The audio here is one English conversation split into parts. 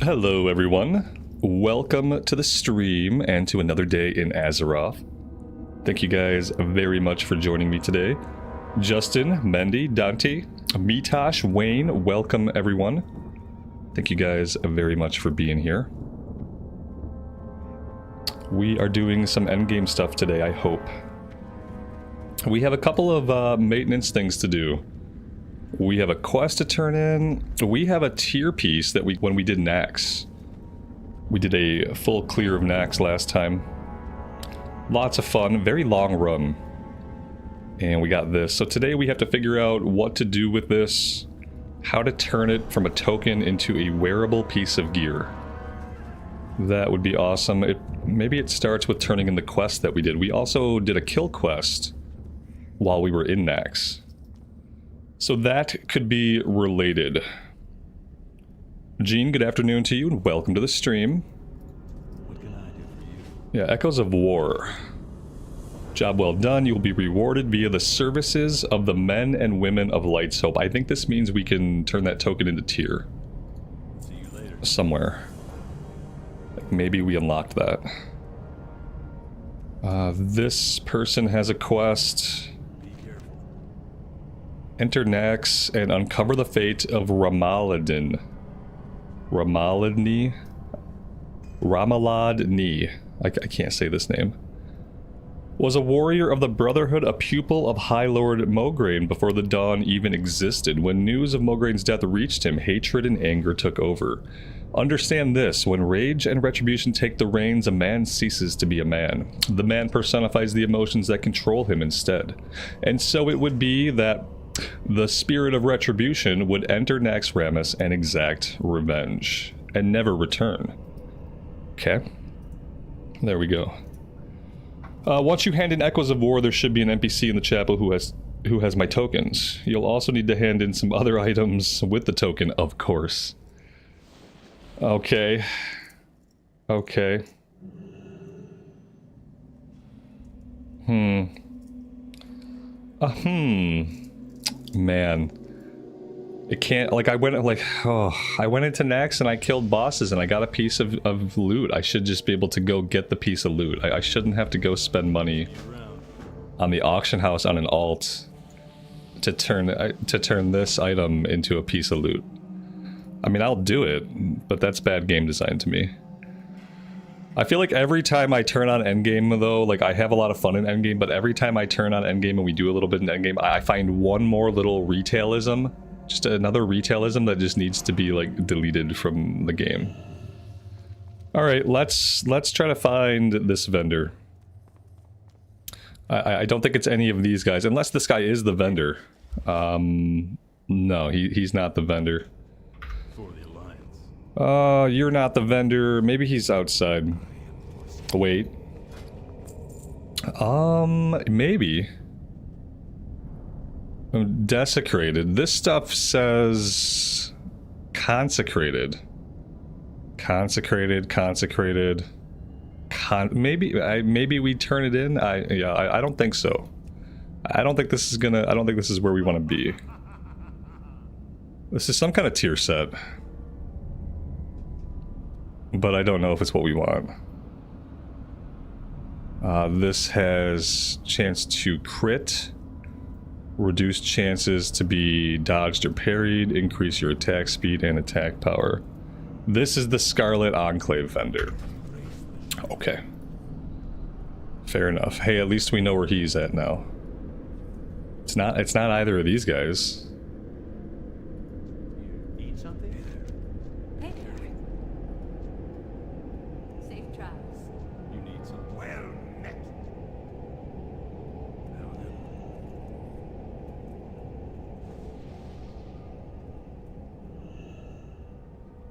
Hello everyone, welcome to the stream and to another day in Azeroth. Thank you guys very much for joining me today. Justin, Mendy, Dante, Mitosh, Wayne, welcome everyone. Thank you guys very much for being here. We are doing some endgame stuff today, I hope. We have a couple of maintenance things to do. We have a quest to turn in. We have a tier piece that when we did NAXX. We did a full clear of NAXX last time. Lots of fun, very long run. And we got this. So today we have to figure out what to do with this, how to turn it from a token into a wearable piece of gear. That would be awesome. Maybe it starts with turning in the quest that we did. We also did a kill quest while we were in NAXX. So that could be related. Gene, good afternoon to you and welcome to the stream. What can I do for you? Yeah, Echoes of War. Job well done. You will be rewarded via the services of the men and women of Light's Hope. I think this means we can turn that token into tier. See you later. Somewhere. Like maybe we unlocked that. This person has a quest. Enter NAXX and uncover the fate of Ramaladin. Ramaladni? Ramaladni. I can't say this name. Was a warrior of the Brotherhood, a pupil of High Lord Mograine before the Dawn even existed. When news of Mograine's death reached him, hatred and anger took over. Understand this, when rage and retribution take the reins, a man ceases to be a man. The man personifies the emotions that control him instead. And so it would be that the spirit of retribution would enter Naxxramas and exact revenge, and never return. Okay. There we go. Once you hand in Echoes of War, there should be an NPC in the chapel who has my tokens. You'll also need to hand in some other items with the token, of course. Okay. Okay. Man, it can't, like, I went into NAXX and I killed bosses and I got a piece of loot. I should just be able to go get the piece of loot. I shouldn't have to go spend money on the auction house on an alt to turn this item into a piece of loot. I mean, I'll do it, but that's bad game design to me. I feel like every time I turn on endgame though, like I have a lot of fun in endgame, but every time I turn on endgame and we do a little bit in endgame, I find one more little retailism, just another retailism that just needs to be like deleted from the game. All right, let's try to find this vendor. I don't think it's any of these guys, unless this guy is the vendor. No, he's not the vendor. For the Alliance. You're not the vendor. Maybe he's outside. Wait. Maybe. Desecrated. This stuff says consecrated. Consecrated. Maybe we turn it in. I don't think so. I don't think this is where we want to be. This is some kind of tier set. But I don't know if it's what we want. This has chance to crit, reduce chances to be dodged or parried, increase your attack speed and attack power. This is the Scarlet Enclave vendor. Okay. Fair enough. Hey, at least we know where he's at now. It's not either of these guys. Need something? Hey there. Safe travels. You need something? Well met. Now then.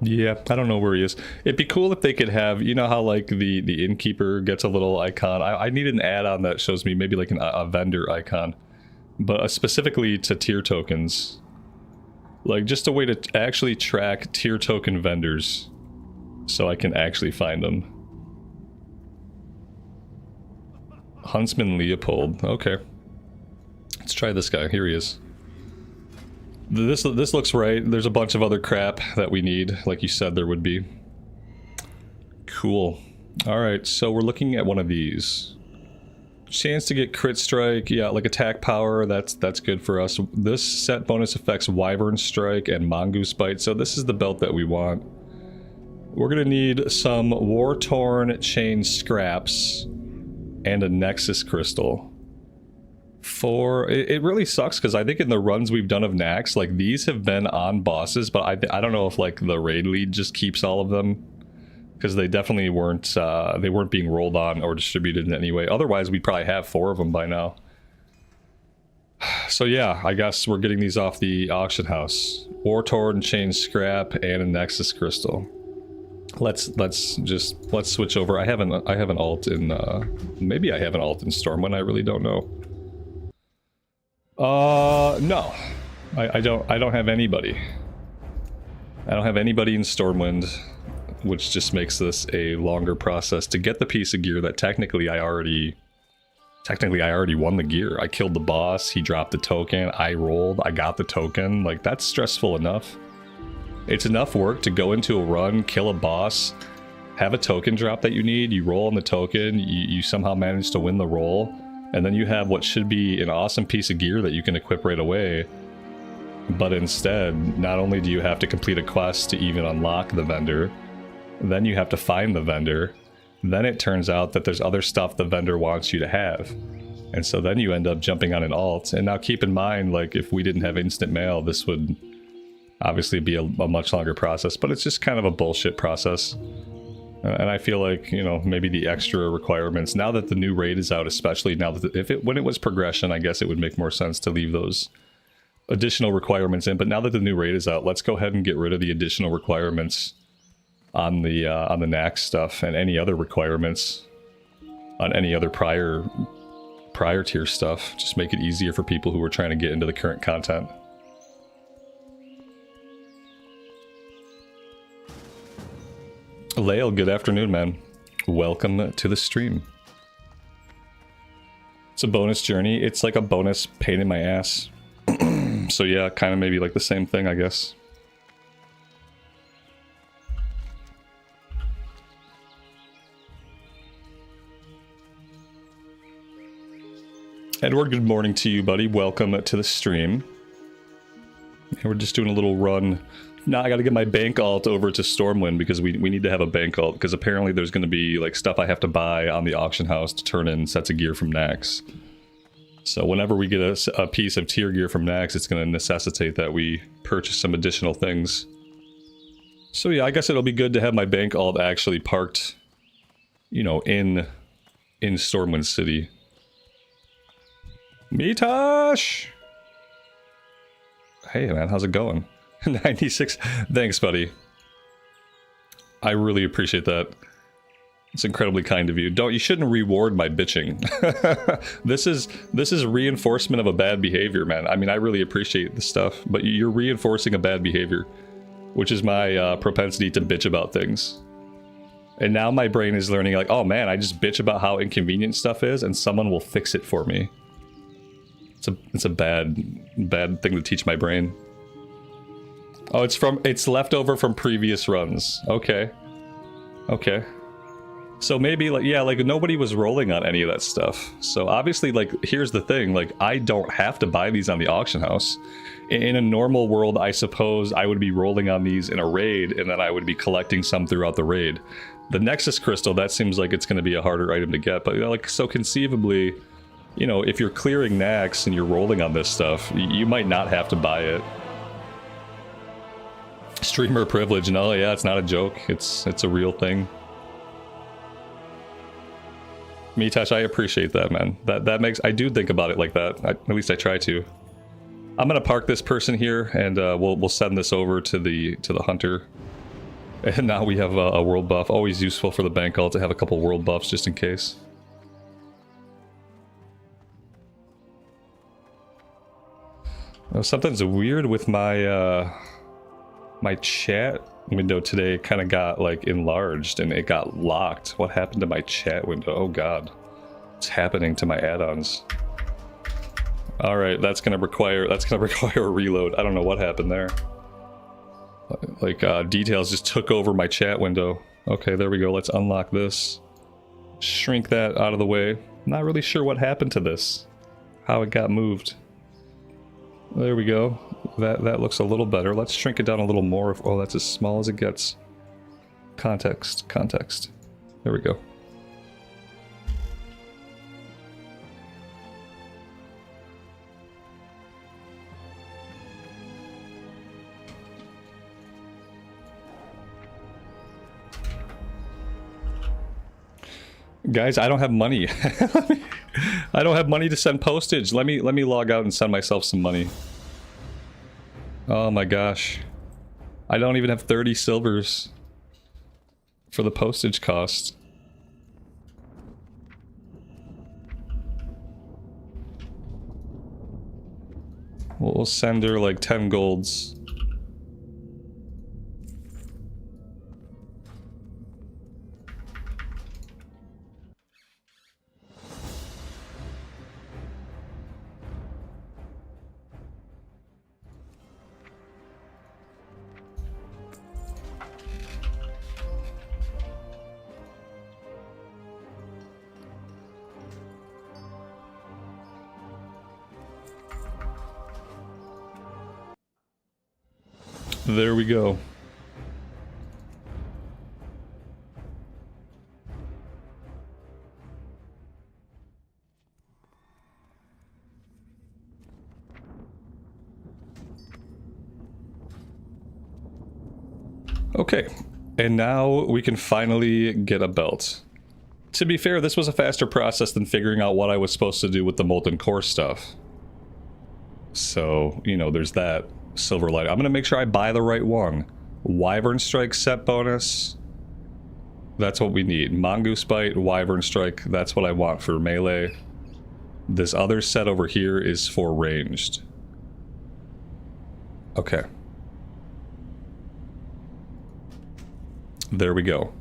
Yeah, I don't know where he is. It'd be cool if they could have, you know how like the innkeeper gets a little icon. I need an add-on that shows me maybe like a vendor icon, but specifically to tier tokens. Like just a way to actually track tier token vendors so I can actually find them. Huntsman Leopold. Okay. Let's try this guy. Here he is. This looks right. There's a bunch of other crap that we need, like you said there would be. Cool. Alright, so we're looking at one of these. Chance to get crit strike, yeah, like attack power, that's good for us. This set bonus affects Wyvern Strike and Mongoose Bite, so this is the belt that we want. We're gonna need some War-Torn Chain Scraps and a Nexus Crystal. It really sucks because I think in the runs we've done of NAXX, like these have been on bosses, but I don't know if like the raid lead just keeps all of them, because they definitely weren't being rolled on or distributed in any way. Otherwise we'd probably have 4 of them by now. So yeah, I guess we're getting these off the auction house. War-Torn Chain Scrap and a Nexus Crystal. Let's switch over. I have an alt in maybe I have an alt in Stormwind, I really don't know. No. I don't have anybody. I don't have anybody in Stormwind, which just makes this a longer process to get the piece of gear that technically I already won the gear. I killed the boss, he dropped the token, I rolled, I got the token. Like, that's stressful enough. It's enough work to go into a run, kill a boss, have a token drop that you need, you roll on the token, you somehow manage to win the roll, and then you have what should be an awesome piece of gear that you can equip right away. But instead, not only do you have to complete a quest to even unlock the vendor, then you have to find the vendor, then it turns out that there's other stuff the vendor wants you to have. And so then you end up jumping on an alt. And now keep in mind, like, if we didn't have instant mail, this would obviously be a much longer process, but it's just kind of a bullshit process. And I feel like, you know, maybe the extra requirements, now that the new raid is out, especially now that when it was progression, I guess it would make more sense to leave those additional requirements in. But now that the new raid is out, let's go ahead and get rid of the additional requirements on the NAXX stuff and any other requirements on any other prior tier stuff. Just make it easier for people who are trying to get into the current content. Lael, good afternoon, man. Welcome to the stream. It's a bonus journey. It's like a bonus pain in my ass. So yeah, kind of maybe like the same thing, I guess. Edward, good morning to you, buddy. Welcome to the stream. And we're just doing a little run. Now I gotta get my bank alt over to Stormwind because we need to have a bank alt, because apparently there's gonna be like stuff I have to buy on the auction house to turn in sets of gear from NAXX. So whenever we get a piece of tier gear from NAXX, it's gonna necessitate that we purchase some additional things. So yeah, I guess it'll be good to have my bank alt actually parked, you know, in Stormwind City. Mitosh! Hey man, how's it going? 96. Thanks, buddy. I really appreciate that. It's incredibly kind of you. You shouldn't reward my bitching. This is reinforcement of a bad behavior, man. I mean, I really appreciate this stuff, but you're reinforcing a bad behavior, which is my propensity to bitch about things. And now my brain is learning, like, oh man, I just bitch about how inconvenient stuff is, and someone will fix it for me. It's a bad thing to teach my brain. Oh, it's left over from previous runs. Okay. Okay. So maybe, like, yeah, like, nobody was rolling on any of that stuff. So obviously, like, here's the thing, like, I don't have to buy these on the auction house. In a normal world, I suppose I would be rolling on these in a raid, and then I would be collecting some throughout the raid. The Nexus Crystal, that seems like it's going to be a harder item to get, but, you know, like, so conceivably, you know, if you're clearing NAXX and you're rolling on this stuff, you might not have to buy it. Streamer privilege, no, yeah, it's not a joke. It's a real thing. Mitesh, I appreciate that, man. That makes, I do think about it like that. At least I try to. I'm gonna park this person here, and we'll send this over to the hunter. And now we have a world buff. Always useful for the bank call to have a couple world buffs just in case. Something's weird with my my chat window today. Kind of got like enlarged and it got locked. What happened to my chat window? Oh god, what's happening to my add-ons? All right, that's gonna require a reload. I don't know what happened there. Like details just took over my chat window. Okay, there we go. Let's unlock this. Shrink that out of the way. Not really sure what happened to this. How it got moved. There we go. That looks a little better. Let's shrink it down a little more. Oh, that's as small as it gets. Context. There we go. Guys, I don't have money. I don't have money to send postage. Let me log out and send myself some money. Oh my gosh. I don't even have 30 silvers for the postage cost. We'll send her like 10 golds. There we go. Okay, and now we can finally get a belt. To be fair, this was a faster process than figuring out what I was supposed to do with the molten core stuff. So, you know, there's that silver light. I'm gonna make sure I buy the right one. Wyvern Strike set bonus. That's what we need. Mongoose Bite, Wyvern Strike, that's what I want for melee. This other set over here is for ranged. Okay. There we go.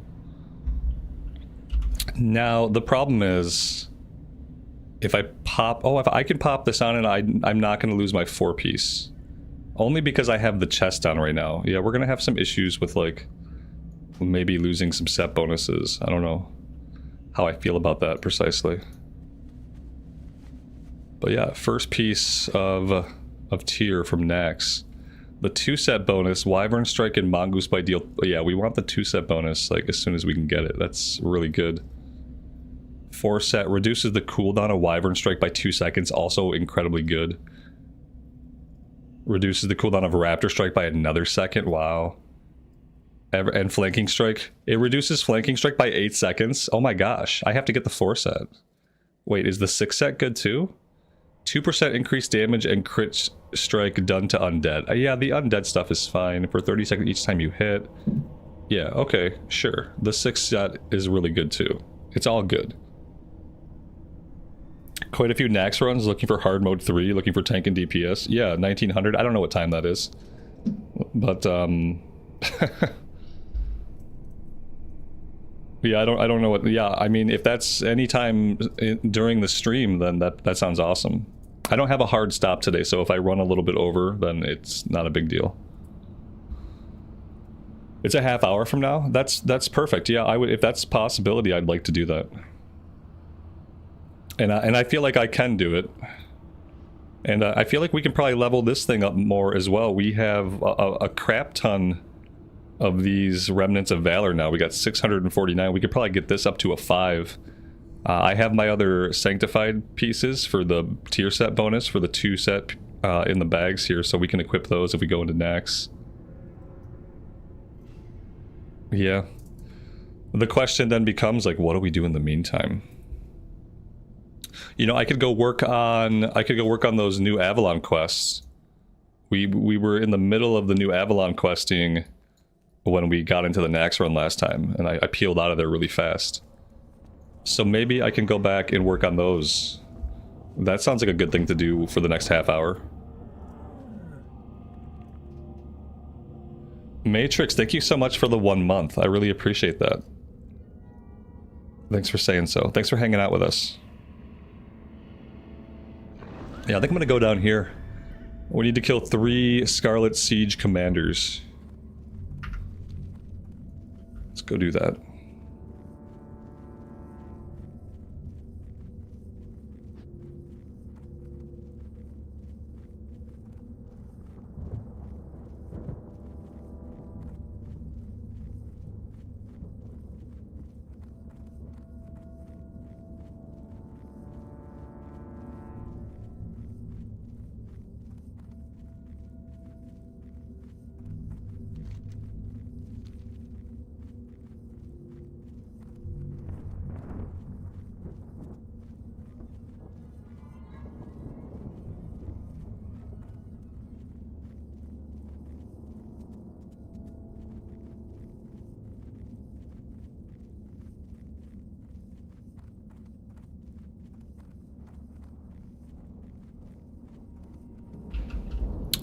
Now, the problem is, if I pop... Oh, if I can pop this on and I'm not going to lose my 4-piece. Only because I have the chest on right now. Yeah, we're going to have some issues with, like, maybe losing some set bonuses. I don't know how I feel about that precisely. But yeah, first piece of tier from NAXX. The 2-set bonus, Wyvern Strike and Mongoose Bite deal. Yeah, we want the 2-set bonus, like, as soon as we can get it. That's really good. 4-set reduces the cooldown of Wyvern Strike by 2 seconds, also incredibly good. Reduces the cooldown of Raptor Strike by another second, wow. And Flanking Strike. It reduces Flanking Strike by 8 seconds. Oh my gosh, I have to get the 4-set. Wait, is the 6-set good too? 2% increased damage and crit strike done to undead. Yeah, the undead stuff is fine for 30 seconds each time you hit. Yeah, okay, sure. The 6-set is really good too. It's all good. Quite a few NAXX runs looking for hard mode 3, looking for tank and DPS. Yeah, 1900. I don't know what time that is. But yeah, I don't know what. Yeah, I mean, if that's any time during the stream, then that sounds awesome. I don't have a hard stop today, so if I run a little bit over, then it's not a big deal. It's a half hour from now. That's perfect. Yeah, I would, if that's a possibility, I'd like to do that. And I feel like I can do it. And I feel like we can probably level this thing up more as well. We have a crap ton of these Remnants of Valor now. We got 649. We could probably get this up to a 5 I have my other sanctified pieces for the tier set bonus for the 2 set in the bags here, so we can equip those if we go into NAXX. Yeah. The question then becomes, like, what do we do in the meantime? You know, I could go work on those new Avalon quests. We were in the middle of the new Avalon questing when we got into the NAXX run last time, and I peeled out of there really fast. So maybe I can go back and work on those. That sounds like a good thing to do for the next half hour. Matrix, thank you so much for the 1 month. I really appreciate that. Thanks for saying so. Thanks for hanging out with us. Yeah, I think I'm gonna go down here. We need to kill 3 Scarlet Siege commanders. Let's go do that.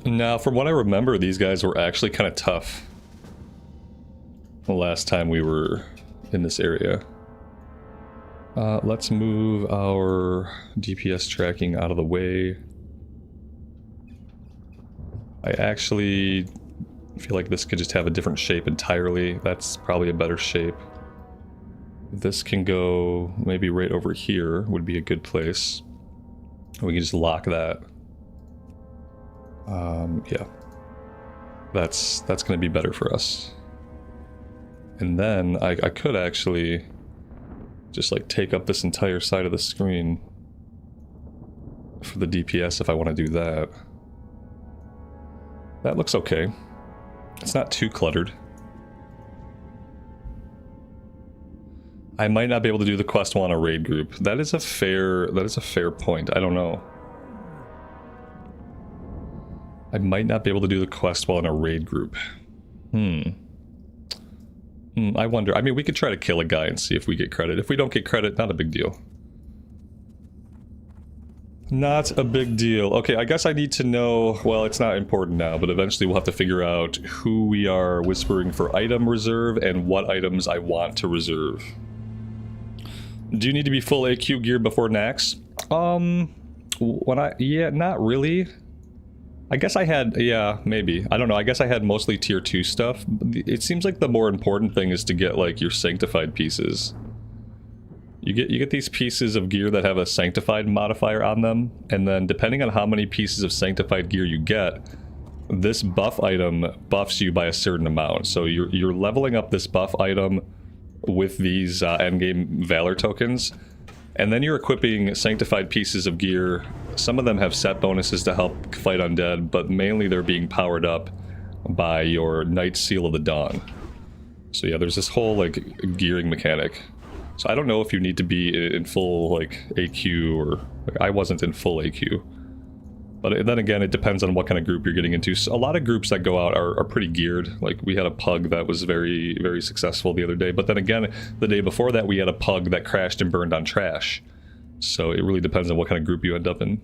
Now, from what I remember, these guys were actually kind of tough the last time we were in this area. Let's move our DPS tracking out of the way. I actually feel like this could just have a different shape entirely. That's probably a better shape. This can go maybe right over here would be a good place. We can just lock that. Yeah, that's going to be better for us. And then I could actually just like take up this entire side of the screen for the DPS if I want to do that. That looks okay. It's not too cluttered. I might not be able to do the quest while in a raid group. That is a fair point. I don't know. I might not be able to do the quest while in a raid group. I wonder. I mean, we could try to kill a guy and see if we get credit. If we don't get credit, not a big deal. Not a big deal. Okay, I guess I need to know... Well, it's not important now, but eventually we'll have to figure out who we are whispering for item reserve and what items I want to reserve. Do you need to be full AQ gear before NAXX? Yeah, not really. I guess I had, yeah, maybe. I don't know, I guess I had mostly tier 2 stuff. It seems like the more important thing is to get, like, your sanctified pieces. You get these pieces of gear that have a sanctified modifier on them, and then depending on how many pieces of sanctified gear you get, this buff item buffs you by a certain amount. So you're leveling up this buff item with these endgame Valor tokens, and then you're equipping sanctified pieces of gear. Some of them have set bonuses to help fight undead, but mainly they're being powered up by your Knight Seal of the Dawn. So yeah, there's this whole like gearing mechanic. So I don't know if you need to be in full like AQ or like, I wasn't in full AQ. But then again, it depends on what kind of group you're getting into. So a lot of groups that go out are pretty geared. Like we had a pug that was very, very successful the other day. But then again, the day before that, we had a pug that crashed and burned on trash. So it really depends on what kind of group you end up in.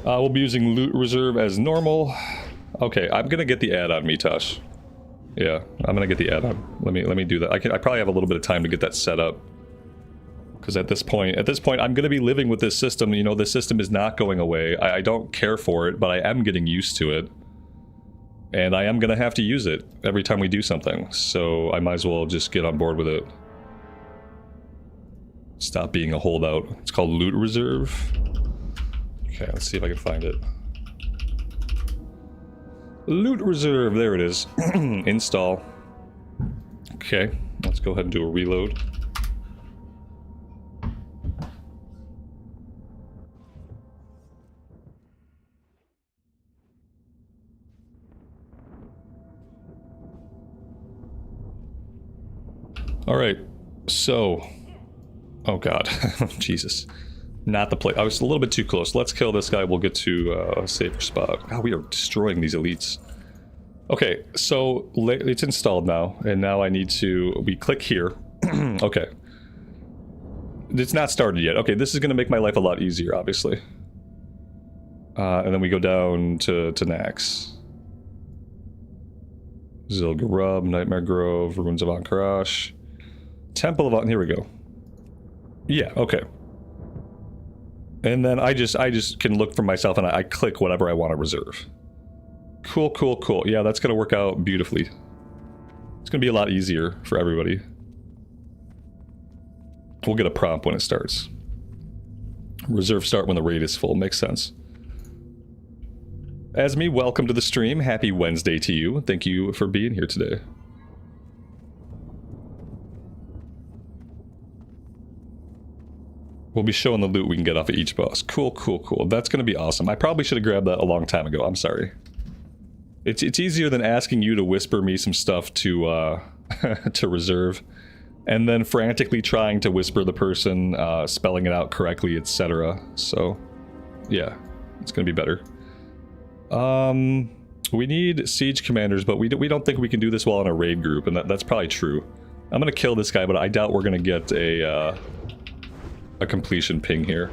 We'll be using loot reserve as normal. Okay, I'm gonna get the add-on, Mitosh. Yeah, I'm gonna get the add-on. Let me do that. I probably have a little bit of time to get that set up. Because at this point, I'm going to be living with this system. You know, this system is not going away. I don't care for it, but I am getting used to it. And I am going to have to use it every time we do something. So I might as well just get on board with it. Stop being a holdout. It's called Loot Reserve. Okay, let's see if I can find it. Loot Reserve, there it is. Install. Okay, let's go ahead and do a reload. All right, so, oh god, Jesus, not the play. I was a little bit too close. Let's kill this guy. We'll get to a safer spot. God, we are destroying these elites. Okay, so it's installed now, and now I need to. We click here. Okay, it's not started yet. Okay, this is going to make my life a lot easier, obviously. And then we go down to NAXX. Zilgarub, Nightmare Grove, Ruins of Ankarash. Temple of... Here we go. Yeah, okay. And then I just can look for myself and I click whatever I want to reserve. Cool, cool, cool. Yeah, that's going to work out beautifully. It's going to be a lot easier for everybody. We'll get a prompt when it starts. Reserve start when the raid is full. Makes sense. Asmi, welcome to the stream. Happy Wednesday to you. Thank you for being here today. We'll be showing the loot we can get off of each boss. Cool, cool, cool. That's going to be awesome. I probably should have grabbed that a long time ago. I'm sorry. It's easier than asking you to whisper me some stuff to to reserve, and then frantically trying to whisper the person, spelling it out correctly, etc. So, yeah, it's going to be better. We need siege commanders, but we don't think we can do this while in a raid group, and that's probably true. I'm gonna kill this guy, but I doubt we're gonna get a completion ping here.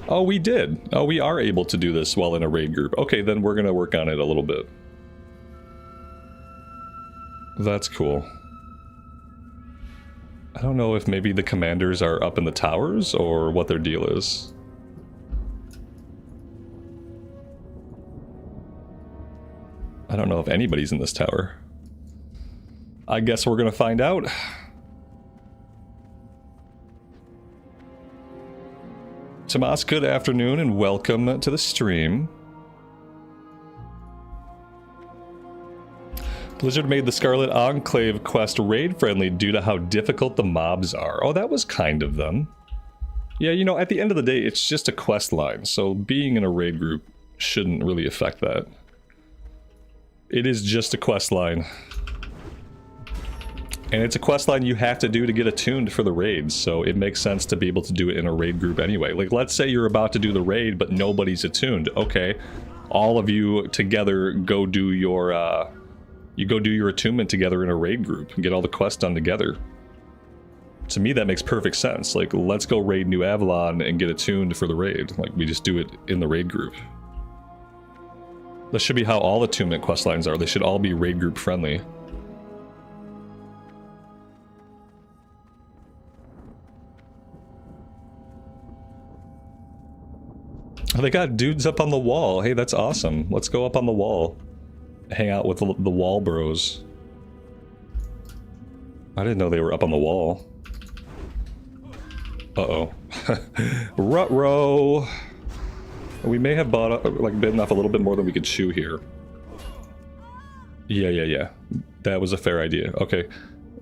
Oh, we did. Oh, we are able to do this while in a raid group. Okay, then we're gonna work on it a little bit. That's cool. I don't know if maybe the commanders are up in the towers or what their deal is. I don't know if anybody's in this tower. I guess we're gonna find out. Tomas, good afternoon and welcome to the stream. Blizzard made the Scarlet Enclave quest raid-friendly due to how difficult the mobs are. Oh, that was kind of them. Yeah, you know, at the end of the day, it's just a quest line, so being in a raid group shouldn't really affect that. It is just a quest line. And it's a quest line you have to do to get attuned for the raids, so it makes sense to be able to do it in a raid group anyway. Like, let's say you're about to do the raid, but nobody's attuned. Okay, all of you together go do your, you go do your attunement together in a raid group and get all the quests done together. To me, that makes perfect sense. Like, let's go raid New Avalon and get attuned for the raid. Like, we just do it in the raid group. That should be how all attunement quest lines are. They should all be raid group friendly. Oh, they got dudes up on the wall. Hey, that's awesome. Let's go up on the wall. Hang out with the wall bros. I didn't know they were up on the wall. Uh-oh. Ruh-roh. We may have bitten off a little bit more than we could chew here. Yeah. That was a fair idea. Okay.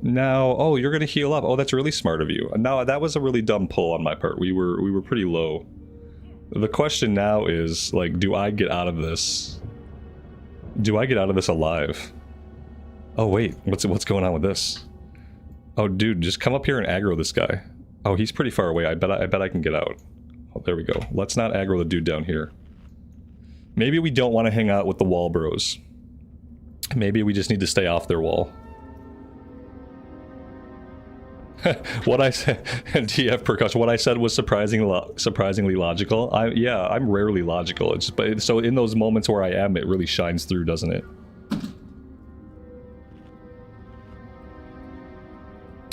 Now, oh, you're gonna heal up. Oh, that's really smart of you. No, that was a really dumb pull on my part. We were pretty low. The question now is, like, do I get out of this? Do I get out of this alive? Oh wait, what's going on with this? Oh dude, just come up here and aggro this guy. Oh, he's pretty far away. I bet I can get out. Oh, there we go. Let's not aggro the dude down here. Maybe we don't want to hang out with the wall bros. Maybe we just need to stay off their wall. What I said, TF Percussion, what I said was surprisingly logical. Yeah, I'm rarely logical. It's just, but so in those moments where I am, it really shines through, doesn't it?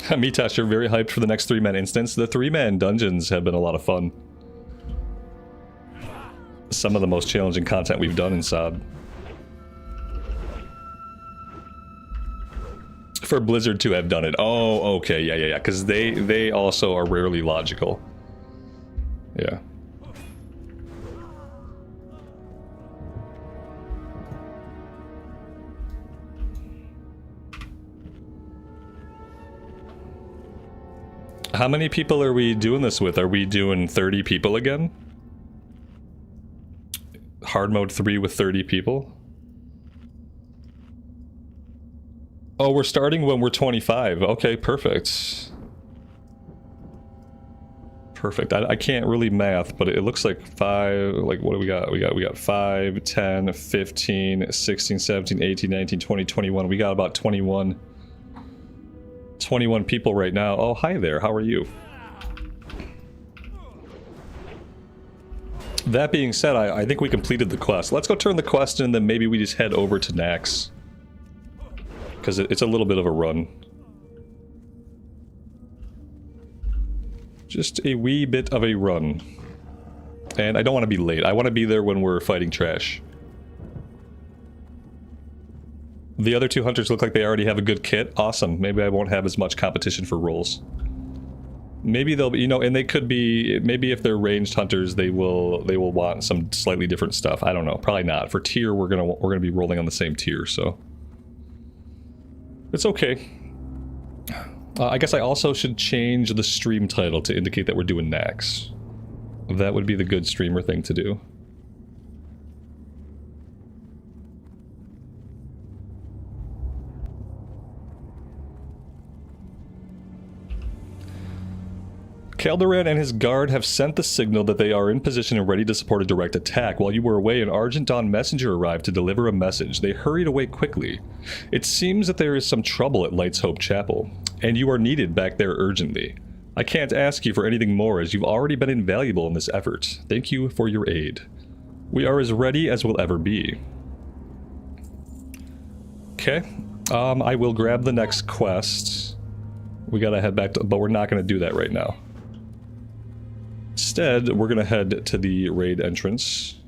Mitash, you're very hyped for the next 3-man instance. The 3-man dungeons have been a lot of fun. Some of the most challenging content we've done in SOD. For Blizzard to have done it. Oh, okay, yeah. Because they also are rarely logical. Yeah. How many people are we doing this with? Are we doing 30 people again? Hard mode 3 with 30 people? Oh, we're starting when we're 25. Okay, perfect. Perfect. I can't really math, but it looks like 5, like what do we got? We got 5, 10, 15, 16, 17, 18, 19, 20, 21. We got about 21 people right now. Oh, hi there. How are you? That being said, I think we completed the quest. Let's go turn the quest in, and then maybe we just head over to NAXX. Because it's a little bit of a run. Just a wee bit of a run. And I don't want to be late. I want to be there when we're fighting trash. The other 2 hunters look like they already have a good kit. Awesome. Maybe I won't have as much competition for rolls. Maybe they'll be, you know, and they could be, maybe if they're ranged hunters, they will want some slightly different stuff. I don't know. Probably not. For tier, we're gonna be rolling on the same tier, so it's okay. I guess I also should change the stream title to indicate that we're doing NAXX. That would be the good streamer thing to do. Calderan and his guard have sent the signal that they are in position and ready to support a direct attack. While you were away, an Argent Dawn messenger arrived to deliver a message. They hurried away quickly. It seems that there is some trouble at Light's Hope Chapel, and you are needed back there urgently. I can't ask you for anything more, as you've already been invaluable in this effort. Thank you for your aid. We are as ready as we'll ever be. Okay. I will grab the next quest. We gotta head back to, but we're not gonna do that right now. Instead, we're gonna head to the raid entrance.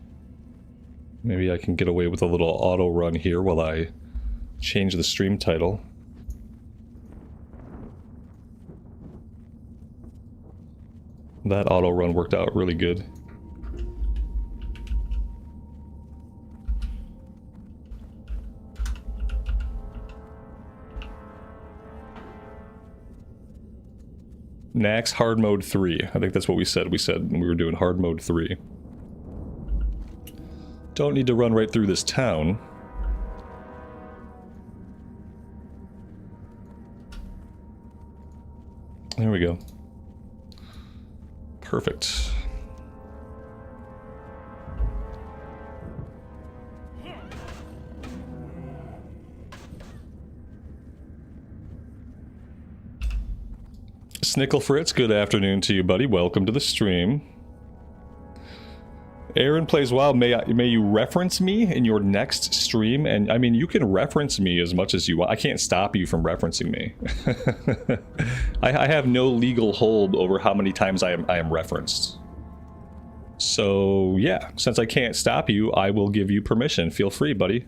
Maybe I can get away with a little auto run here while I change the stream title. That auto run worked out really good. NAXX hard mode 3. I think that's what we said. We said we were doing hard mode 3. Don't need to run right through this town. There we go. Perfect. Snickle Fritz, good afternoon to you, buddy. Welcome to the stream. Aaron plays WoW. May you reference me in your next stream? And I mean, you can reference me as much as you want. I can't stop you from referencing me. I have no legal hold over how many times I am referenced. So yeah, since I can't stop you, I will give you permission. Feel free, buddy.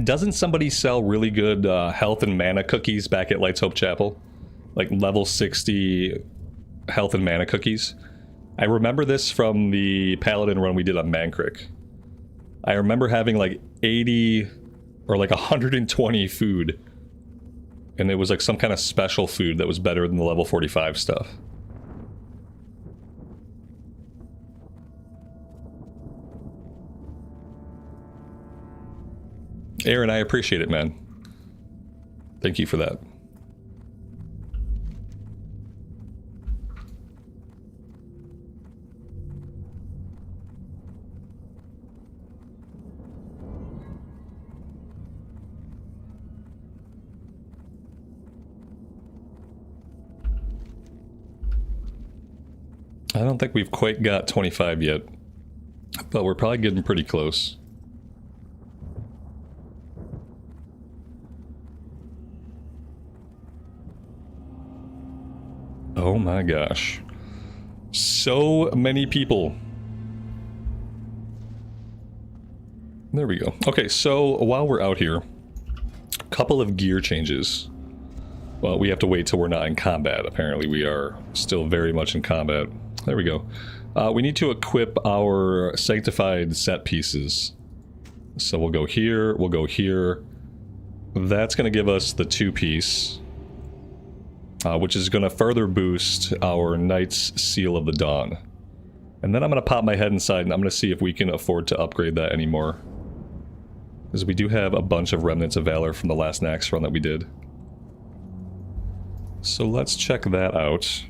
Doesn't somebody sell really good health and mana cookies back at Light's Hope Chapel? Like level 60 health and mana cookies? I remember this from the Paladin run we did on Mankrik. I remember having like 80 or like 120 food. And it was like some kind of special food that was better than the level 45 stuff. Aaron, I appreciate it, man. Thank you for that. I don't think we've quite got 25 yet, but we're probably getting pretty close. Oh my gosh. So many people. There we go. Okay, so while we're out here, a couple of gear changes. Well, we have to wait till we're not in combat. Apparently, we are still very much in combat. There we go. We need to equip our sanctified set pieces. So we'll go here, we'll go here. That's going to give us the 2-piece, which is going to further boost our Knight's Seal of the Dawn. And then I'm going to pop my head inside and I'm going to see if we can afford to upgrade that anymore. Because we do have a bunch of Remnants of Valor from the last NAXX run that we did. So let's check that out.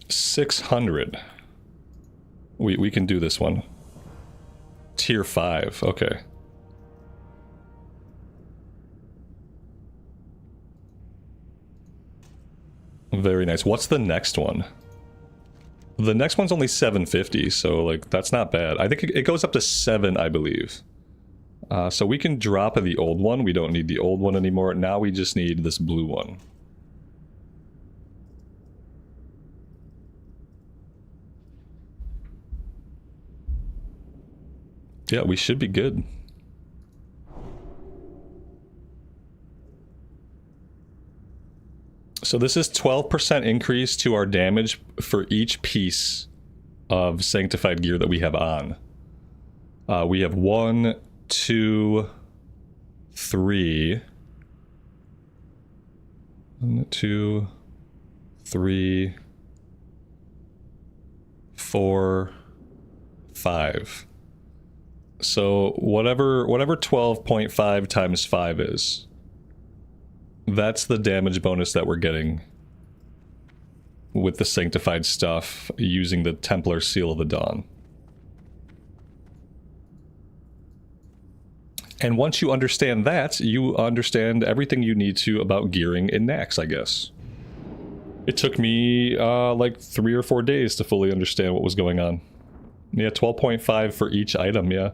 $600. We can do this one. Tier 5, okay. Very nice. What's the next one? The next one's only 750, so like that's not bad. I think it goes up to 7, I believe. So we can drop the old one. We don't need the old one anymore. Now we just need this blue one. Yeah, we should be good. So this is 12% increase to our damage for each piece of sanctified gear that we have on. We have 1, 2, 3. 1, 2, 3, 4, 5. So whatever 12.5 times 5 is, that's the damage bonus that we're getting with the sanctified stuff using the Templar Seal of the Dawn. And once you understand that, you understand everything you need to about gearing in NAXX, I guess. It took me like 3 or 4 days to fully understand what was going on. Yeah, 12.5 for each item, yeah.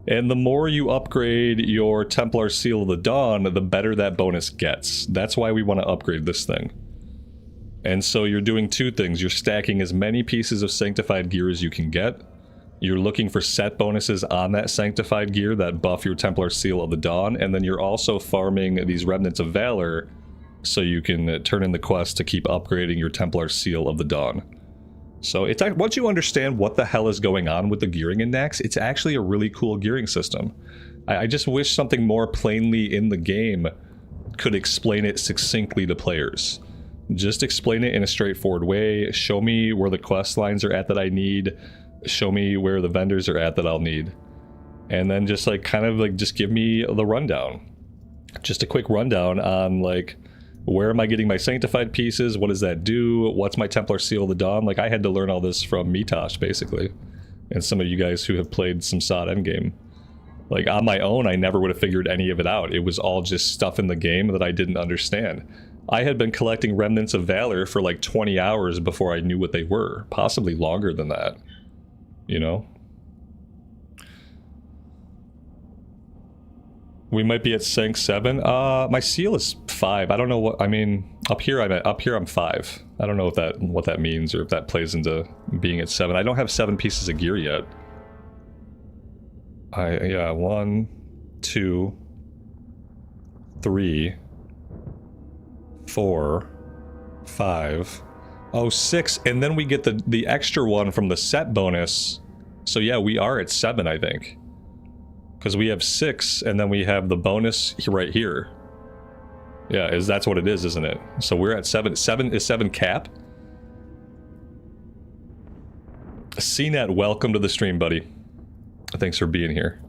And the more you upgrade your Templar Seal of the Dawn, the better that bonus gets. That's why we want to upgrade this thing. And so you're doing 2 things. You're stacking as many pieces of sanctified gear as you can get. You're looking for set bonuses on that sanctified gear that buff your Templar Seal of the Dawn. And then you're also farming these Remnants of Valor so you can turn in the quest to keep upgrading your Templar Seal of the Dawn. So it's once you understand what the hell is going on with the gearing in NAXX, it's actually a really cool gearing system. I just wish something more plainly in the game could explain it succinctly to players. Just explain it in a straightforward way. Show me where the quest lines are at that I need. Show me where the vendors are at that I'll need. And then just like kind of like just give me the rundown. Just a quick rundown on like, where am I getting my sanctified pieces? What does that do? What's my Templar Seal of the Dawn? Like, I had to learn all this from Mitosh, basically. And some of you guys who have played some SOD endgame. Like, on my own, I never would have figured any of it out. It was all just stuff in the game that I didn't understand. I had been collecting Remnants of Valor for like 20 hours before I knew what they were. Possibly longer than that. You know? We might be at Sank 7. My seal is 5. I don't know what I mean. Up here I'm 5. I don't know what that means or if that plays into being at 7. I don't have 7 pieces of gear yet. Yeah, 1, 2, 3, 4, 5. Oh, 6, and then we get the extra one from the set bonus. So yeah, we are at 7, I think. Because we have 6, and then we have the bonus right here. Yeah, that's what it is, isn't it? So we're at 7. 7 is 7 cap. CNET, welcome to the stream, buddy. Thanks for being here.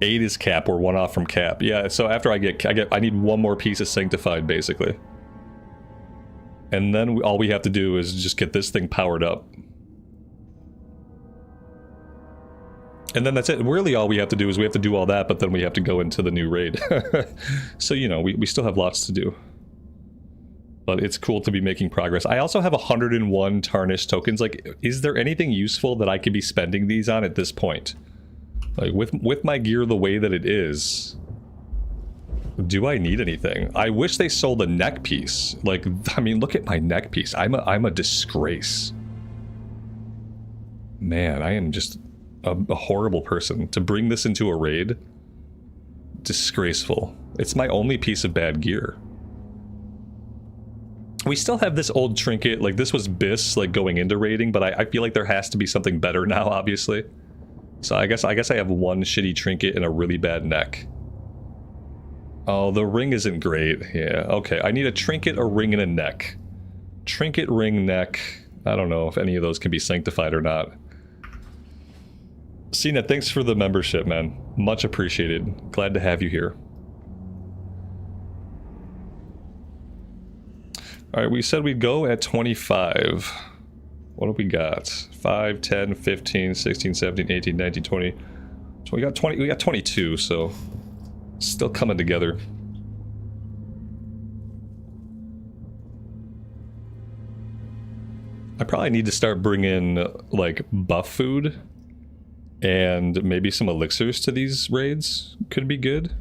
8 is cap. We're 1 off from cap. Yeah. So after I need 1 more piece of sanctified, basically. And then all we have to do is just get this thing powered up. And then that's it. Really all we have to do is we have to do all that, but then we have to go into the new raid. So, you know, we still have lots to do. But it's cool to be making progress. I also have 101 tarnished tokens. Like, is there anything useful that I could be spending these on at this point? Like, with my gear the way that it is, Do I need anything? I wish they sold a neck piece. Like, I mean, look at my neck piece. I'm a disgrace. Man, I am just a horrible person. To bring this into a raid, disgraceful. It's my only piece of bad gear. We still have this old trinket, like this was BIS, like going into raiding, but I feel like there has to be something better now, obviously. So I guess I have one shitty trinket and a really bad neck. Oh, the ring isn't great. Yeah, okay. I need a trinket, a ring, and a neck. Trinket, ring, neck. I don't know if any of those can be sanctified or not. Cena, thanks for the membership, man. Much appreciated. Glad to have you here. Alright, we said we'd go at 25. What do we got? 5, 10, 15, 16, 17, 18, 19, 20. So we got 20, we got 22, so still coming together. I probably need to start bringing like buff food and maybe some elixirs to these raids. Could be good.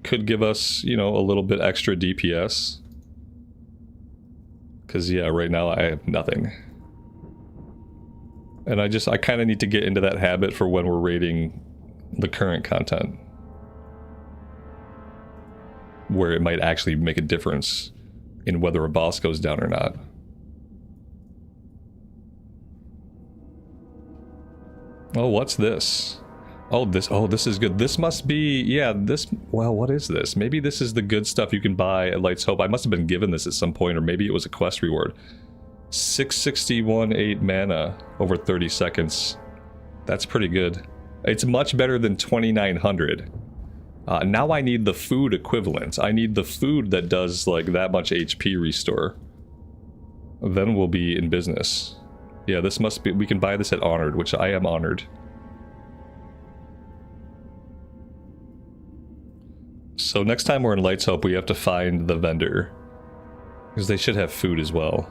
Could give us, you know, a little bit extra DPS. Because, yeah, right now I have nothing. And I kind of need to get into that habit for when we're raiding the current content. Where it might actually make a difference in whether a boss goes down or not. Oh, what's this? Oh, this is good. This must be, yeah, this, well, what is this? Maybe this is the good stuff you can buy at Light's Hope. I must have been given this at some point, or maybe it was a quest reward. 661 8 mana over 30 seconds. That's pretty good. It's much better than 2900. Now I need the food equivalent. I need the food that does like that much HP restore. Then we'll be in business. Yeah, this must be, we can buy this at Honored, which I am honored. So next time we're in Light's Hope, we have to find the vendor. Because they should have food as well.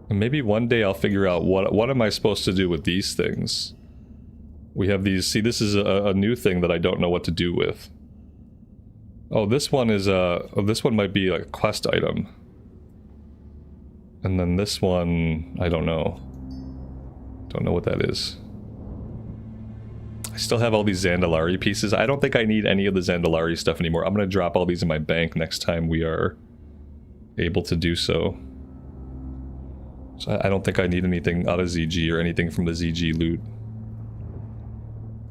And maybe one day I'll figure out what am I supposed to do with these things. We have these, see, this is a new thing that I don't know what to do with. Oh, this one is this one might be like a quest item. And then this one, I don't know. Don't know what that is. I still have all these Zandalari pieces. I don't think I need any of the Zandalari stuff anymore. I'm going to drop all these in my bank next time we are able to do so. So I don't think I need anything out of ZG or anything from the ZG loot.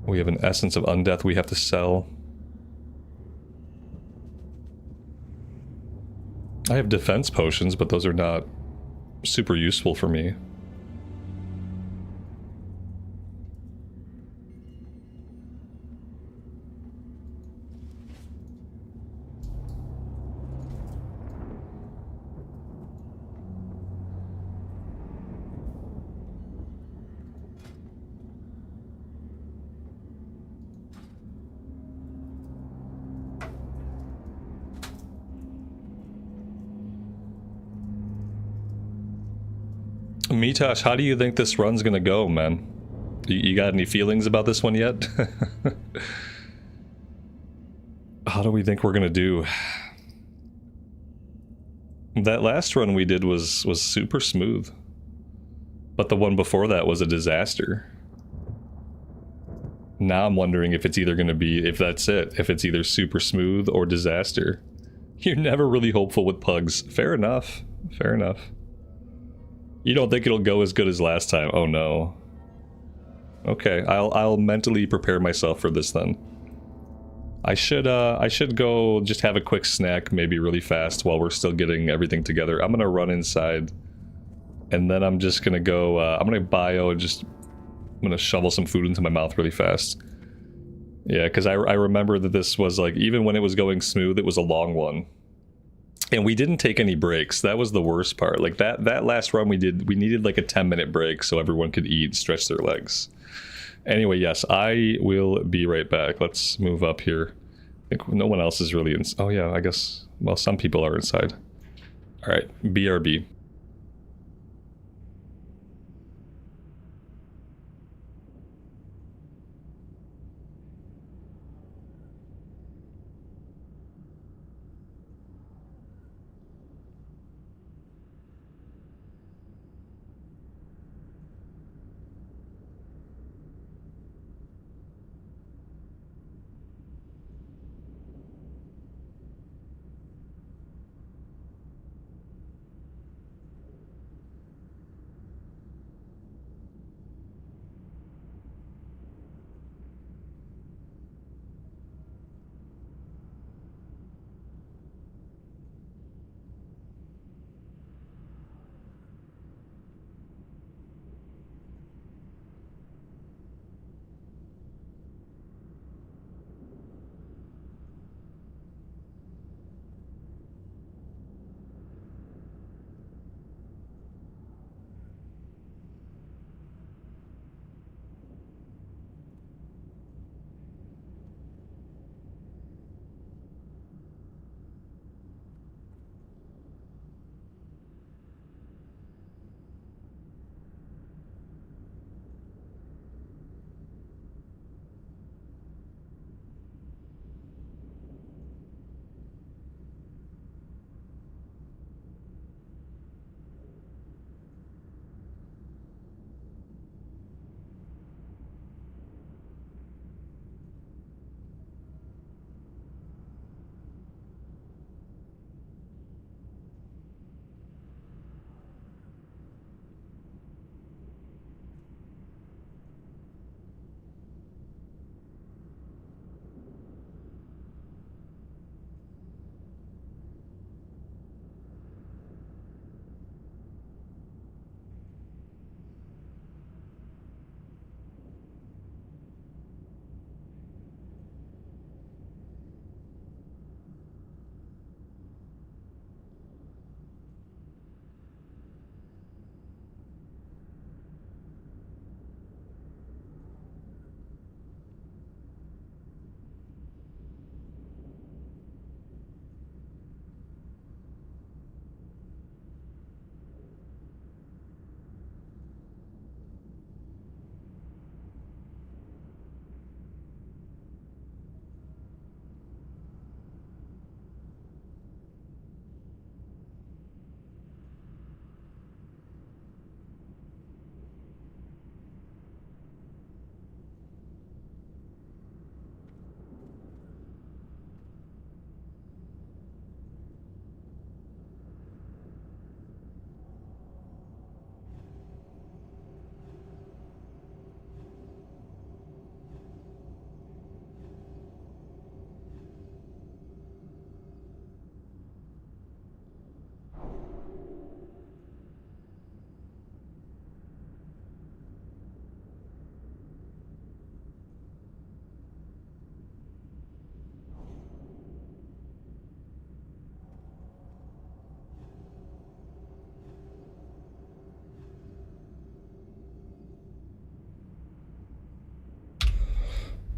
We have an Essence of Undeath we have to sell. I have defense potions, but those are not super useful for me. Mitosh, how do you think this run's gonna go, man? You got any feelings about this one yet? How do we think we're gonna do? That last run we did was super smooth. But the one before that was a disaster. Now I'm wondering if it's either gonna be, if that's it, if it's either super smooth or disaster. You're never really hopeful with pugs. Fair enough. Fair enough. You don't think it'll go as good as last time? Oh no. Okay, I'll mentally prepare myself for this then. I should go just have a quick snack, maybe really fast while we're still getting everything together. I'm gonna run inside, and then I'm just gonna go. I'm gonna bio and I'm gonna shovel some food into my mouth really fast. Yeah, because I remember that this was like, even when it was going smooth, it was a long one. And we didn't take any breaks. That was the worst part. Like that last run we needed like a 10-minute break so everyone could eat, stretch their legs. Anyway, yes, I will be right back. Let's move up here. I think no one else is really in. Oh yeah, I guess, well, some people are inside. All right, BRB.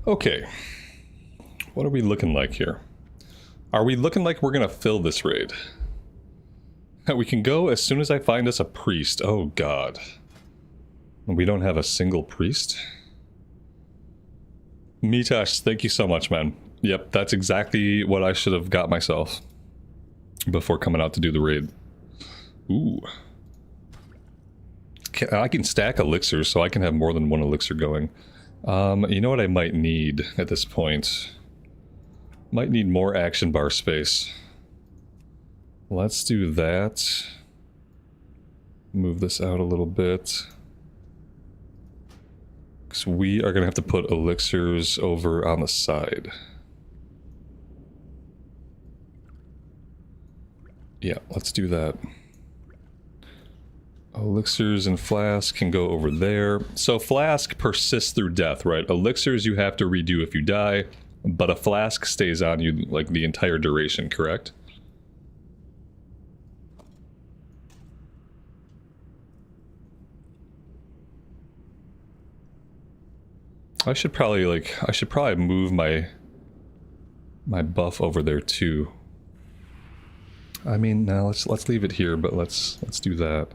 Okay. What are we looking like here? Are we looking like we're gonna fill this raid? We can go as soon as I find us a priest. Oh god. We don't have a single priest? Mitash, thank you so much, man. Yep, that's exactly what I should have got myself before coming out to do the raid. Ooh. I can stack elixirs, so I can have more than one elixir going. You know what I might need at this point? Might need more action bar space. Let's do that. Move this out a little bit. Because we are going to have to put elixirs over on the side. Yeah, let's do that. Elixirs and flask can go over there. So flask persists through death, right? Elixirs you have to redo if you die, but a flask stays on you like the entire duration, correct? I should probably move my buff over there too. I mean, now let's leave it here, but let's do that.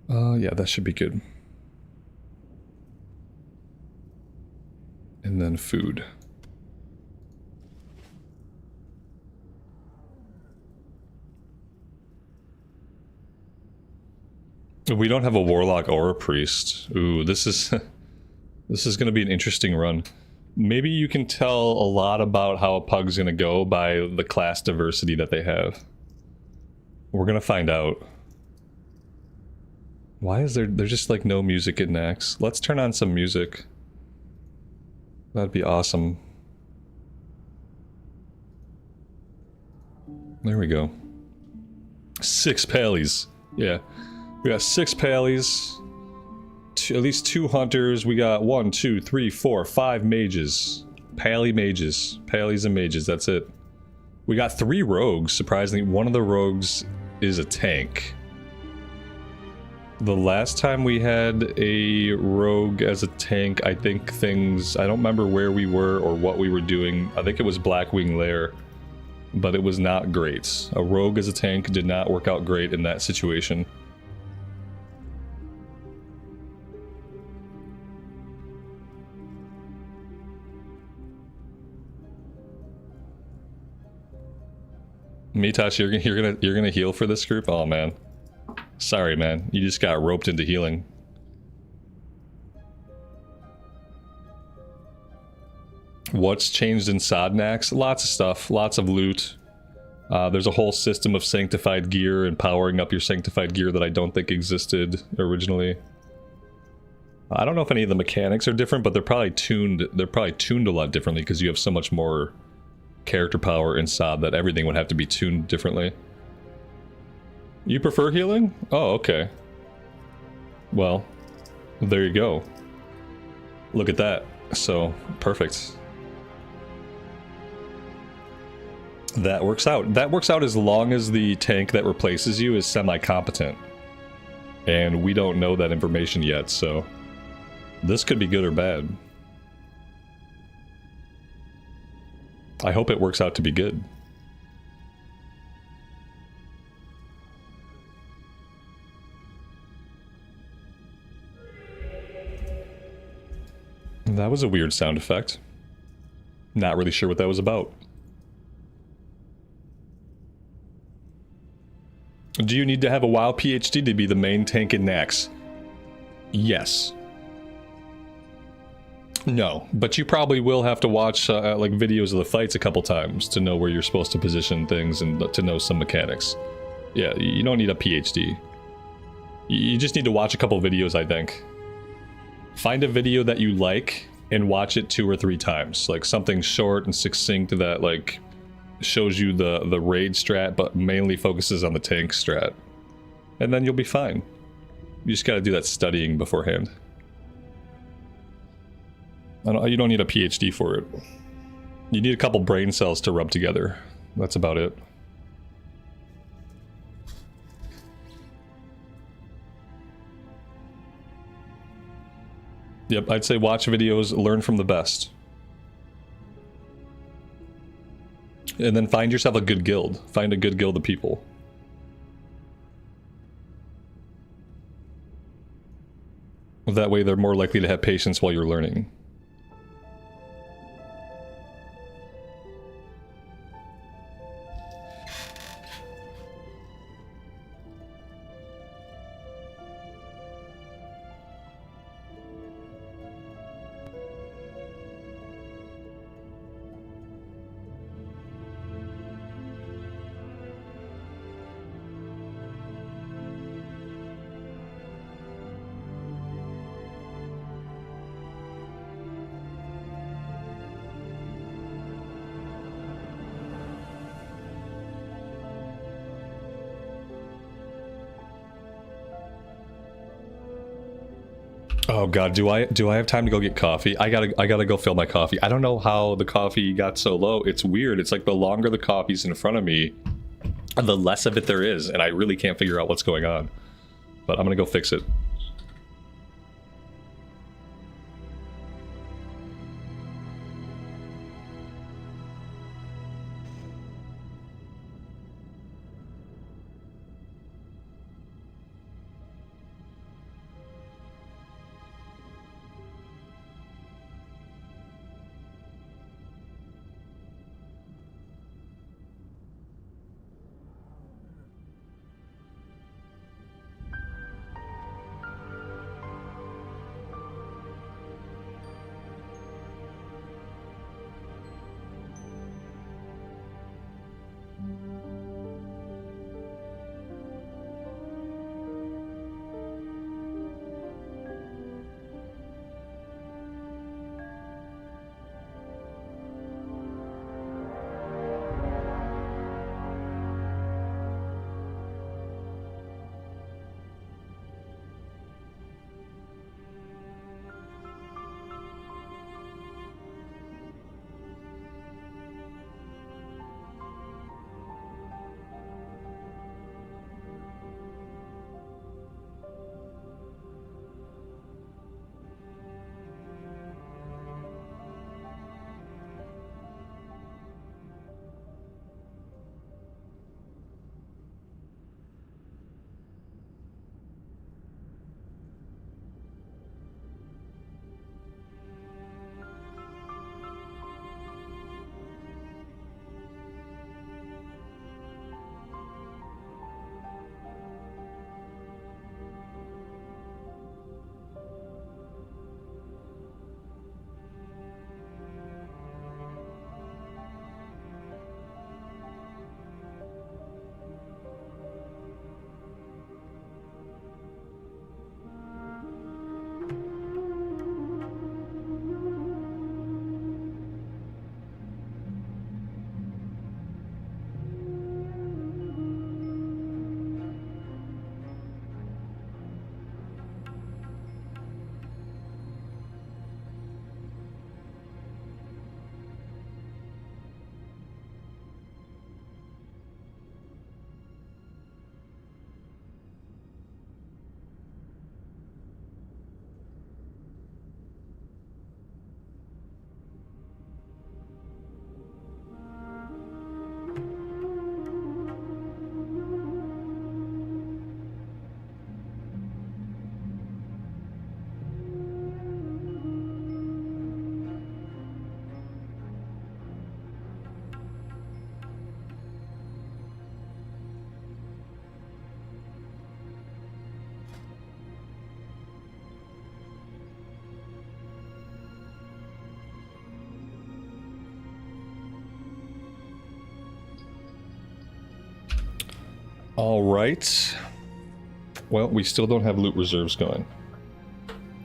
Yeah, that should be good. And then food. We don't have a warlock or a priest. Ooh, this is this is going to be an interesting run. Maybe you can tell a lot about how a pug's going to go by the class diversity that they have. We're going to find out. Why is there's just like no music in NAXX? Let's turn on some music. That'd be awesome. There we go. 6 pallies. Yeah. We got 6 pallies. At least 2 hunters. We got 1, 2, 3, 4, 5 mages. Pally mages. Pallies and mages, that's it. We got 3 rogues. Surprisingly, one of the rogues is a tank. The last time we had a rogue as a tank, I think I don't remember where we were or what we were doing. I think it was Blackwing Lair, but it was not great. A rogue as a tank did not work out great in that situation. Mitash, you're gonna heal for this group? Oh man. Sorry, man. You just got roped into healing. What's changed in NAXX? Lots of stuff. Lots of loot. There's a whole system of sanctified gear and powering up your sanctified gear that I don't think existed originally. I don't know if any of the mechanics are different, but they're probably tuned a lot differently because you have so much more character power in SOD that everything would have to be tuned differently. You prefer healing? Oh, okay. Well, there you go. Look at that. So, perfect. That works out. That works out as long as the tank that replaces you is semi-competent. And we don't know that information yet, so this could be good or bad. I hope it works out to be good. That was a weird sound effect. Not really sure what that was about. Do you need to have a WoW PhD to be the main tank in NAXX? Yes. No, but you probably will have to watch like videos of the fights a couple times to know where you're supposed to position things and to know some mechanics. Yeah, you don't need a PhD. You just need to watch a couple videos, I think. Find a video that you like and watch it 2 or 3 times. Like something short and succinct that like shows you the raid strat but mainly focuses on the tank strat. And then you'll be fine. You just gotta do that studying beforehand. You don't need a PhD for it. You need a couple brain cells to rub together. That's about it. Yep, I'd say watch videos, learn from the best. And then find yourself a good guild. Find a good guild of people. That way they're more likely to have patience while you're learning. Oh god, do I have time to go get coffee? I gotta go fill my coffee. I don't know how the coffee got so low. It's weird. It's like the longer the coffee's in front of me, the less of it there is, and I really can't figure out what's going on. But I'm gonna go fix it. All right. Well, we still don't have loot reserves going.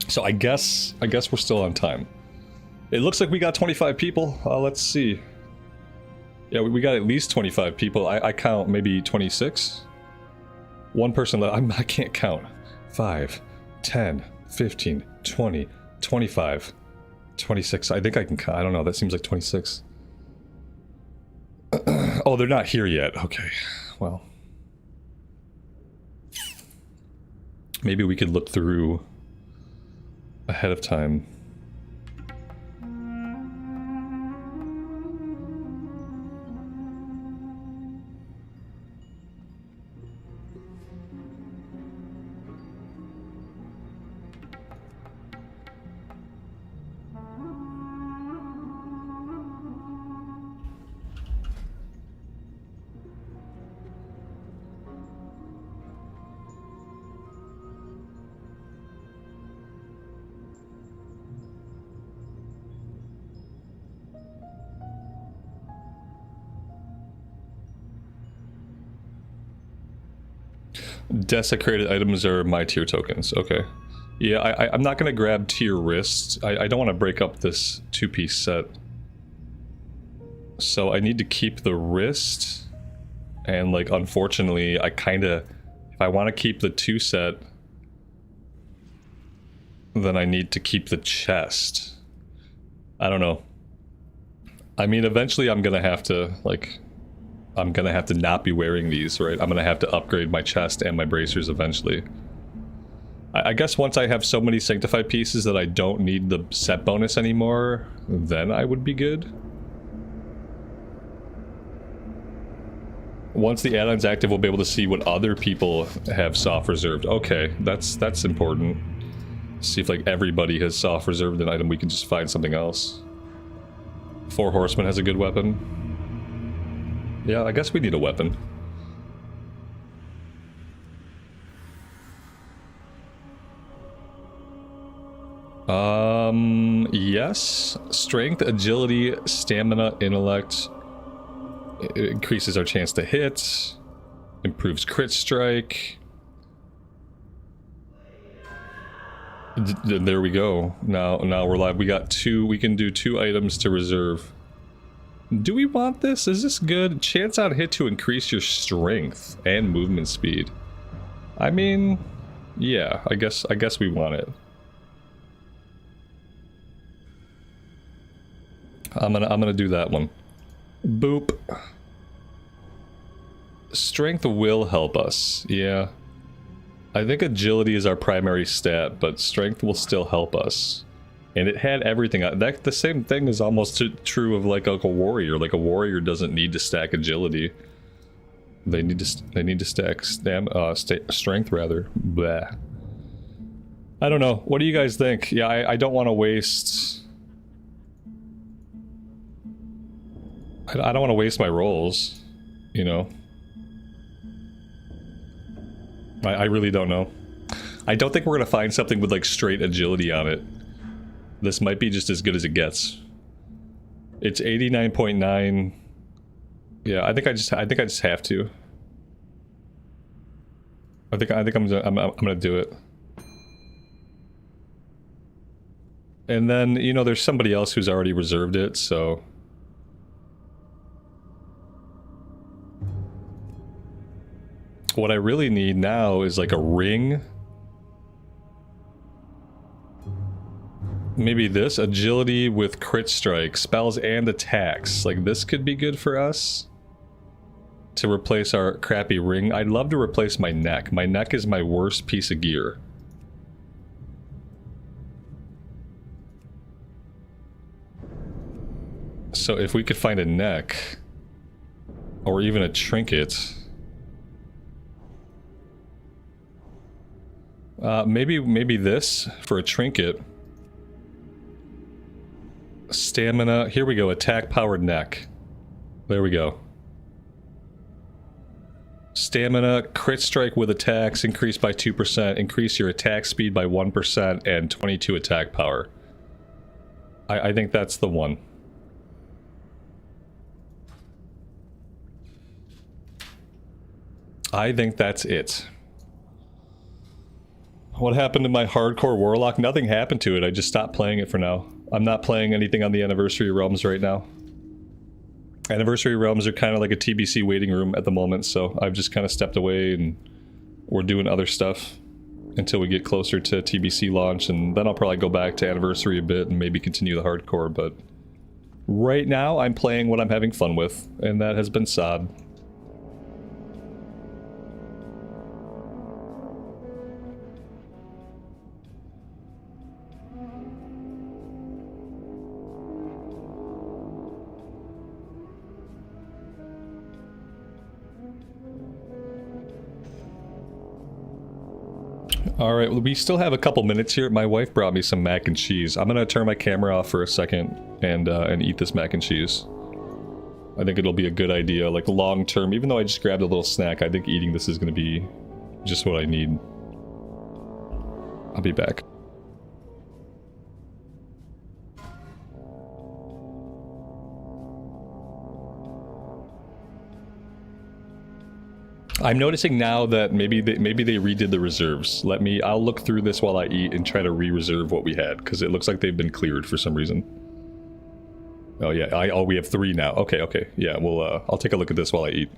So I guess we're still on time. It looks like we got 25 people. Let's see. Yeah, we got at least 25 people. I count maybe 26. One person left. I can't count. 5, 10, 15, 20, 25, 26. I think I can count. I don't know. That seems like 26. Oh, they're not here yet. Okay. Well. Maybe we could look through ahead of time. Desecrated items are my tier tokens. Okay. Yeah, I'm not going to grab tier wrist. I don't want to break up this two-piece set. So I need to keep the wrist. And, like, unfortunately, I kind of... If I want to keep the two set, then I need to keep the chest. I don't know. I mean, eventually I'm going to have to, like... I'm gonna have to not be wearing these, right? I'm gonna have to upgrade my chest and my bracers eventually. I guess once I have so many sanctified pieces that I don't need the set bonus anymore, then I would be good. Once the add-on's active, we'll be able to see what other people have soft reserved. Okay, that's important. See if like everybody has soft reserved an item, we can just find something else. Four Horsemen has a good weapon. Yeah, I guess we need a weapon. Yes. Strength, agility, stamina, intellect. It increases our chance to hit. Improves crit strike. There we go. Now we're live. We got two. We can do 2 items to reserve. Do we want this? Is this good? Chance on hit to increase your strength and movement speed. I mean, yeah, I guess we want it. I'm gonna do that one. Boop. Strength will help us. Yeah. I think agility is our primary stat, but strength will still help us. And it had everything. That the same thing is almost true of like a warrior. Like a warrior doesn't need to stack agility. They need to stack strength rather. Blah. I don't know. What do you guys think? Yeah, I don't want to waste. I don't want to waste my rolls. You know. I really don't know. I don't think we're gonna find something with like straight agility on it. This might be just as good as it gets. It's 89.9. Yeah, I think I just have to. I think I'm gonna do it. And then, you know, there's somebody else who's already reserved it, so what I really need now is like a ring. Maybe this, agility with crit strike, spells and attacks. Like this could be good for us to replace our crappy ring. I'd love to replace my neck. My neck is my worst piece of gear. So if we could find a neck or even a trinket. Maybe this for a trinket. Stamina, here we go, attack powered neck. There we go. Stamina, crit strike with attacks increased by 2%, increase your attack speed by 1%, and 22 attack power. I think that's the one. I think that's it. What happened to my hardcore warlock? Nothing happened to it, I just stopped playing it for now. I'm not playing anything on the Anniversary Realms right now. Anniversary Realms are kind of like a TBC waiting room at the moment, so I've just kind of stepped away and we're doing other stuff until we get closer to TBC launch, and then I'll probably go back to Anniversary a bit and maybe continue the hardcore, but right now I'm playing what I'm having fun with, and that has been SOD. Alright, well, we still have a couple minutes here. My wife brought me some mac and cheese. I'm gonna turn my camera off for a second and eat this mac and cheese. I think it'll be a good idea, like long term. Even though I just grabbed a little snack, I think eating this is gonna be just what I need. I'll be back. I'm noticing now that maybe they redid the reserves. I'll look through this while I eat and try to re-reserve what we had, because it looks like they've been cleared for some reason. Oh yeah, we have 3 now. Okay, yeah, well, I'll take a look at this while I eat.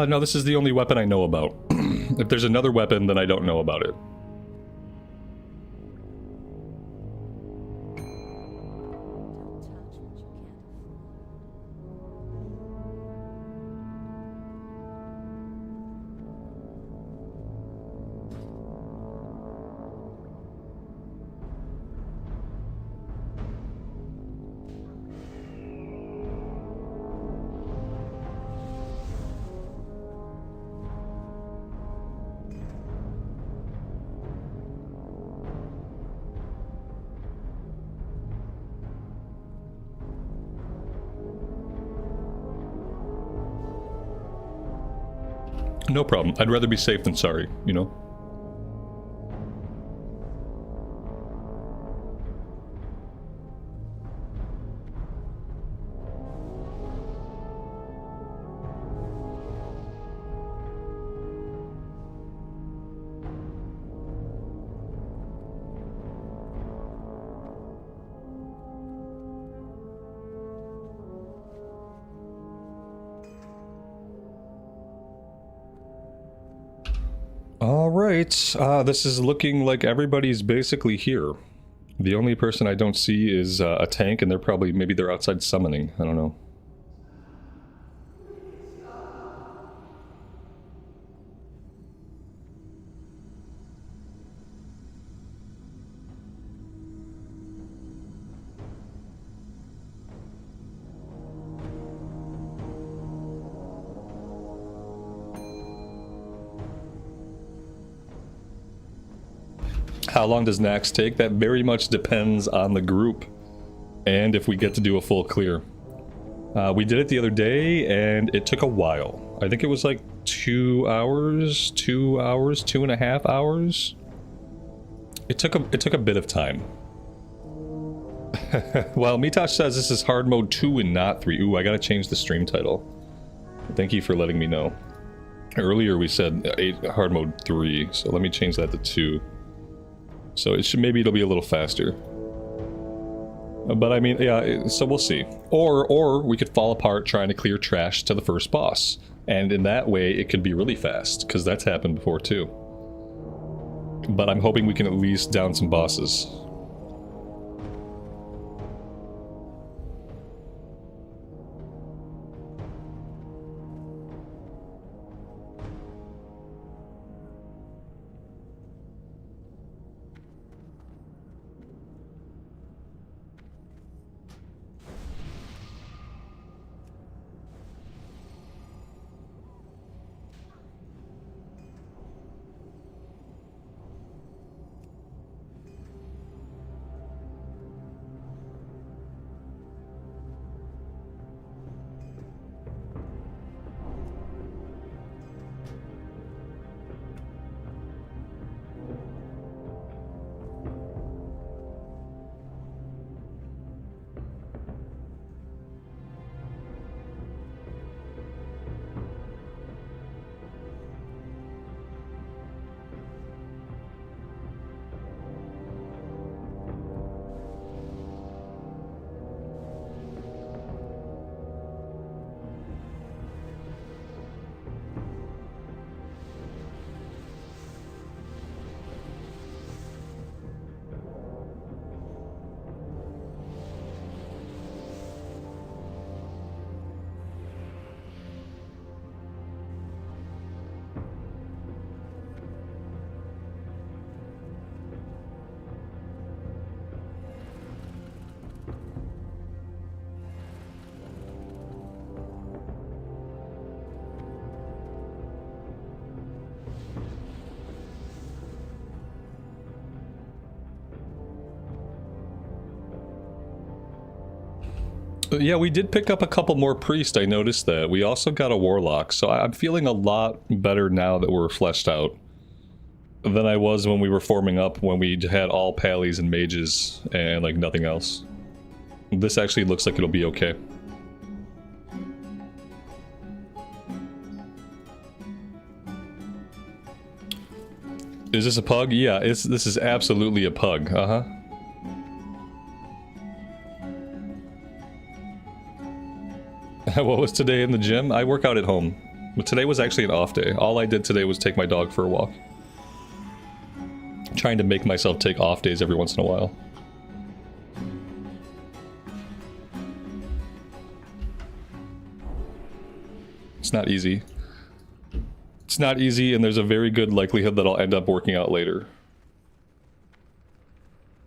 No, this is the only weapon I know about. If there's another weapon, then I don't know about it. No problem. I'd rather be safe than sorry, you know? Alright, this is looking like everybody's basically here. The only person I don't see is a tank, and maybe they're outside summoning. I don't know. How long does NAXX take? That very much depends on the group and if we get to do a full clear. We did it the other day and it took a while. I think it was like 2 hours, 2.5 hours. It took a bit of time. Well, Mitosh says this is hard mode 2 and not 3. Ooh, I gotta change the stream title. Thank you for letting me know. Earlier we said hard mode 3, so let me change that to 2. So maybe it'll be a little faster. But I mean, yeah, so we'll see. Or we could fall apart trying to clear trash to the first boss. And in that way, it could be really fast, because that's happened before too. But I'm hoping we can at least down some bosses. Yeah, we did pick up a couple more priests, I noticed that. We also got a warlock, so I'm feeling a lot better now that we're fleshed out than I was when we were forming up, when we had all pallies and mages and like nothing else. This actually looks like it'll be okay. Is this a pug? Yeah, this is absolutely a pug. Uh-huh. What was today in the gym? I work out at home. But today was actually an off day. All I did today was take my dog for a walk. Trying to make myself take off days every once in a while. It's not easy. It's not easy, and there's a very good likelihood that I'll end up working out later.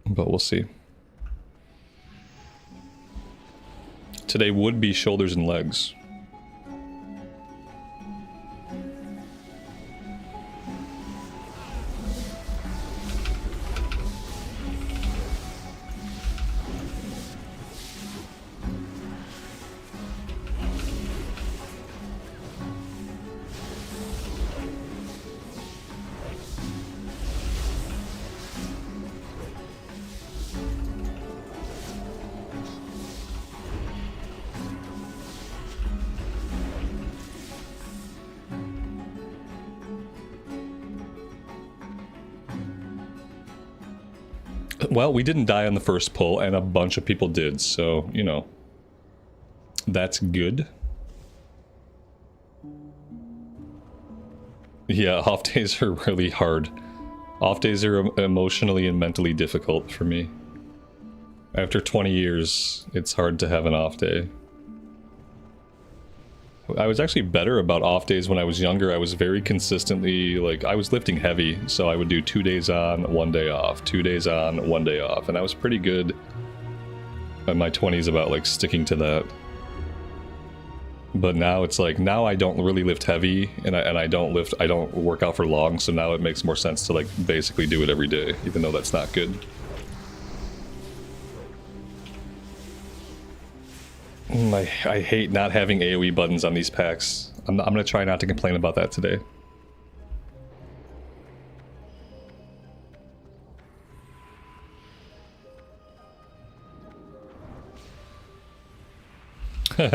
But we'll see. Today would be shoulders and legs. Well, we didn't die on the first pull, and a bunch of people did, so, you know, that's good. Yeah, off days are really hard. Off days are emotionally and mentally difficult for me. After 20 years, it's hard to have an off day. I was actually better about off days when I was younger. I was very consistently, like, I was lifting heavy, so I would do 2 days on, 1 day off, 2 days on, 1 day off, and I was pretty good in my 20s about, like, sticking to that. But now it's like, now I don't really lift heavy, and I don't work out for long, so now it makes more sense to, like, basically do it every day, even though that's not good. I hate not having AoE buttons on these packs. I'm gonna try not to complain about that today.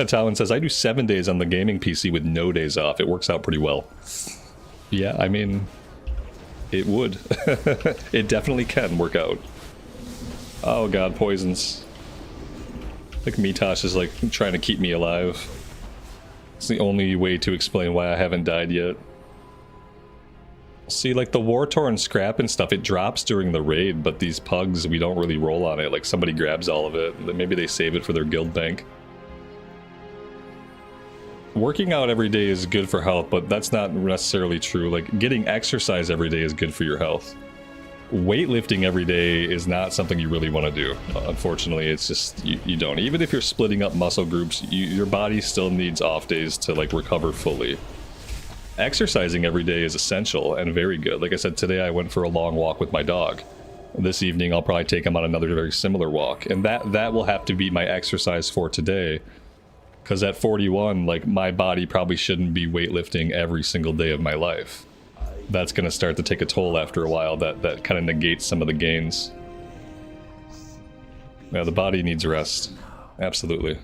Talon says, I do 7 days on the gaming PC with no days off. It works out pretty well. Yeah, I mean, it would. It definitely can work out. Oh god, poisons. I think Mitosh is like trying to keep me alive. It's the only way to explain why I haven't died yet. See, like the War-Torn scrap and stuff, it drops during the raid, but these pugs, we don't really roll on it. Like somebody grabs all of it, maybe they save it for their guild bank. Working out every day is good for health, but that's not necessarily true. Like getting exercise every day is good for your health. Weightlifting every day is not something you really want to do. Unfortunately, it's just, you don't. Even if you're splitting up muscle groups, your body still needs off days to like recover fully. Exercising every day is essential and very good. Like I said, today I went for a long walk with my dog. This evening I'll probably take him on another very similar walk. And that will have to be my exercise for today. Because at 41, like my body probably shouldn't be weightlifting every single day of my life. That's going to start to take a toll after a while. That kind of negates some of the gains. Yeah, the body needs rest. Absolutely.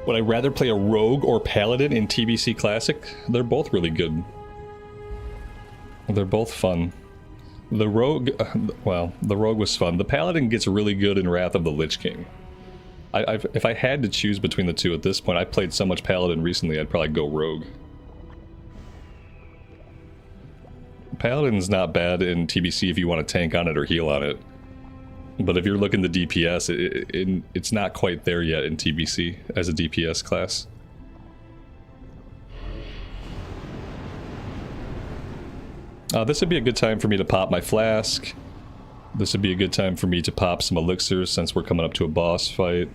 Would I rather play a rogue or paladin in TBC Classic? They're both really good. They're both fun. The rogue, well, the rogue was fun. The paladin gets really good in Wrath of the Lich King. If I had to choose between the two at this point, I played so much paladin recently, I'd probably go rogue. Paladin's not bad in TBC if you want to tank on it or heal on it. But if you're looking to DPS, it's not quite there yet in TBC as a DPS class. This would be a good time for me to pop my flask. This would be a good time for me to pop some elixirs since we're coming up to a boss fight.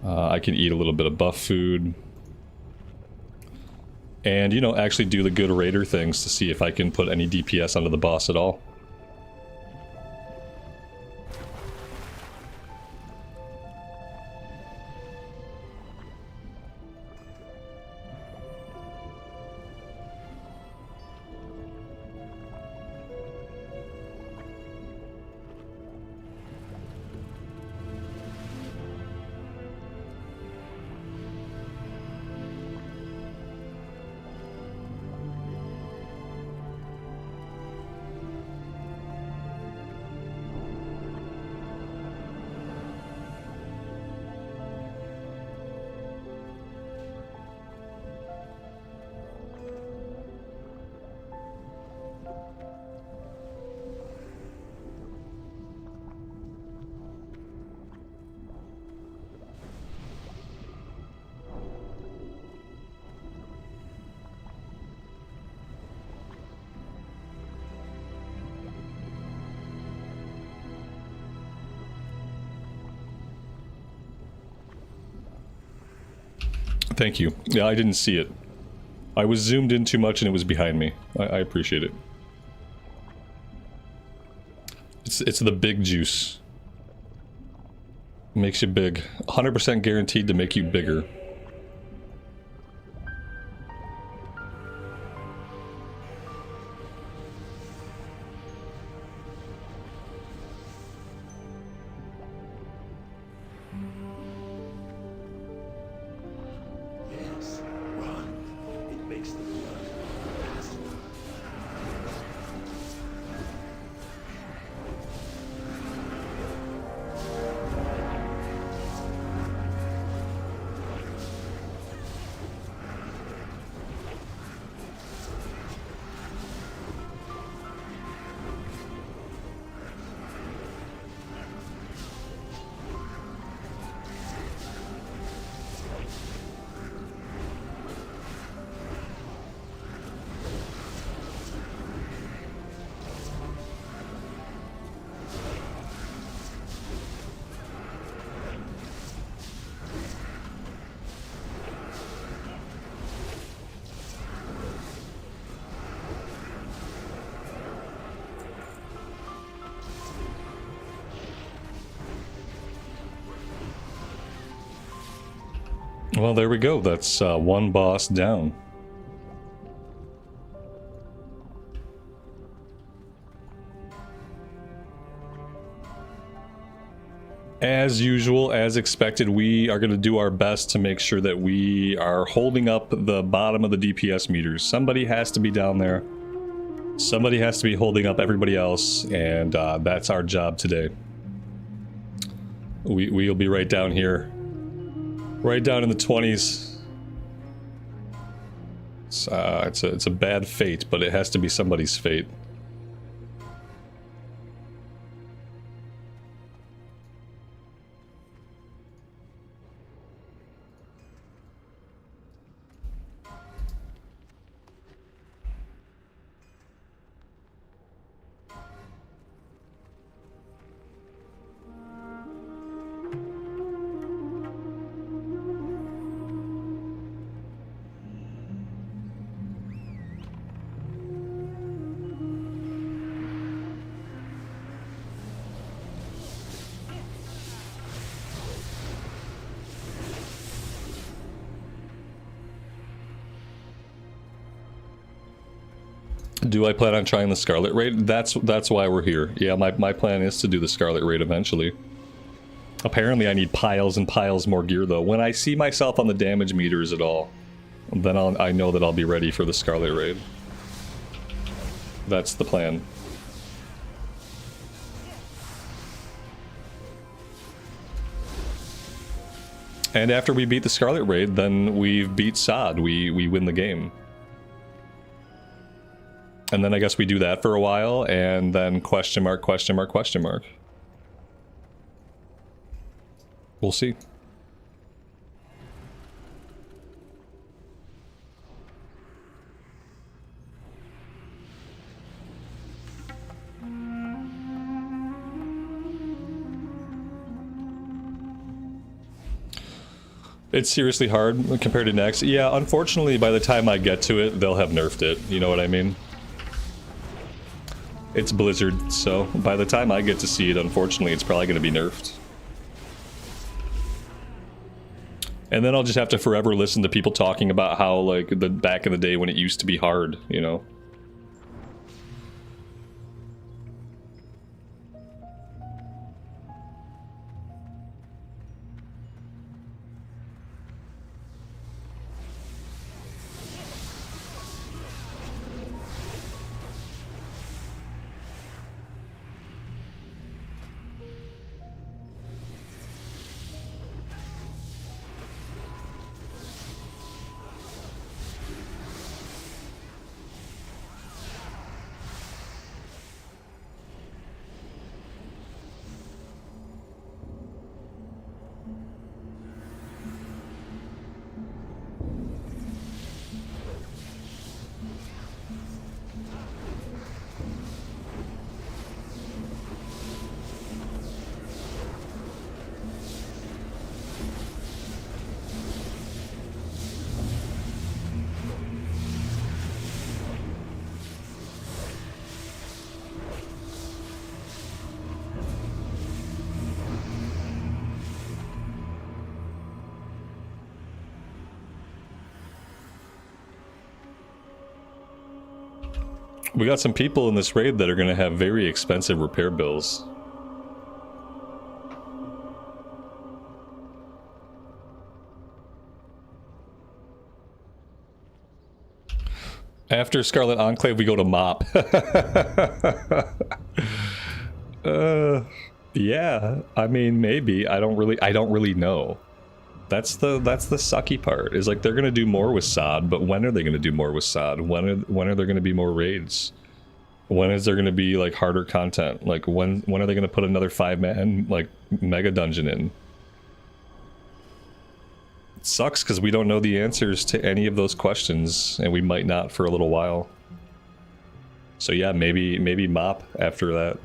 I can eat a little bit of buff food. And, you know, actually do the good raider things to see if I can put any DPS onto the boss at all. Thank you. Yeah, I didn't see it. I was zoomed in too much and it was behind me. I appreciate it. It's the big juice. Makes you big. 100% guaranteed to make you bigger. Yes, run. It makes the blood faster. Well, there we go. That's one boss down. As usual, as expected, we are going to do our best to make sure that we are holding up the bottom of the DPS meters. Somebody has to be down there. Somebody has to be holding up everybody else, and that's our job today. We'll be right down here. Right down in the 20s. It's a bad fate, but it has to be somebody's fate. Do I plan on trying the Scarlet raid? That's why we're here. Yeah, my plan is to do the Scarlet raid eventually. Apparently I need piles and piles more gear though. When I see myself on the damage meters at all, then I know that I'll be ready for the Scarlet raid. That's the plan. And after we beat the Scarlet raid, then we've beat Sod. We win the game. And then I guess we do that for a while, and then question mark, question mark, question mark. We'll see. It's seriously hard compared to NAXX. Yeah, unfortunately, by the time I get to it, they'll have nerfed it. You know what I mean? It's Blizzard, so by the time I get to see it, unfortunately, it's probably going to be nerfed. And then I'll just have to forever listen to people talking about how, like, the back in the day when it used to be hard, you know? We got some people in this raid that are going to have very expensive repair bills. After Scarlet Enclave, we go to Mop. Yeah, I mean, maybe. I don't really know. That's the sucky part. Is like they're gonna do more with SOD, but when are they gonna do more with SOD? When are there gonna be more raids? When is there gonna be like harder content? Like when are they gonna put another 5-man like mega dungeon in? It sucks because we don't know the answers to any of those questions, and we might not for a little while. So yeah, maybe Mop after that.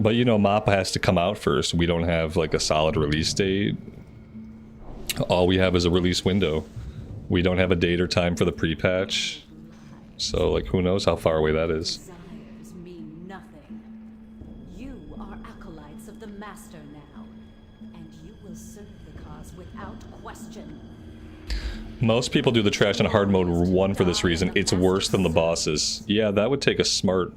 But you know, Mop has to come out first. We don't have like a solid release date. All we have is a release window. We don't have a date or time for the pre-patch. So like, who knows how far away that is. Desires mean nothing. You are acolytes of the Master now, and you will serve the cause without question. Most people do the trash in hard mode 1 for this reason. It's worse than the bosses. Yeah, that would take a smart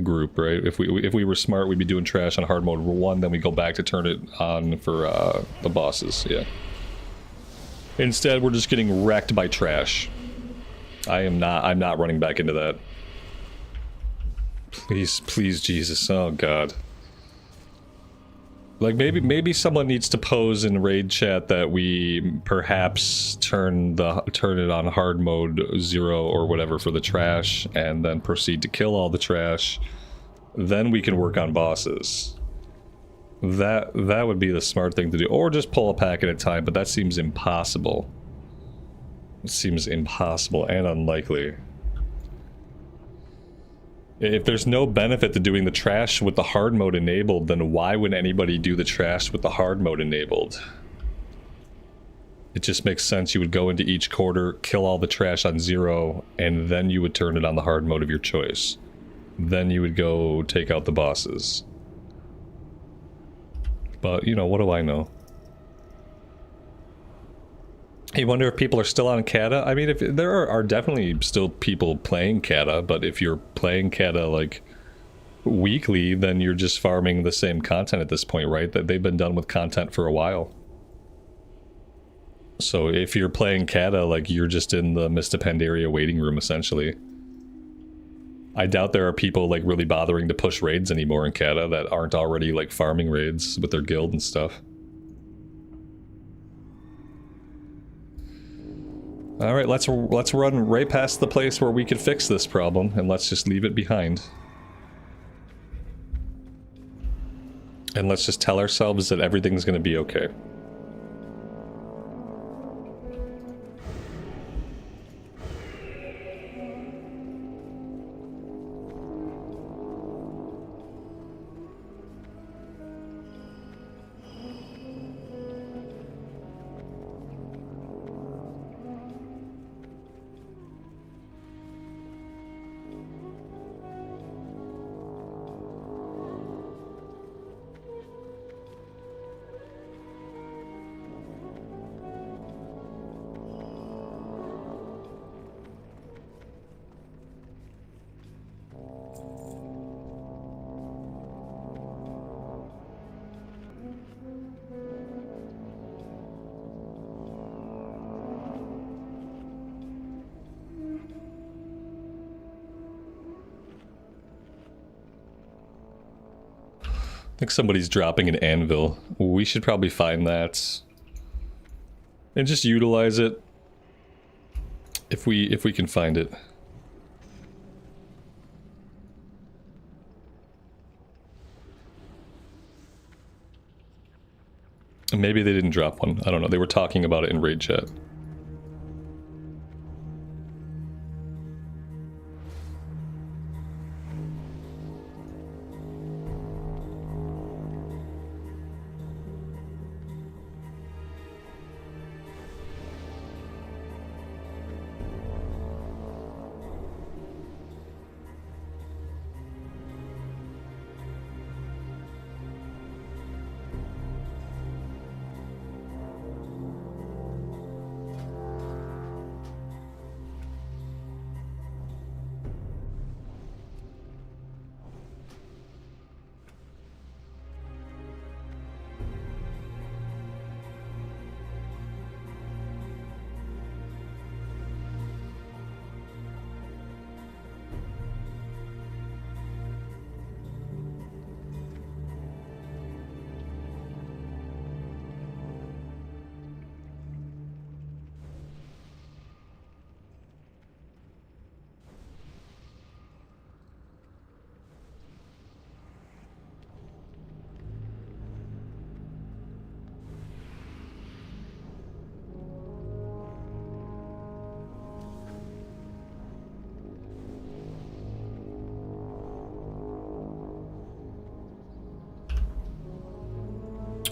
group, right? If we were smart, we'd be doing trash on hard mode 1, then we go back to turn it on for the bosses. Yeah. Instead, we're just getting wrecked by trash. I'm not running back into that. Please, please, Jesus. Oh God. Like maybe someone needs to pose in raid chat that we perhaps turn it on hard mode 0 or whatever for the trash, and then proceed to kill all the trash. Then we can work on bosses. That would be the smart thing to do, or just pull a pack at a time. But that seems impossible. It seems impossible and unlikely. If there's no benefit to doing the trash with the hard mode enabled, then why would anybody do the trash with the hard mode enabled? It just makes sense you would go into each quarter, kill all the trash on 0, and then you would turn it on the hard mode of your choice. Then you would go take out the bosses. But, you know, what do I know? You wonder if people are still on Kata? I mean, if there are definitely still people playing Kata, but if you're playing Kata like weekly, then you're just farming the same content at this point, right? That they've been done with content for a while. So if you're playing Kata, like you're just in the Mista Pandaria waiting room essentially. I doubt there are people like really bothering to push raids anymore in Kata that aren't already like farming raids with their guild and stuff. Alright, let's run right past the place where we could fix this problem, and let's just leave it behind. And let's just tell ourselves that everything's gonna be okay. I think somebody's dropping an anvil. We should probably find that and just utilize it if we can find it. Maybe they didn't drop one. I don't know. They were talking about it in raid chat.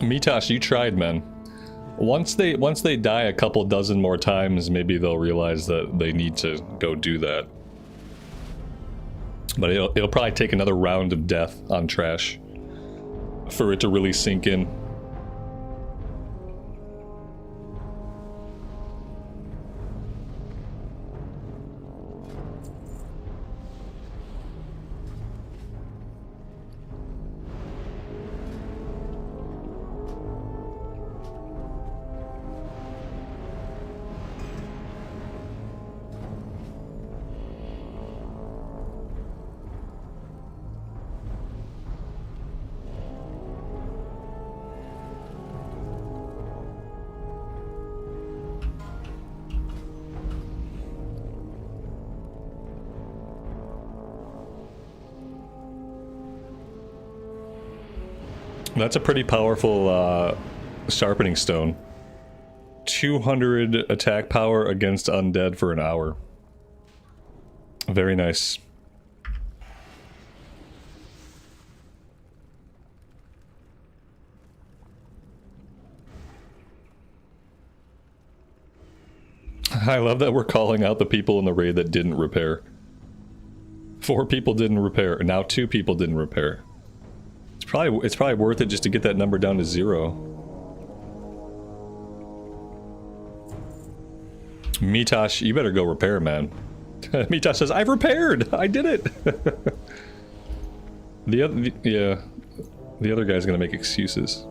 Mitosh, you tried, man. Once they die a couple dozen more times, maybe they'll realize that they need to go do that. But it'll probably take another round of death on trash for it to really sink in. That's a pretty powerful sharpening stone. 200 attack power against undead for an hour. Very nice. I love that we're calling out the people in the raid that didn't repair. 4 people didn't repair, now 2 people didn't repair. It's probably worth it just to get that number down to 0. Mitosh, you better go repair, man. Mitosh says, "I've repaired! I did it!" The other guy's gonna make excuses.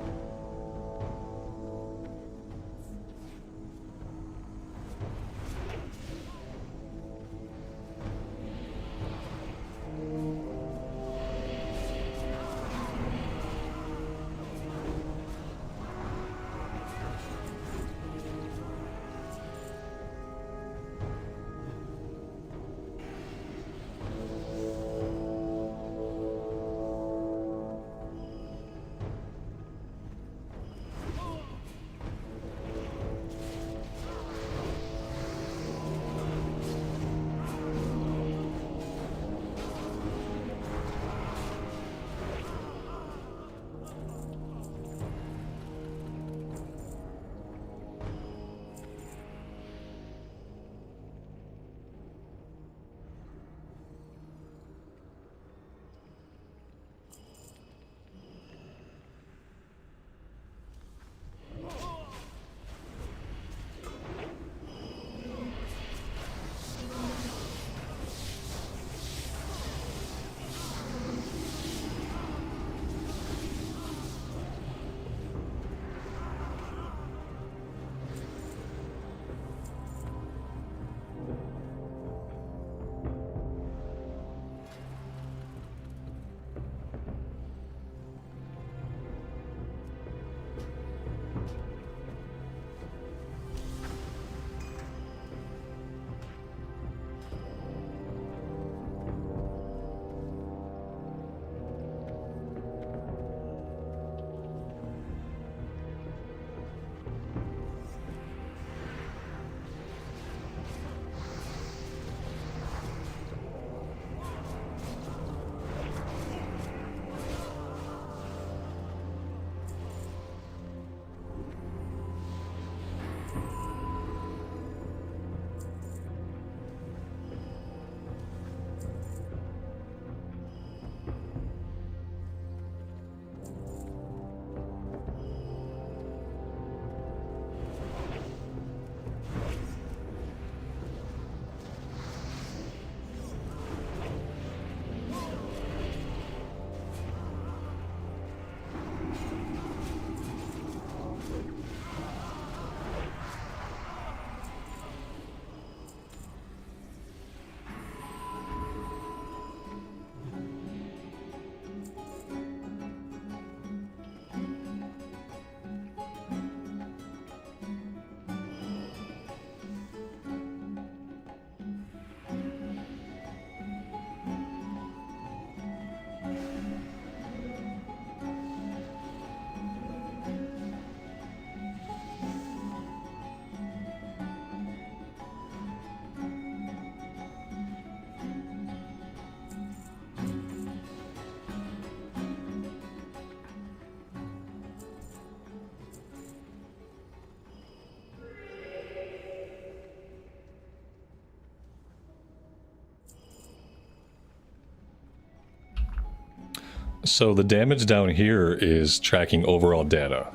So the damage down here is tracking overall data.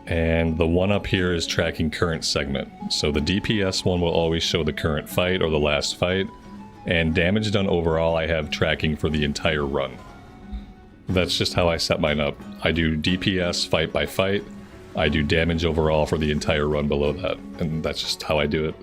And the one up here is tracking current segment. So the DPS one will always show the current fight or the last fight. And damage done overall I have tracking for the entire run. That's just how I set mine up. I do DPS fight by fight. I do damage overall for the entire run below that. And that's just how I do it.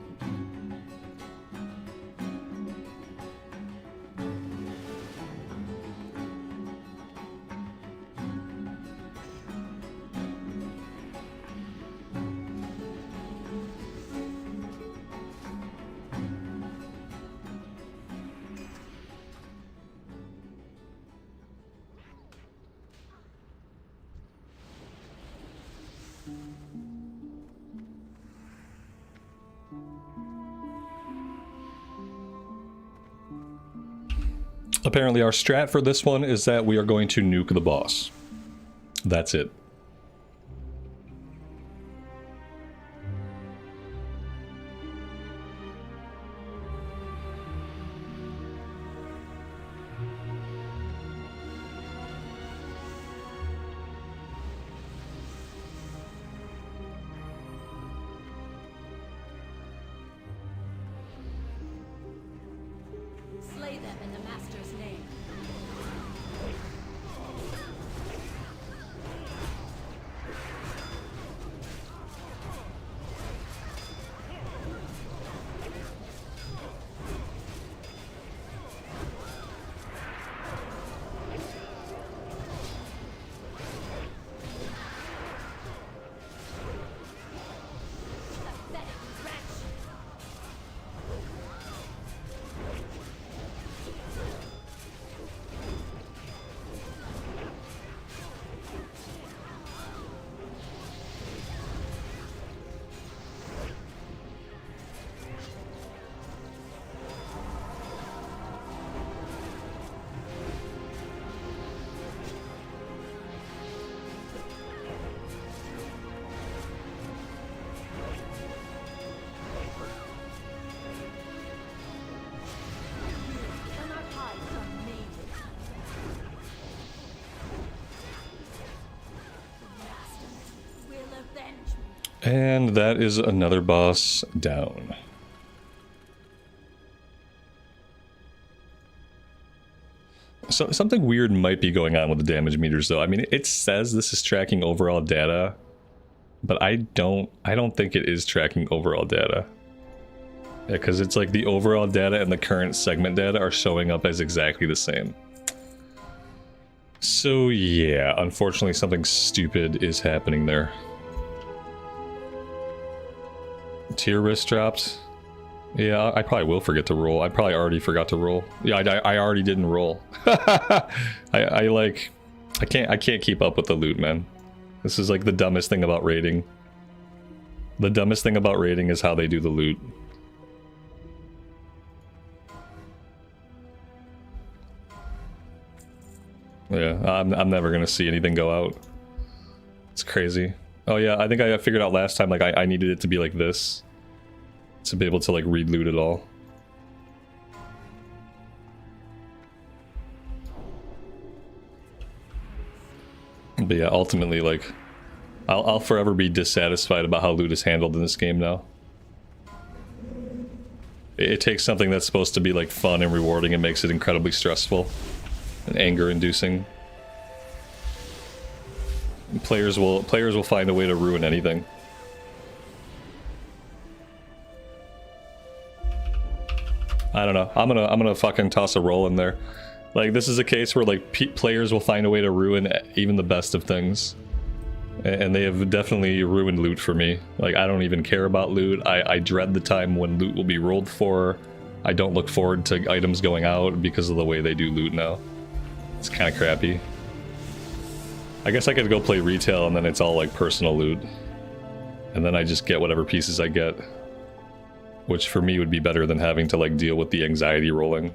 Apparently our strat for this one is that we are going to nuke the boss. That's it. Slay them in the Master's name. Pathetic wretch! Cannot hide from me. The Master will avenge me. And that is another boss down. So something weird might be going on with the damage meters though. I mean, it says this is tracking overall data, but I don't think it is tracking overall data. Yeah, because it's like the overall data and the current segment data are showing up as exactly the same. So yeah, unfortunately something stupid is happening there. Tier risk dropped. Yeah, I probably will forget to roll. I probably already forgot to roll. Yeah, I already didn't roll. I can't keep up with the loot, man. This is like the dumbest thing about raiding. The dumbest thing about raiding is how they do the loot. Yeah, I'm never gonna see anything go out. It's crazy. Oh yeah, I think I figured out last time, like I needed it to be like this to be able to like read loot at all. But yeah, ultimately, like I'll forever be dissatisfied about how loot is handled in this game now. It takes something that's supposed to be like fun and rewarding and makes it incredibly stressful and anger-inducing. Players will find a way to ruin anything. I don't know. I'm gonna fucking toss a roll in there. Like, this is a case where like players will find a way to ruin even the best of things, and they have definitely ruined loot for me. Like, I don't even care about loot. I dread the time when loot will be rolled for. I don't look forward to items going out because of the way they do loot now. It's kind of crappy. I guess I could go play retail and then it's all like personal loot, and then I just get whatever pieces I get, which for me would be better than having to like deal with the anxiety rolling.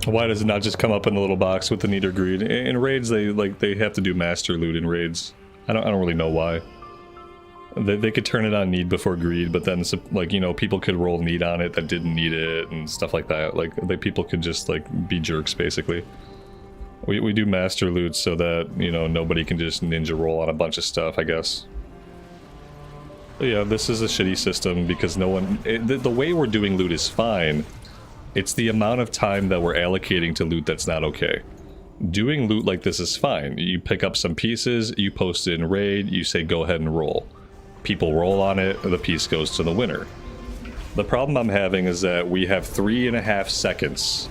Why does it not just come up in the little box with the need or greed? In raids, they have to do master loot in raids. I don't really know why. They could turn it on need before greed, but then like, you know, people could roll need on it that didn't need it and stuff like that. Like people could just like be jerks basically. We do master loot so that, you know, nobody can just ninja roll on a bunch of stuff, I guess. But yeah, this is a shitty system because no one... the way we're doing loot is fine. It's the amount of time that we're allocating to loot that's not okay. Doing loot like this is fine. You pick up some pieces, you post it in raid, you say go ahead and roll. People roll on it, the piece goes to the winner. The problem I'm having is that we have 3.5 seconds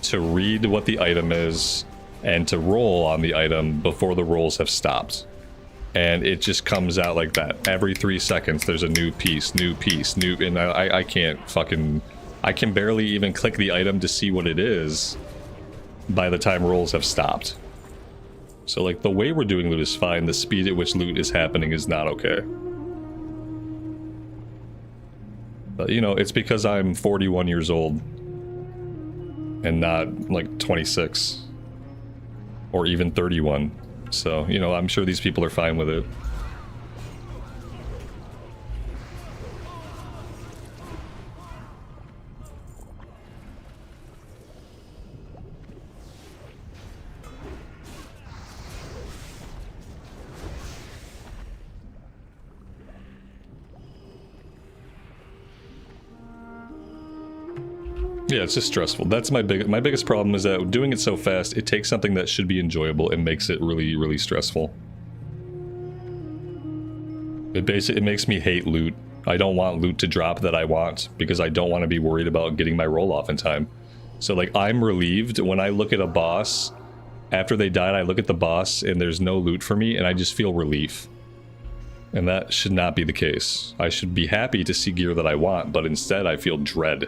to read what the item is and to roll on the item before the rolls have stopped. And it just comes out like that. Every 3 seconds there's a new piece, and I can't fucking... I can barely even click the item to see what it is by the time rolls have stopped. So like the way we're doing loot is fine, the speed at which loot is happening is not okay. But you know, it's because I'm 41 years old and not like 26 or even 31. So, you know, I'm sure these people are fine with it. Yeah, it's just stressful. That's my biggest problem is that doing it so fast, it takes something that should be enjoyable and makes it really, really stressful. It makes me hate loot. I don't want loot to drop that I want because I don't want to be worried about getting my roll off in time. So like I'm relieved when I look at a boss after they died. I look at the boss and there's no loot for me and I just feel relief. And that should not be the case. I should be happy to see gear that I want, but instead I feel dread.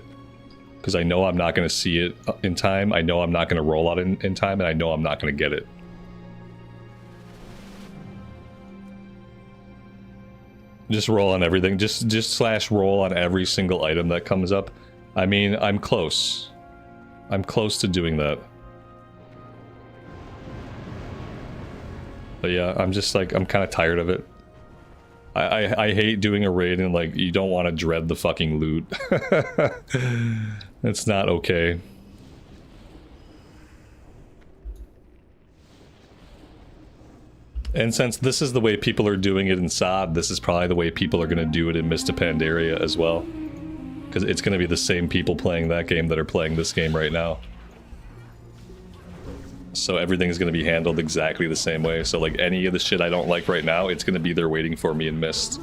Because I know I'm not going to see it in time, I know I'm not going to roll out in time, and I know I'm not going to get it. Just roll on everything. Just slash roll on every single item that comes up. I mean, I'm close. I'm close to doing that. But yeah, I'm just like, I'm kind of tired of it. I hate doing a raid and like, you don't want to dread the fucking loot. It's not okay. And since this is the way people are doing it in SOD, this is probably the way people are going to do it in Mist of Pandaria as well. Because it's going to be the same people playing that game that are playing this game right now. So everything's going to be handled exactly the same way. So like any of the shit I don't like right now, it's going to be there waiting for me in Mist.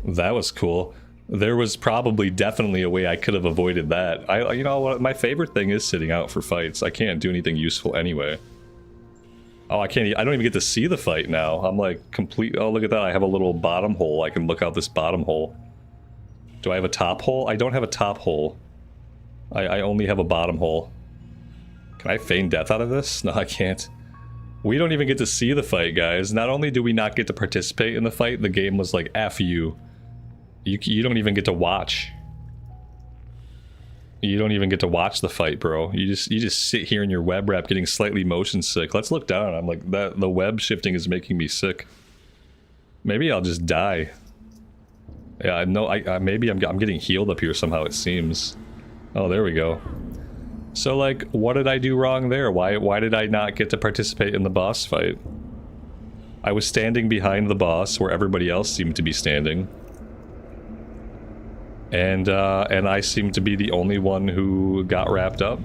That was cool. There was probably definitely a way I could have avoided that. You know what, my favorite thing is sitting out for fights. I can't do anything useful anyway. Oh, I don't even get to see the fight now. I'm like complete, oh look at that, I have a little bottom hole. I can look out this bottom hole. Do I have a top hole? I don't have a top hole. I only have a bottom hole. Can I feign death out of this? No, I can't. We don't even get to see the fight, guys. Not only do we not get to participate in the fight, the game was like, F you. You don't even get to watch. You don't even get to watch the fight, bro. You just sit here in your web wrap getting slightly motion sick. Let's look down. I'm like, the web shifting is making me sick. Maybe I'll just die. Yeah, I know. Maybe I'm getting healed up here somehow, it seems. Oh, there we go. So like, what did I do wrong there? Why did I not get to participate in the boss fight? I was standing behind the boss where everybody else seemed to be standing. And I seemed to be the only one who got wrapped up.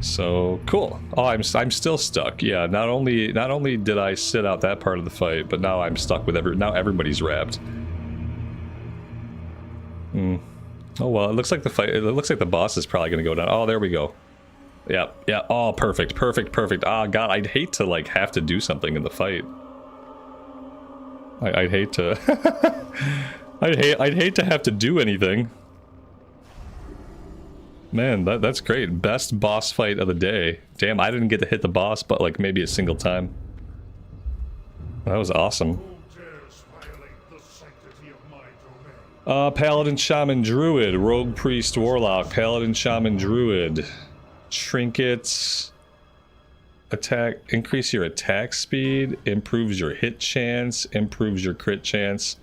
So cool. Oh, I'm still stuck. Yeah, not only did I sit out that part of the fight, but now I'm stuck with now everybody's wrapped. Oh well, it looks like the boss is probably gonna go down. Oh, there we go. Yeah. Oh, perfect. Oh god, I'd hate to like have to do something in the fight. I'd hate to. I'd hate to have to do anything. Man, that's great. Best boss fight of the day. Damn, I didn't get to hit the boss, but like maybe a single time. That was awesome. Who dares violate the sanctity of my domain? Paladin, Shaman, Druid, Rogue, Priest, Warlock, Paladin, Shaman, Druid. Trinkets. Attack, increase your attack speed, improves your hit chance, improves your crit chance.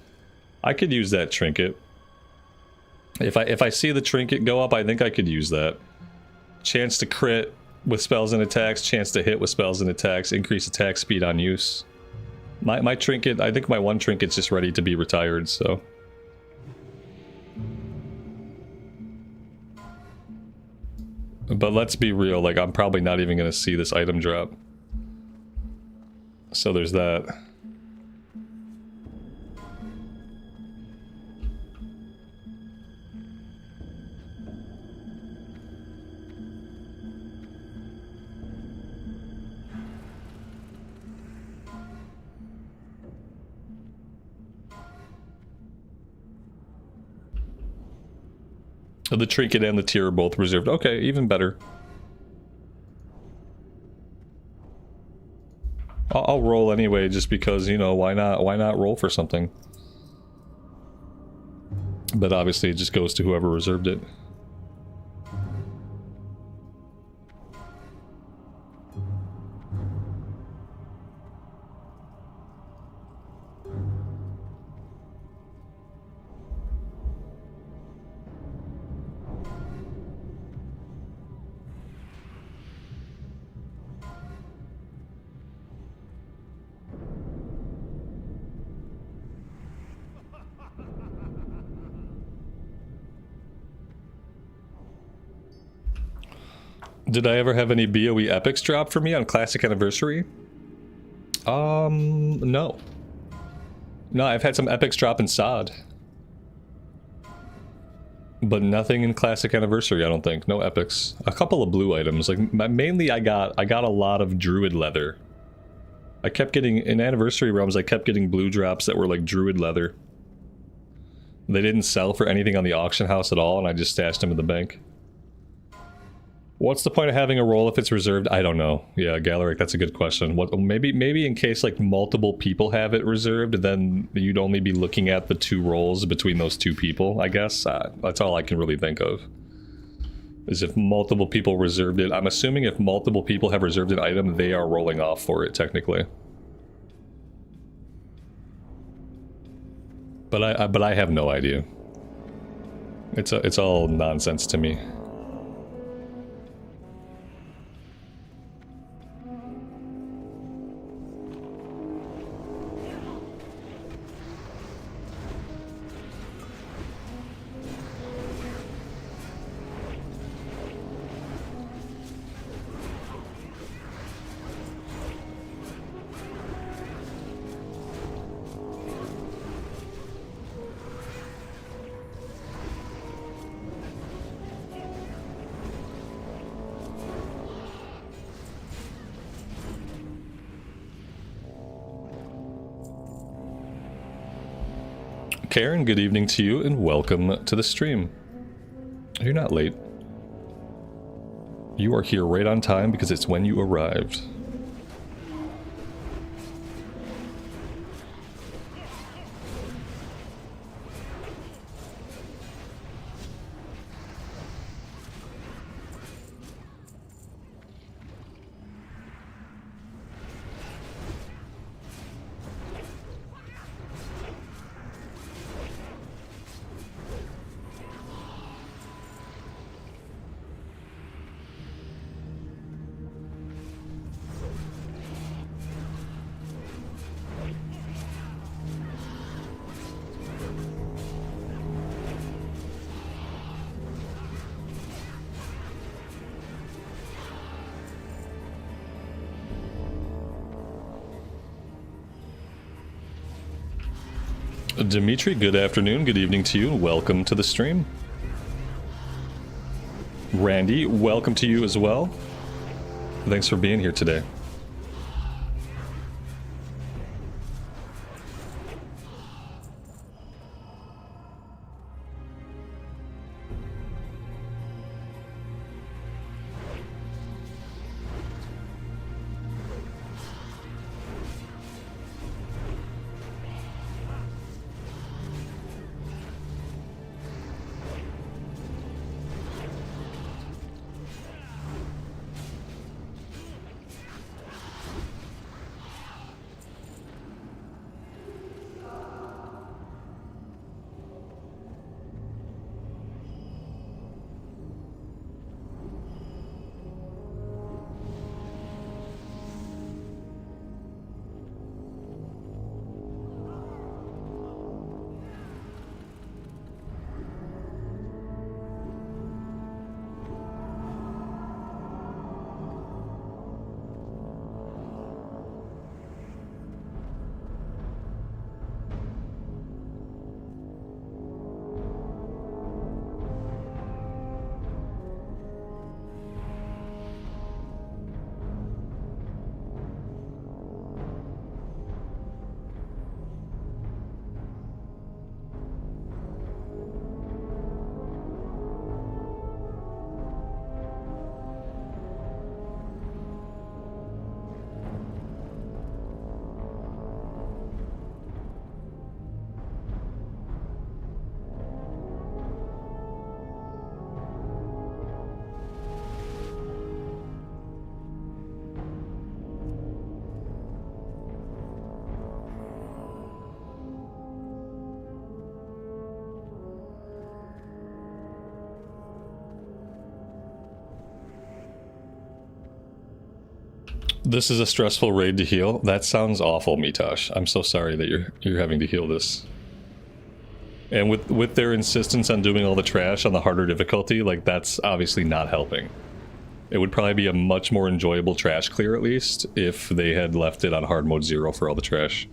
I could use that trinket. If I see the trinket go up, I think I could use that. Chance to crit with spells and attacks, chance to hit with spells and attacks, increase attack speed on use. My trinket, I think my one trinket's just ready to be retired, so. But let's be real, like, I'm probably not even gonna see this item drop. So there's that. The trinket and the tier are both reserved. Okay, even better. I'll roll anyway, just because, you know, why not roll for something? But obviously it just goes to whoever reserved it. Did I ever have any BOE epics drop for me on Classic Anniversary? No. No, I've had some epics drop in SOD. But nothing in Classic Anniversary, I don't think. No epics. A couple of blue items. Like, mainly I got a lot of Druid leather. I kept getting, in Anniversary Realms, I kept getting blue drops that were like Druid leather. They didn't sell for anything on the auction house at all, and I just stashed them in the bank. What's the point of having a roll if it's reserved? I don't know. Yeah, Galeric, that's a good question. What, maybe in case like multiple people have it reserved, then you'd only be looking at the 2 rolls between those 2 people, I guess. That's all I can really think of. Is if multiple people reserved it. I'm assuming if multiple people have reserved an item, they are rolling off for it, technically. But I have no idea. It's all nonsense to me. Karen, good evening to you and welcome to the stream. You're not late. You are here right on time because it's when you arrived. Dimitri, good afternoon, good evening to you, and welcome to the stream. Randy, welcome to you as well. Thanks for being here today. This is a stressful raid to heal. That sounds awful, Mitosh. I'm so sorry that you're having to heal this. And with their insistence on doing all the trash on the harder difficulty, like, that's obviously not helping. It would probably be a much more enjoyable trash clear, at least, if they had left it on hard mode 0 for all the trash.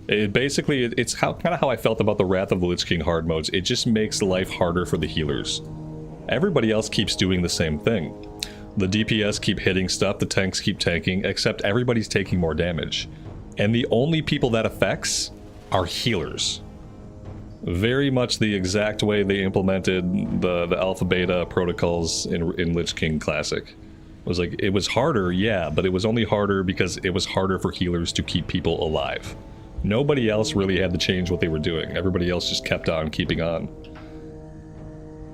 It basically, it's kind of how I felt about the Wrath of the Lich King hard modes. It just makes life harder for the healers. Everybody else keeps doing the same thing. The DPS keep hitting stuff, the tanks keep tanking, except everybody's taking more damage. And the only people that affects are healers. Very much the exact way they implemented the alpha beta protocols in Lich King Classic. It was like, it was harder, yeah, but it was only harder because it was harder for healers to keep people alive. Nobody else really had to change what they were doing. Everybody else just kept on keeping on.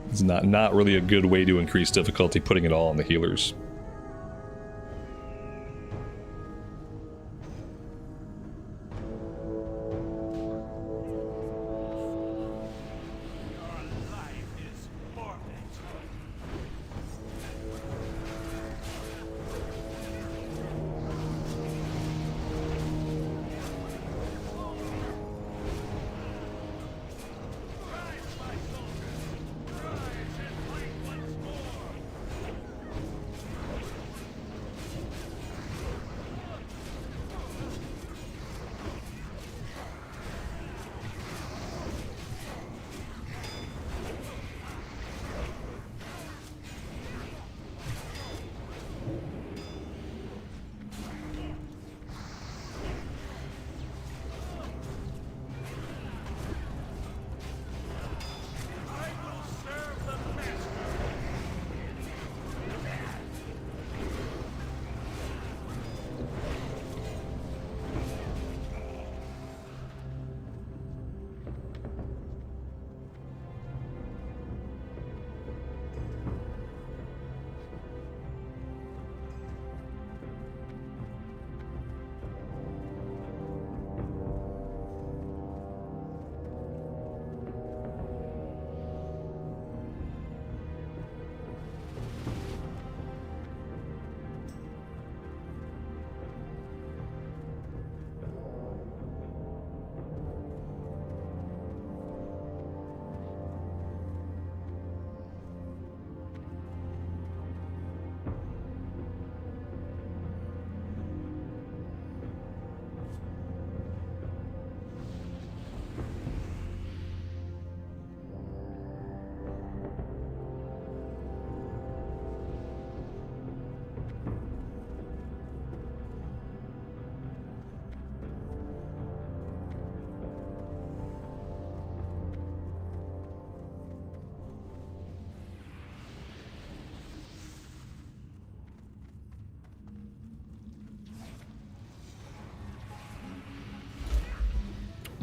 It's not really a good way to increase difficulty, putting it all on the healers.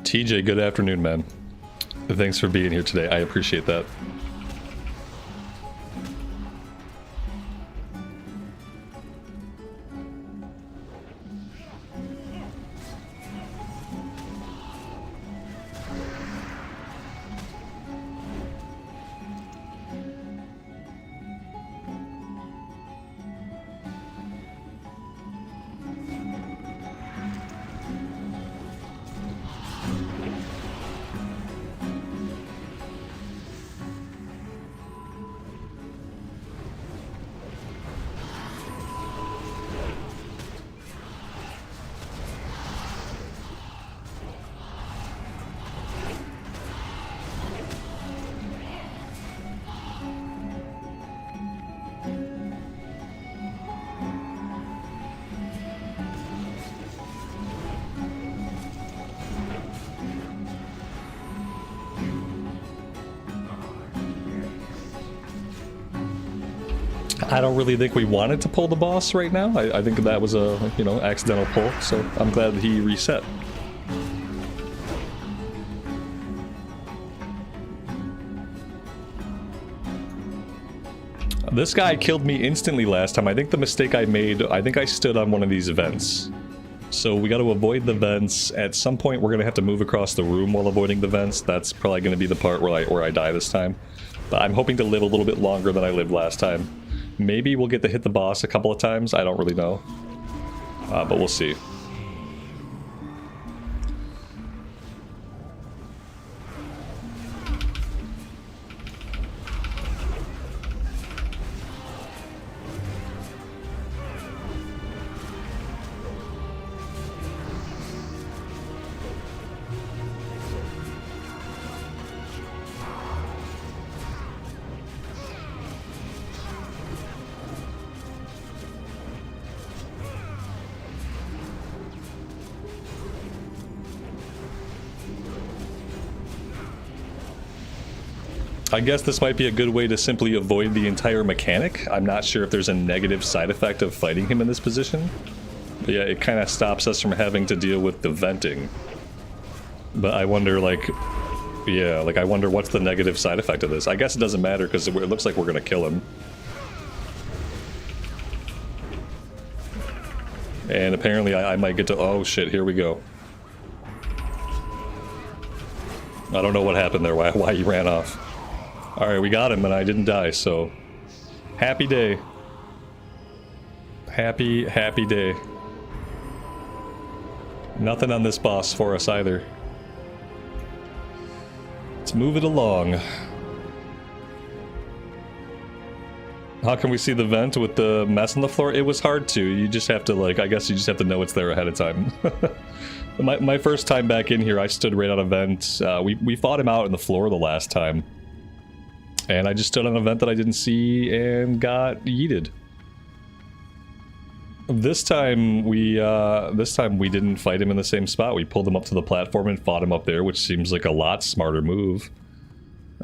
TJ, good afternoon, man. Thanks for being here today. I appreciate that. I don't really think we wanted to pull the boss right now. I think that was a, you know, accidental pull, so I'm glad that he reset. This guy killed me instantly last time. I think the mistake I made, I think I stood on one of these vents. So we got to avoid the vents. At some point we're going to have to move across the room while avoiding the vents. That's probably going to be the part where I die this time. But I'm hoping to live a little bit longer than I lived last time. Maybe we'll get to hit the boss a couple of times. I don't really know. But we'll see. I guess this might be a good way to simply avoid the entire mechanic. I'm not sure if there's a negative side effect of fighting him in this position. But yeah, it kind of stops us from having to deal with the venting. But I wonder, like... yeah, like, I wonder what's the negative side effect of this. I guess it doesn't matter, because it looks like we're going to kill him. And apparently I might get to... oh shit, here we go. I don't know what happened there, why he ran off. Alright, we got him and I didn't die, so... happy day. Happy, happy day. Nothing on this boss for us either. Let's move it along. How can we see the vent with the mess on the floor? It was hard to. You just have to, like, I guess you just have to know it's there ahead of time. my first time back in here, I stood right on a vent. We fought him out in the floor the last time. And I just stood on an event that I didn't see and got yeeted. This time we didn't fight him in the same spot. We pulled him up to the platform and fought him up there, which seems like a lot smarter move.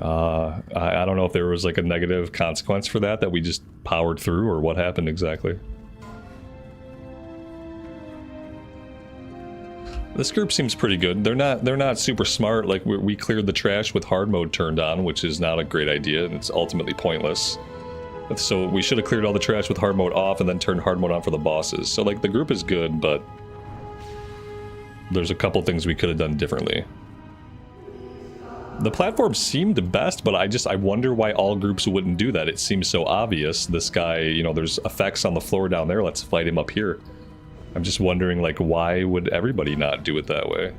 I don't know if there was like a negative consequence for that we just powered through, or what happened exactly. This group seems pretty good. They're not super smart. Like, we cleared the trash with hard mode turned on, which is not a great idea, and it's ultimately pointless. So we should have cleared all the trash with hard mode off and then turned hard mode on for the bosses. So, like, the group is good, but there's a couple things we could have done differently. The platform seemed best, but I wonder why all groups wouldn't do that. It seems so obvious. This guy, you know, there's effects on the floor down there. Let's fight him up here. I'm just wondering, like, why would everybody not do it that way?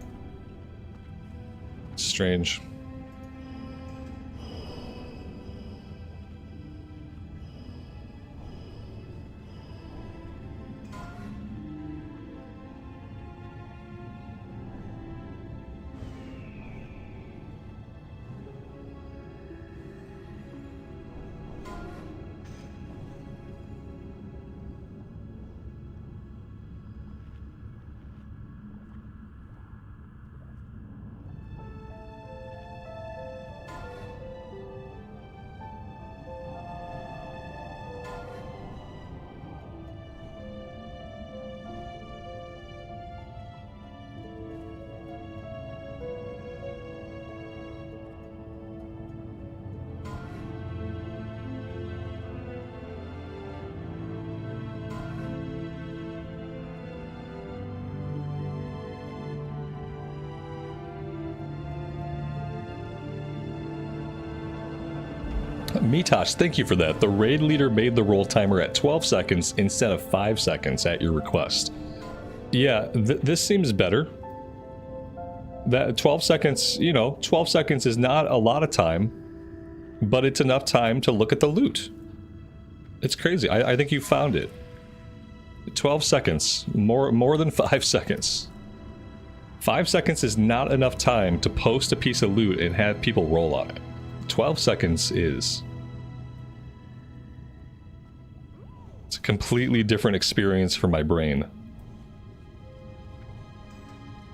It's strange. Mitosh, thank you for that. The raid leader made the roll timer at 12 seconds instead of 5 seconds at your request. Yeah, this seems better. That 12 seconds, you know, 12 seconds is not a lot of time, but it's enough time to look at the loot. It's crazy. I think you found it. 12 seconds, more than 5 seconds. 5 seconds is not enough time to post a piece of loot and have people roll on it. 12 seconds is. It's a completely different experience for my brain.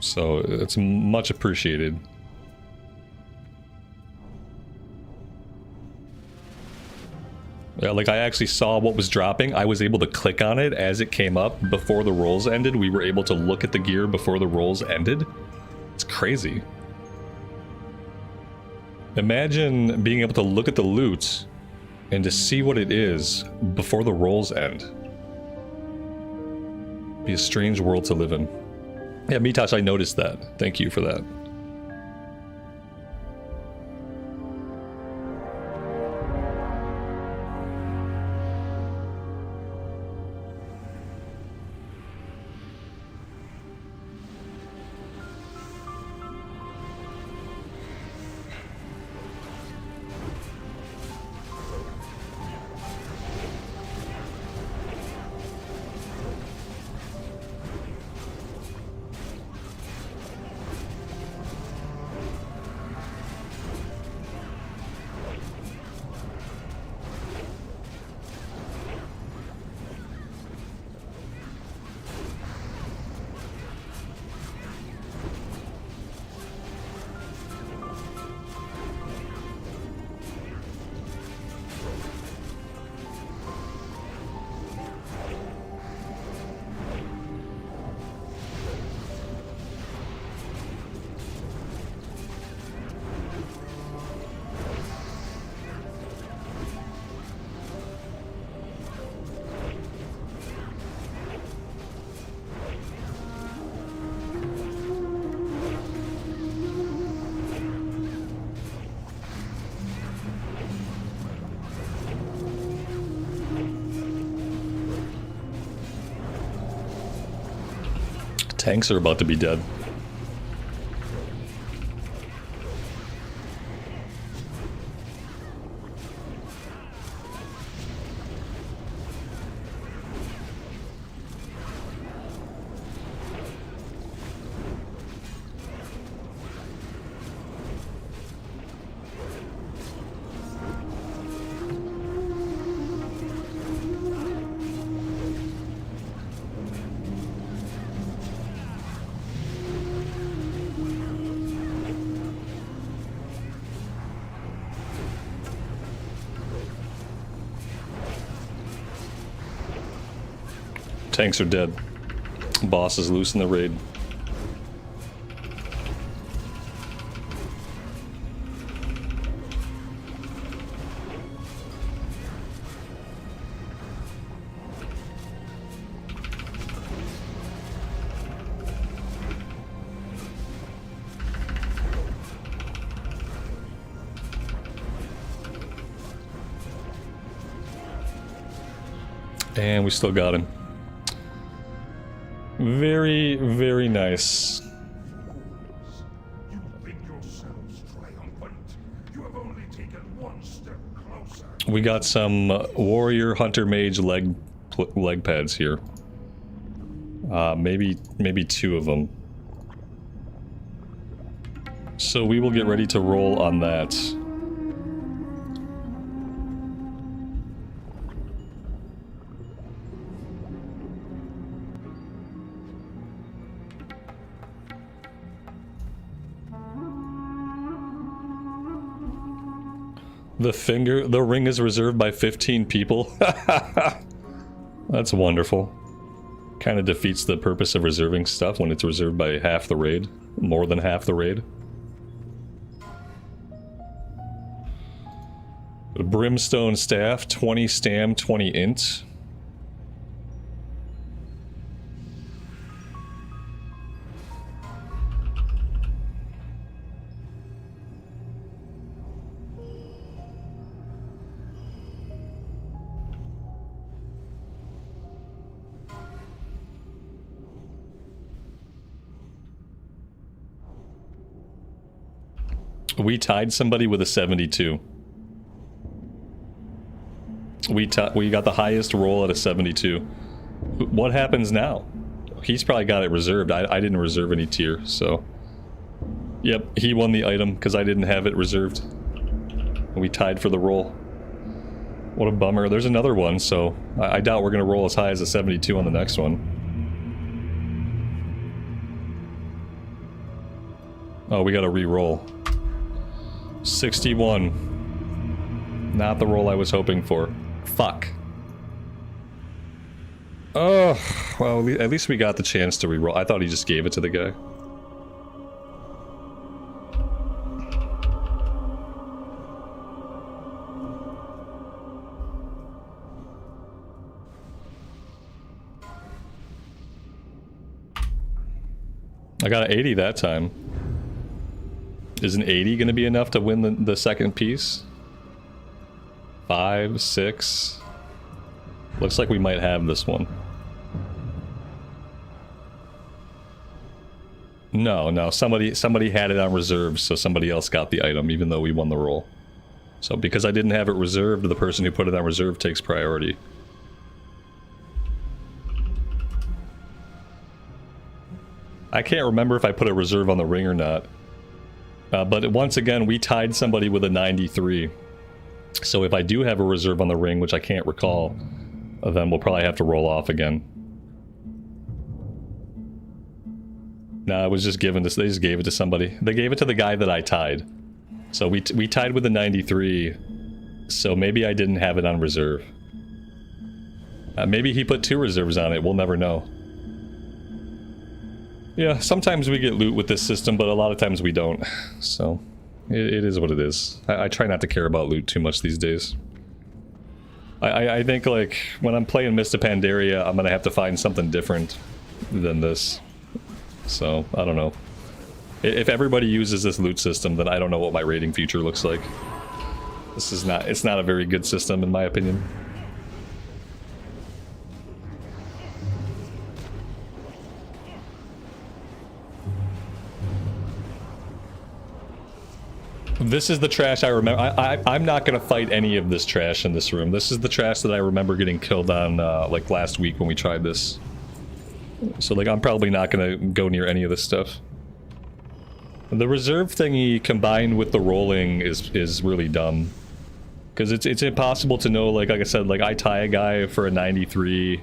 So it's much appreciated. Yeah, like, I actually saw what was dropping. I was able to click on it as it came up before the rolls ended. We were able to look at the gear before the rolls ended. It's crazy. Imagine being able to look at the loot and to see what it is before the rolls end. Be a strange world to live in. Yeah, Mitosh, I noticed that. Thank you for that. Tanks are about to be dead. Tanks are dead. Boss is loose in the raid. And we still got him. Very, very nice. You think yourselves triumphant? You have only taken one step closer. We got some warrior hunter mage leg pads here. Maybe two of them. So we will get ready to roll on that. The ring is reserved by 15 people. That's wonderful. Kind of defeats the purpose of reserving stuff when it's reserved by half the raid. More than half the raid. Brimstone staff, 20 stam, 20 int. We tied somebody with a 72. We got the highest roll at a 72. What happens now? He's probably got it reserved. I didn't reserve any tier, so... Yep, he won the item because I didn't have it reserved. We tied for the roll. What a bummer. There's another one, so I doubt we're going to roll as high as a 72 on the next one. Oh, we got to re-roll. 61. Not the roll I was hoping for. Fuck. Oh, well, at least we got the chance to re-roll. I thought he just gave it to the guy. I got an 80 that time. Is an 80 going to be enough to win the second piece? 5, 6. Looks like we might have this one. No, somebody had it on reserve, so somebody else got the item, even though we won the roll. So because I didn't have it reserved, the person who put it on reserve takes priority. I can't remember if I put a reserve on the ring or not. But once again, we tied somebody with a 93. So if I do have a reserve on the ring, which I can't recall, then we'll probably have to roll off again. Nah, it was just given to... They just gave it to somebody. They gave it to the guy that I tied. So we tied with a 93. So maybe I didn't have it on reserve. Maybe he put 2 reserves on it. We'll never know. Yeah, sometimes we get loot with this system, but a lot of times we don't. So, it is what it is. I try not to care about loot too much these days. I think, like, when I'm playing Mist of Pandaria, I'm gonna have to find something different than this. So, I don't know. If everybody uses this loot system, then I don't know what my raiding future looks like. This is not... It's not a very good system, in my opinion. This is the trash I remember. I'm not gonna fight any of this trash in this room. This is the trash that I remember getting killed on, like last week when we tried this. So like, I'm probably not gonna go near any of this stuff. The reserve thingy combined with the rolling is really dumb. Because it's impossible to know, like I said, like I tie a guy for a 93.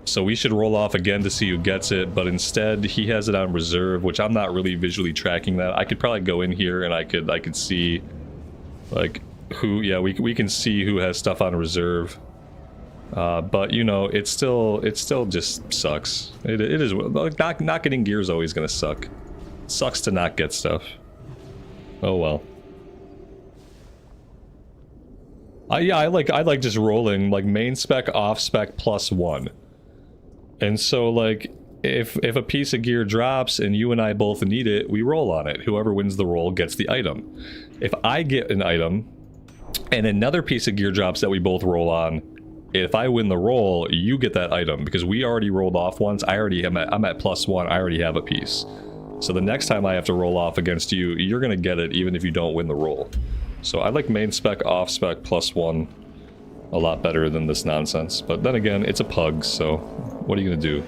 So we should roll off again to see who gets it, but instead he has it on reserve, which I'm not really visually tracking that. I could probably go in here and I could see like who, yeah, we can see who has stuff on reserve. But you know, it still just sucks. It is like not getting gear is always gonna suck. It sucks to not get stuff. Oh well. Yeah, I like just rolling like main spec, off spec, +1. And so, like, if a piece of gear drops and you and I both need it, we roll on it. Whoever wins the roll gets the item. If I get an item and another piece of gear drops that we both roll on, if I win the roll, you get that item because we already rolled off once. I'm at +1. I already have a piece. So the next time I have to roll off against you, you're gonna get it even if you don't win the roll. So I like main spec, off spec, +1 a lot better than this nonsense. But then again, it's a pug, so what are you gonna do?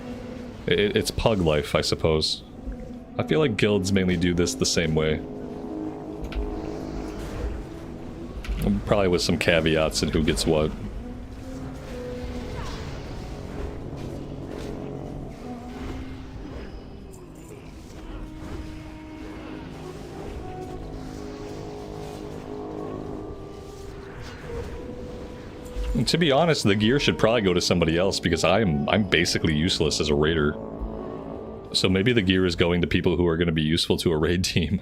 It's pug life, I suppose. I feel like guilds mainly do this the same way. Probably with some caveats in who gets what. And to be honest, the gear should probably go to somebody else because I'm basically useless as a raider. So maybe the gear is going to people who are going to be useful to a raid team.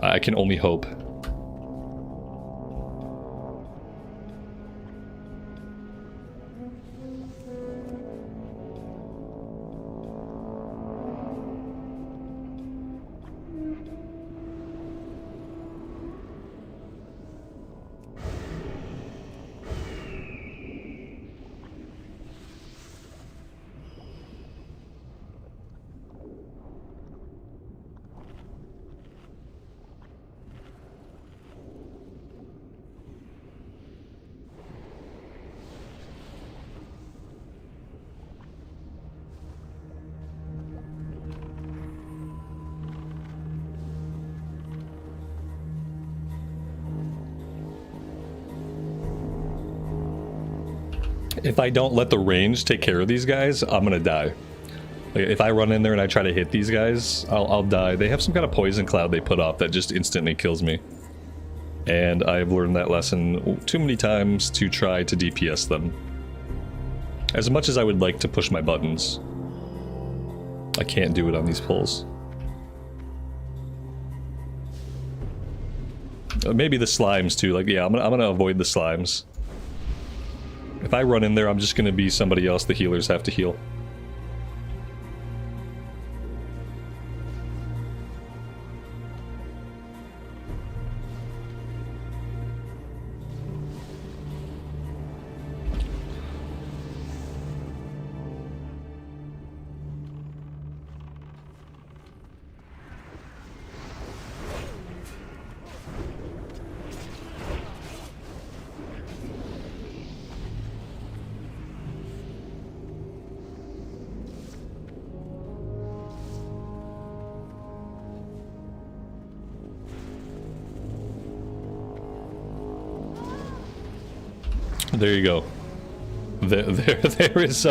I can only hope. If I don't let the range take care of these guys, I'm gonna die. Like, if I run in there and I try to hit these guys, I'll die. They have some kind of poison cloud they put off that just instantly kills me. And I've learned that lesson too many times to try to DPS them. As much as I would like to push my buttons, I can't do it on these pulls. Maybe the slimes too. Like, yeah, I'm gonna avoid the slimes. If I run in there, I'm just gonna be somebody else the healers have to heal. There you go. There is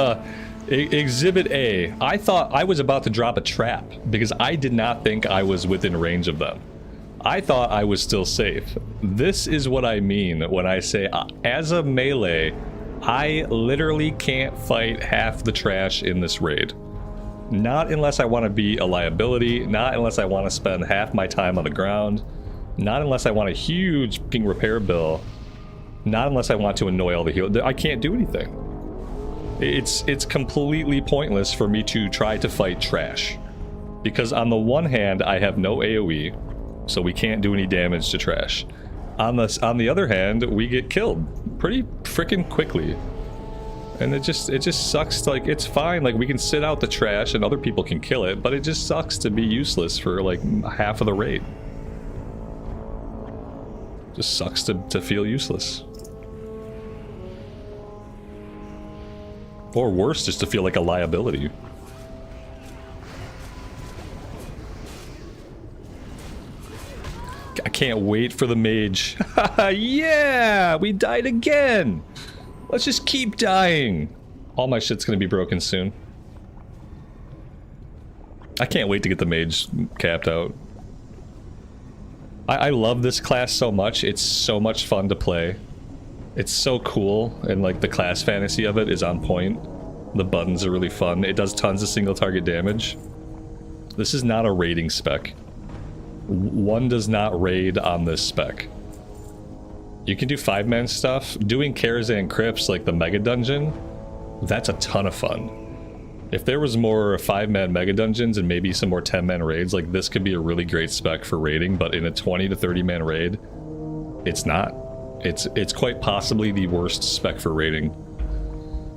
Exhibit A. I thought I was about to drop a trap because I did not think I was within range of them. I thought I was still safe. This is what I mean when I say as a melee, I literally can't fight half the trash in this raid. Not unless I want to be a liability, not unless I want to spend half my time on the ground, not unless I want a huge fucking repair bill. Not unless I want to annoy all the healers. I can't do anything. It's completely pointless for me to try to fight trash. Because on the one hand, I have no AoE, so we can't do any damage to trash. On the other hand, we get killed pretty freaking quickly. And it just sucks. Like, it's fine, like we can sit out the trash and other people can kill it, but it just sucks to be useless for like half of the raid. Just sucks to feel useless. Or worse, just to feel like a liability. I can't wait for the mage. Yeah! We died again! Let's just keep dying. All my shit's gonna be broken soon. I can't wait to get the mage capped out. I love this class so much. It's so much fun to play. It's so cool, and like the class fantasy of it is on point. The buttons are really fun. It does tons of single target damage. This is not a raiding spec. One does not raid on this spec. You can do 5-man stuff. Doing Karazhan Crypts like the mega dungeon, that's a ton of fun. If there was more 5-man mega dungeons and maybe some more 10-man raids, like this could be a really great spec for raiding, but in a 20 to 30-man raid, it's not. It's quite possibly the worst spec for raiding.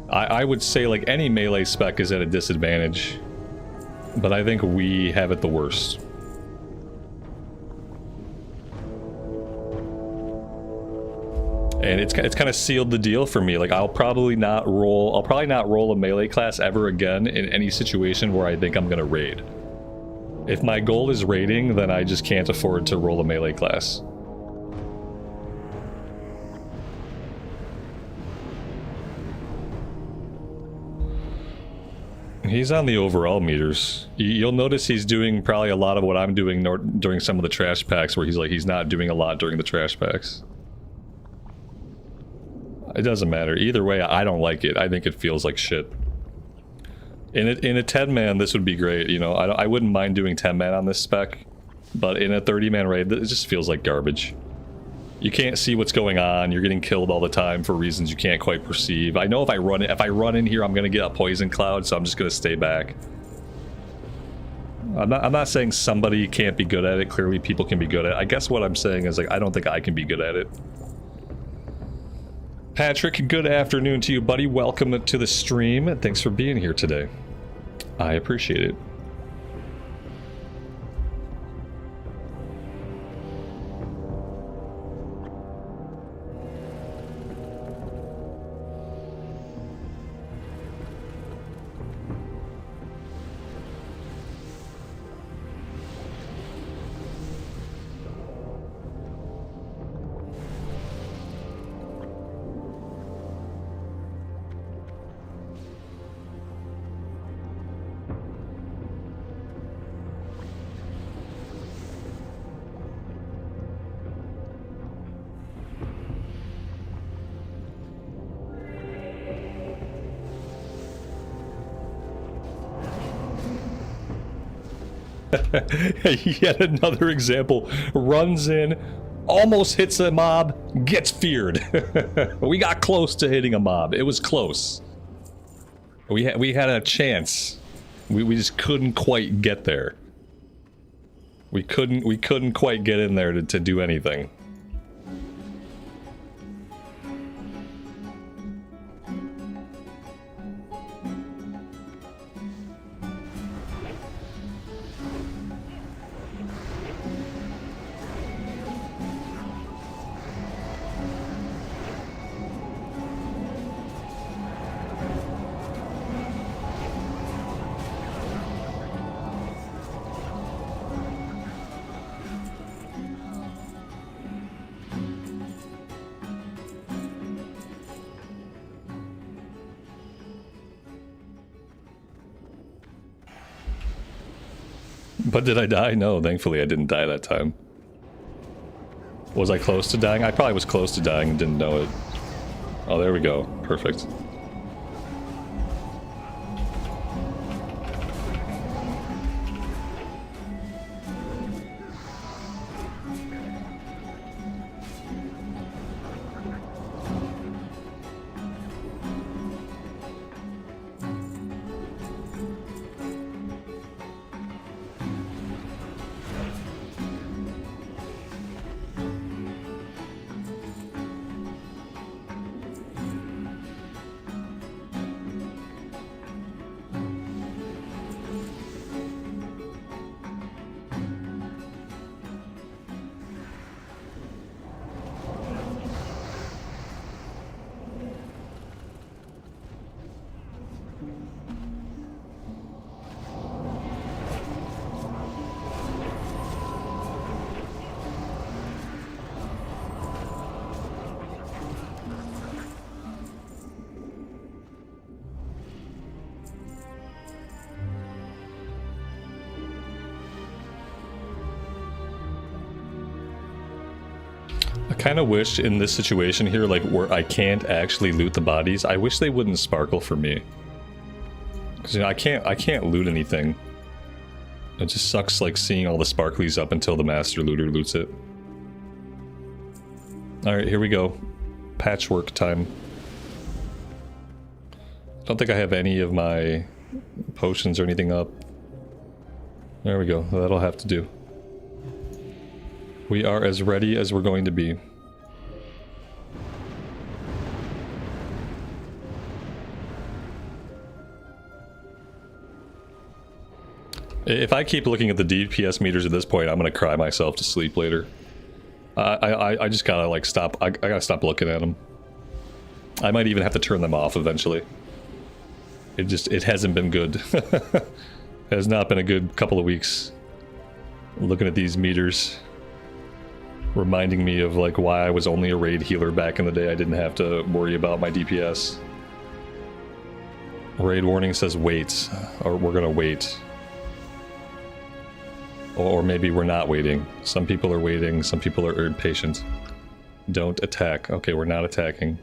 I would say like any melee spec is at a disadvantage, but I think we have it the worst. And it's kind of sealed the deal for me. Like I'll probably not roll a melee class ever again in any situation where I think I'm gonna raid. If my goal is raiding, then I just can't afford to roll a melee class. He's on the overall meters. You'll notice he's doing probably a lot of what I'm doing during some of the trash packs, where he's not doing a lot during the trash packs. It doesn't matter. Either way, I don't like it. I think it feels like shit. In a 10-man, this would be great. You know, I wouldn't mind doing 10-man on this spec, but in a 30-man raid, it just feels like garbage. You can't see what's going on. You're getting killed all the time for reasons you can't quite perceive. I know if I run in here, I'm gonna get a poison cloud, so I'm just gonna stay back. I'm not saying somebody can't be good at it. Clearly, people can be good at it. I guess what I'm saying is like I don't think I can be good at it. Patrick, good afternoon to you, buddy. Welcome to the stream, and thanks for being here today. I appreciate it. Yet another example. Runs in, almost hits a mob, gets feared. We got close to hitting a mob. It was close. We had a chance. We just couldn't quite get there. We couldn't quite get in there to do anything. But did I die? No, thankfully I didn't die that time. Was I close to dying? I probably was close to dying and didn't know it. Oh, there we go. Perfect. kind of wish in this situation here, like where I can't actually loot the bodies, I wish they wouldn't sparkle for me. Because you know, I can't loot anything. It just sucks like seeing all the sparklies up until the master looter loots it. Alright, here we go. Patchwerk time. Don't think I have any of my potions or anything up. There we go. That'll have to do. We are as ready as we're going to be. If I keep looking at the DPS meters at this point, I'm gonna cry myself to sleep later. I just gotta like stop. I gotta stop looking at them. I might even have to turn them off eventually. It hasn't been good. It has not been a good couple of weeks. Looking at these meters, reminding me of like why I was only a raid healer back in the day. I didn't have to worry about my DPS. Raid warning says wait, or we're gonna wait. Or maybe we're not waiting. Some people are waiting, some people are impatient. Don't attack. Okay, we're not attacking.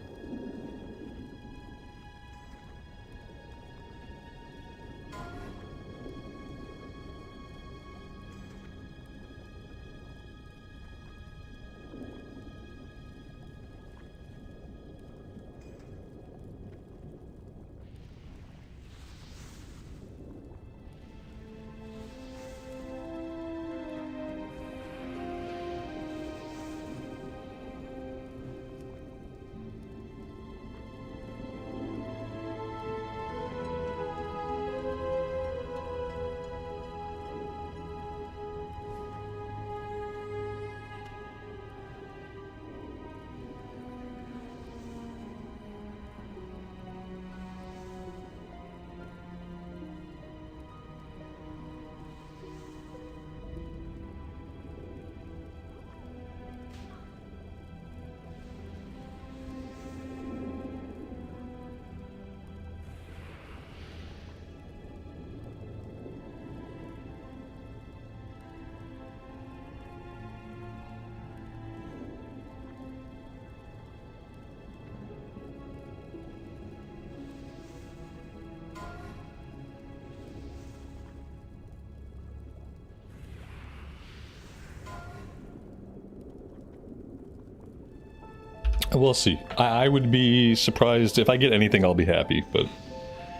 We'll see. I would be surprised if I get anything. I'll be happy, but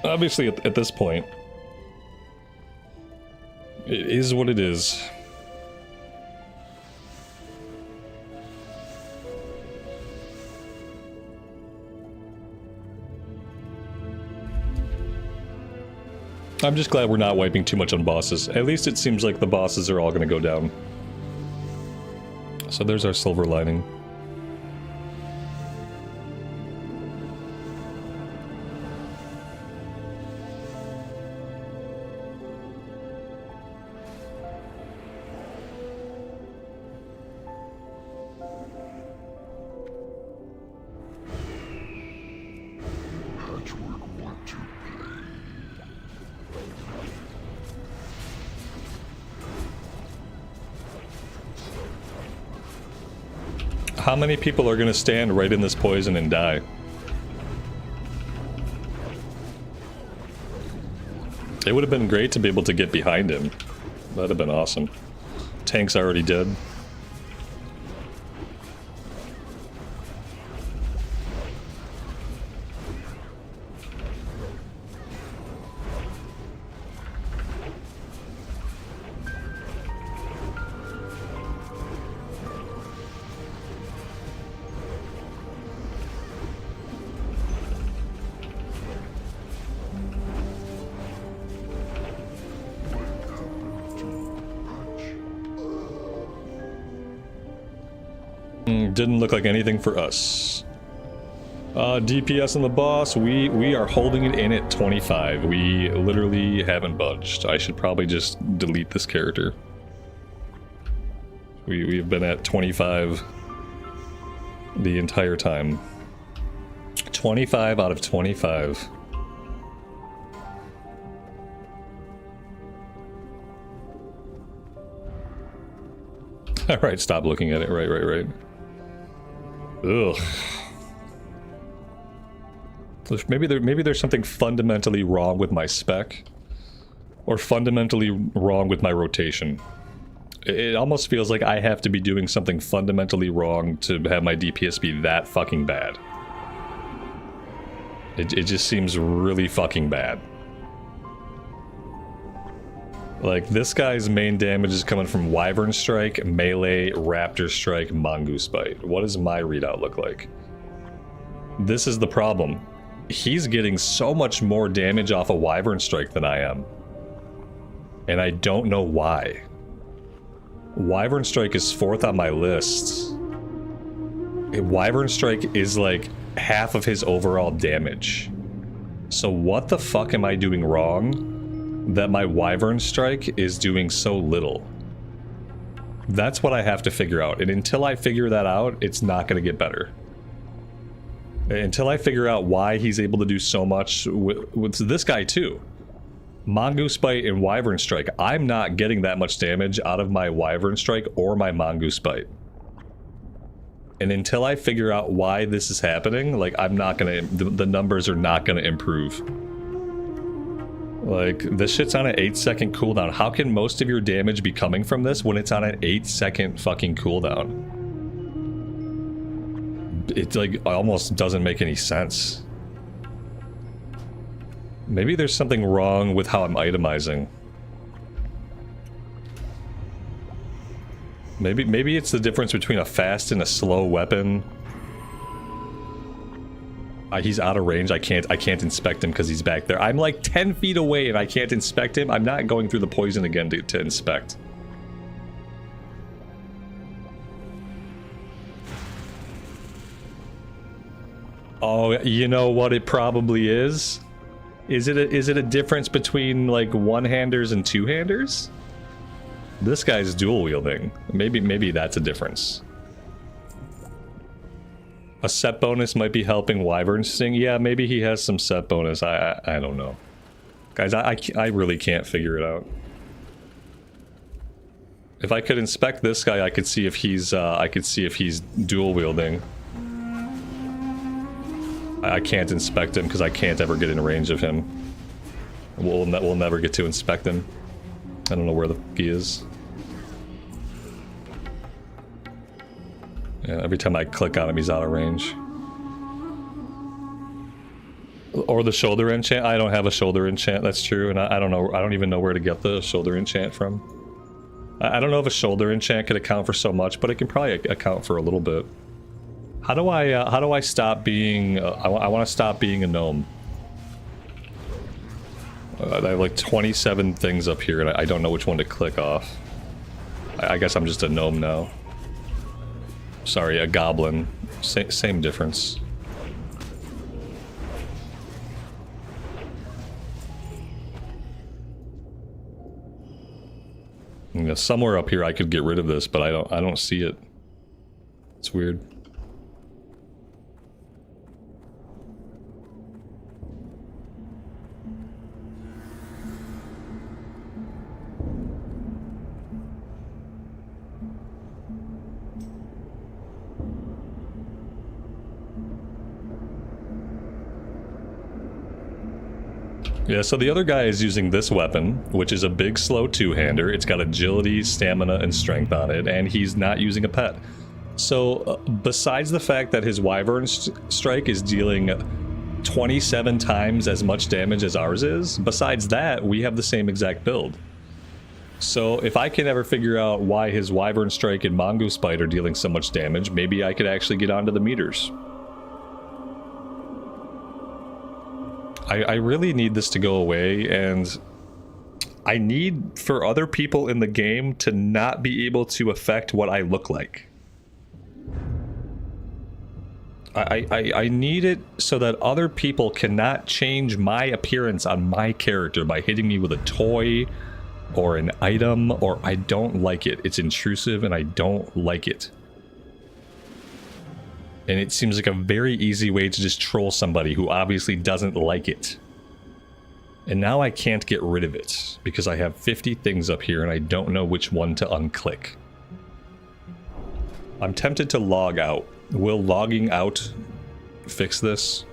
obviously at this point, it is what it is. I'm just glad we're not wiping too much on bosses. At least it seems like the bosses are all going to go down. So there's our silver lining. How many people are going to stand right in this poison and die? It would have been great to be able to get behind him. That'd have been awesome. Tank's already dead. Didn't look like anything for us. DPS on the boss, we are holding it in at 25. We literally haven't budged. I should probably just delete this character. We've been at 25 the entire time. 25 out of 25. Alright, stop looking at it. Right. Ugh. Maybe there's something fundamentally wrong with my spec, or fundamentally wrong with my rotation. It almost feels like I have to be doing something fundamentally wrong to have my DPS be that fucking bad. It just seems really fucking bad. Like, this guy's main damage is coming from Wyvern Strike, Melee, Raptor Strike, Mongoose Bite. What does my readout look like? This is the problem. He's getting so much more damage off a Wyvern Strike than I am. And I don't know why. Wyvern Strike is 4th on my list. Wyvern Strike is like half of his overall damage. So what the fuck am I doing wrong that my Wyvern Strike is doing so little? That's what I have to figure out. And until I figure that out, it's not going to get better. Until I figure out why he's able to do so much with this guy too. Mongoose Bite and Wyvern Strike. I'm not getting that much damage out of my Wyvern Strike or my Mongoose Bite. And until I figure out why this is happening, like, I'm not gonna, the numbers are not gonna improve. Like, this shit's on an 8-second cooldown. How can most of your damage be coming from this when it's on an 8-second fucking cooldown? It, like, almost doesn't make any sense. Maybe there's something wrong with how I'm itemizing. Maybe it's the difference between a fast and a slow weapon. He's out of range. I can't inspect him because he's back there. I'm like 10 feet away and I can't inspect him. I'm not going through the poison again to inspect. Oh, you know what it probably is? Is it a difference between like one-handers and two-handers? This guy's dual wielding. Maybe that's a difference. A set bonus might be helping Wyvern Sting. Yeah, maybe he has some set bonus. I don't know. Guys, I really can't figure it out. If I could inspect this guy, I could see if he's dual wielding. I can't inspect him because I can't ever get in range of him. We'll never get to inspect him. I don't know where the fuck he is. Yeah, every time I click on him, he's out of range. Or the shoulder enchant. I don't have a shoulder enchant, that's true, and I don't know. I don't even know where to get the shoulder enchant from. I don't know if a shoulder enchant could account for so much, but it can probably account for a little bit. How do I stop being? I want to stop being a gnome. I have like 27 things up here, and I don't know which one to click off. I guess I'm just a gnome now. Sorry, a goblin. Same difference. You know, somewhere up here I could get rid of this, but I don't see it. It's weird. Yeah, so the other guy is using this weapon, which is a big, slow two-hander. It's got agility, stamina, and strength on it, and he's not using a pet. So, besides the fact that his Wyvern Strike is dealing 27 times as much damage as ours is, besides that, we have the same exact build. So, if I can ever figure out why his Wyvern Strike and Mongoose Bite are dealing so much damage, maybe I could actually get onto the meters. I really need this to go away, and I need for other people in the game to not be able to affect what I look like. I need it so that other people cannot change my appearance on my character by hitting me with a toy or an item, or I don't like it. It's intrusive and I don't like it. And it seems like a very easy way to just troll somebody who obviously doesn't like it. And now I can't get rid of it, because I have 50 things up here and I don't know which one to unclick. I'm tempted to log out. Will logging out fix this?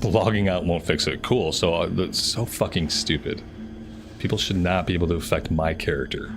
Logging out won't fix it. Cool. So that's so fucking stupid. People should not be able to affect my character.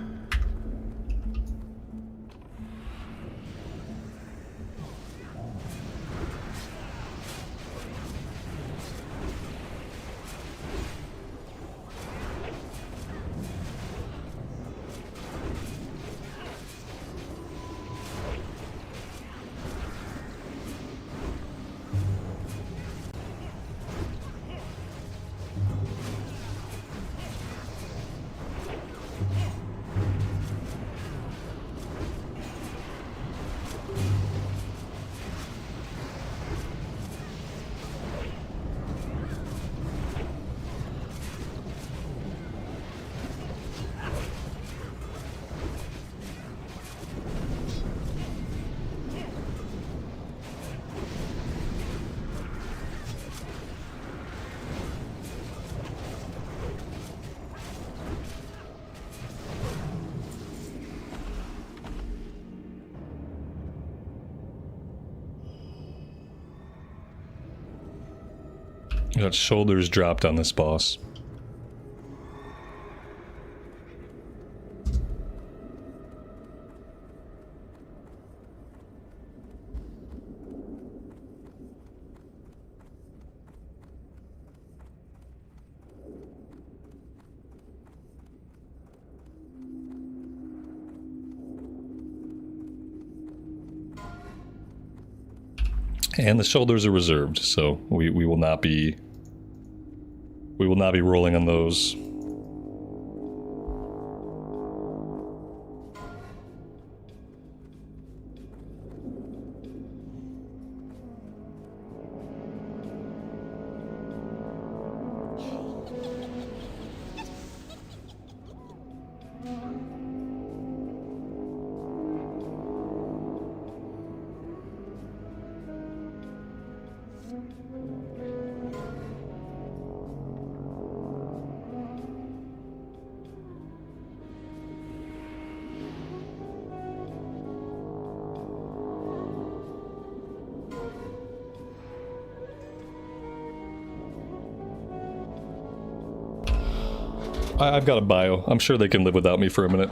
Got shoulders dropped on this boss. And the shoulders are reserved, so we will not be rolling on those. I've got a bio. I'm sure they can live without me for a minute.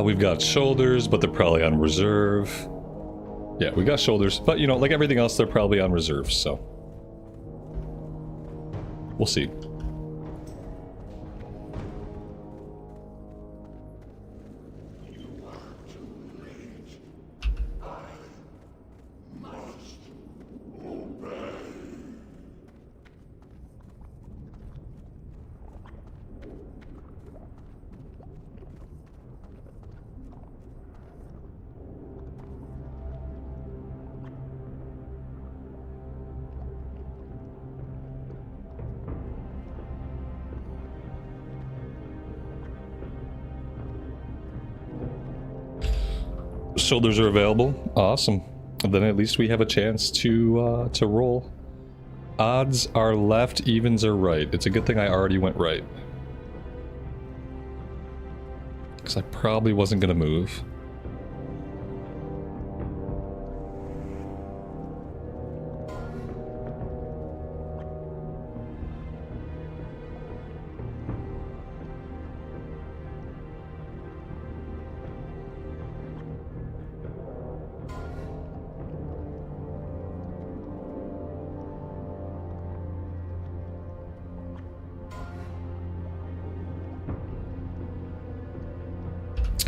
We've got shoulders, but they're probably on reserve. Yeah, we got shoulders, but you know, like everything else, they're probably on reserve, so we'll see. Shoulders are available. Awesome. Then at least we have a chance to roll. Odds are left, evens are right. It's a good thing I already went right. Because I probably wasn't going to move.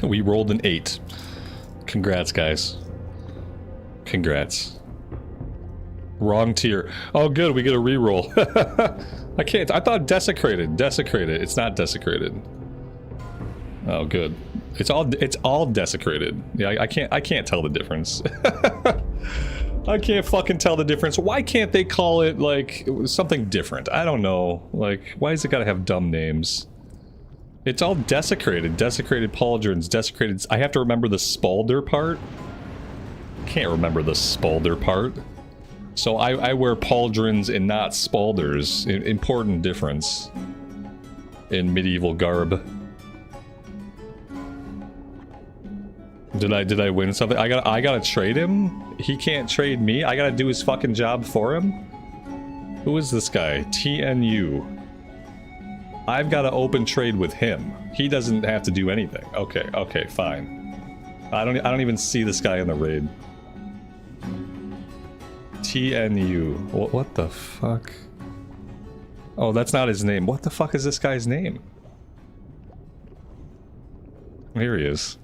We rolled an 8. Congrats, guys. Congrats. Wrong tier. Oh, good. We get a reroll. I can't. I thought desecrated. Desecrated. It's not desecrated. Oh, good. It's all desecrated. Yeah, I can't tell the difference. I can't fucking tell the difference. Why can't they call it like something different? I don't know. Like, why is it gotta have dumb names? It's all desecrated. Desecrated pauldrons, desecrated... I have to remember the spalder part? Can't remember the spalder part. So I wear pauldrons and not spalders. Important difference in medieval garb. Did I win something? I gotta trade him? He can't trade me? I gotta do his fucking job for him? Who is this guy? TNU. I've got to open trade with him. He doesn't have to do anything. Okay, okay, fine. I don't even see this guy in the raid. TNU. What the fuck? Oh, that's not his name. What the fuck is this guy's name? Here he is.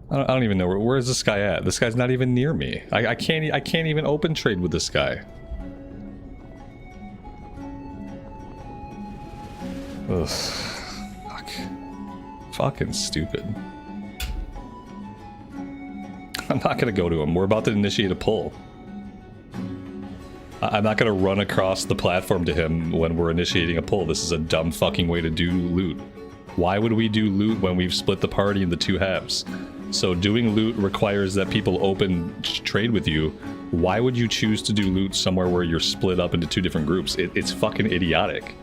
I don't even know. Where is this guy at? This guy's not even near me. I can't even open trade with this guy. Ugh. Fuck. Fucking stupid. I'm not gonna go to him. We're about to initiate a pull. I'm not gonna run across the platform to him when we're initiating a pull. This is a dumb fucking way to do loot. Why would we do loot when we've split the party into two halves? So doing loot requires that people open trade with you. Why would you choose to do loot somewhere where you're split up into two different groups? It's fucking idiotic.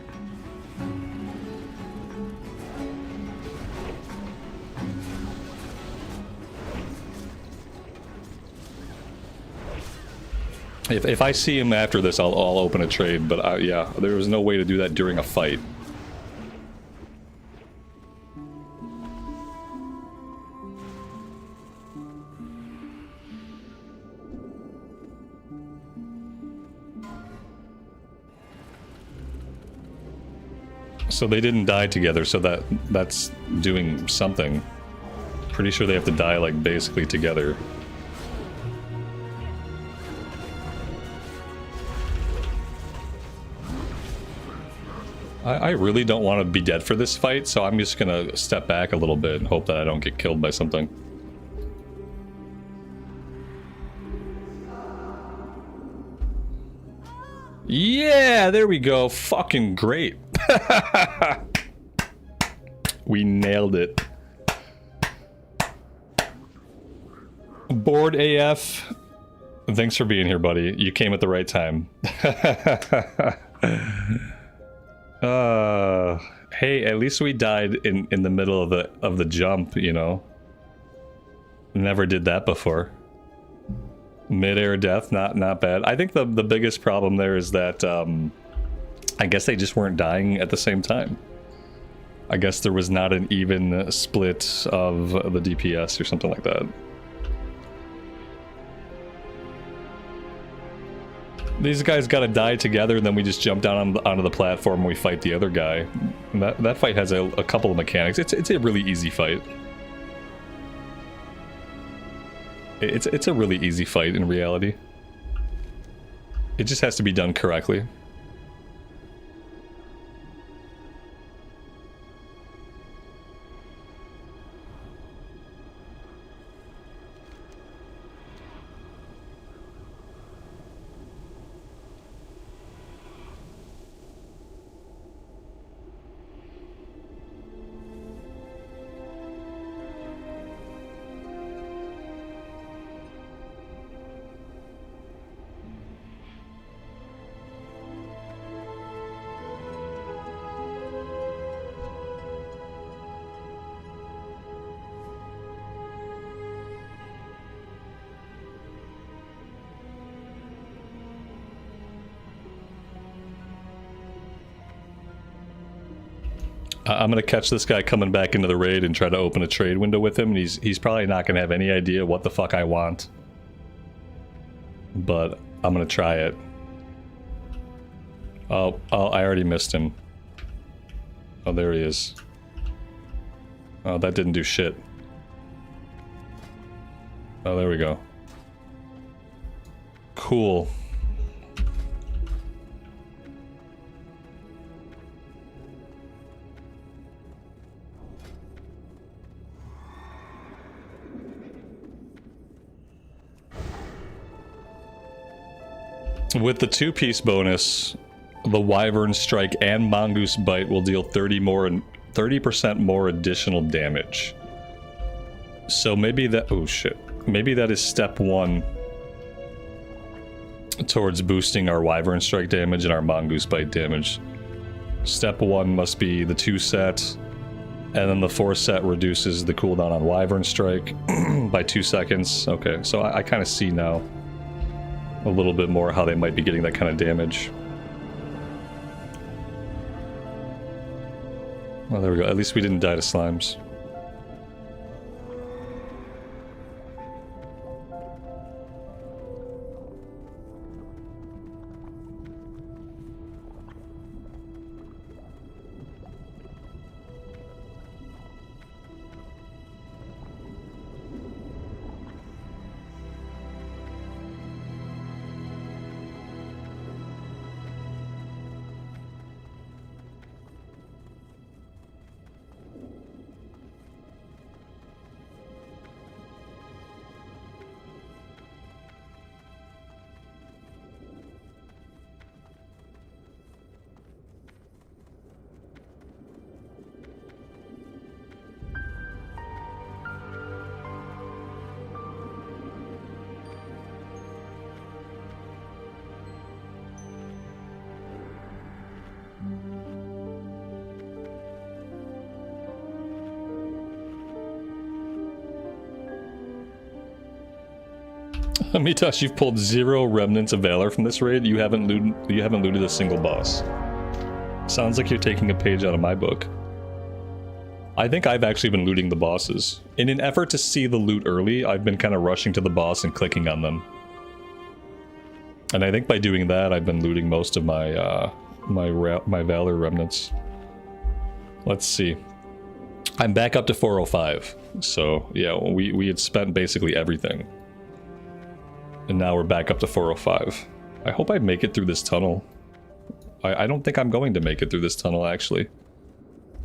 If I see him after this, I'll open a trade, but yeah, there was no way to do that during a fight. So they didn't die together, so that's doing something. Pretty sure they have to die, like, basically together. I really don't want to be dead for this fight, so I'm just gonna step back a little bit and hope that I don't get killed by something. Yeah, there we go. Fucking great. We nailed it. Bored AF. Thanks for being here, buddy. You came at the right time. Hey, at least we died in the middle of the jump, you know. Never did that before. Mid-air death, not bad. I think the biggest problem there is that I guess they just weren't dying at the same time. I guess there was not an even split of the DPS or something like that. These guys gotta die together, and then we just jump down onto the platform and we fight the other guy. And that fight has a couple of mechanics. It's a really easy fight. It's a really easy fight in reality. It just has to be done correctly. I'm gonna catch this guy coming back into the raid and try to open a trade window with him, and he's probably not gonna have any idea what the fuck I want. But I'm gonna try it. Oh, I already missed him. Oh, there he is. Oh, that didn't do shit. Oh, there we go. Cool. With the 2-piece bonus, the Wyvern Strike and Mongoose Bite will deal 30% more additional damage. So maybe that... oh shit. Maybe that is step 1 towards boosting our Wyvern Strike damage and our Mongoose Bite damage. Step 1 must be the 2 set, and then the 4 set reduces the cooldown on Wyvern Strike by 2 seconds. Okay, so I kind of see now a little bit more how they might be getting that kind of damage. Well, there we go. At least we didn't die to slimes. Mitosh, you've pulled 0 remnants of valor from this raid. You haven't looted a single boss. Sounds like you're taking a page out of my book. I think I've actually been looting the bosses. In an effort to see the loot early, I've been kind of rushing to the boss and clicking on them. And I think by doing that, I've been looting most of my my valor remnants. Let's see. I'm back up to 405. So yeah, we had spent basically everything. And now we're back up to 405. I hope I make it through this tunnel. I don't think I'm going to make it through this tunnel, actually.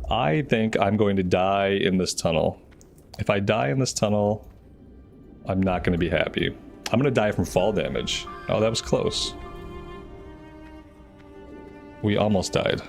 I think I'm going to die in this tunnel. If I die in this tunnel, I'm not going to be happy. I'm going to die from fall damage. Oh, that was close. We almost died.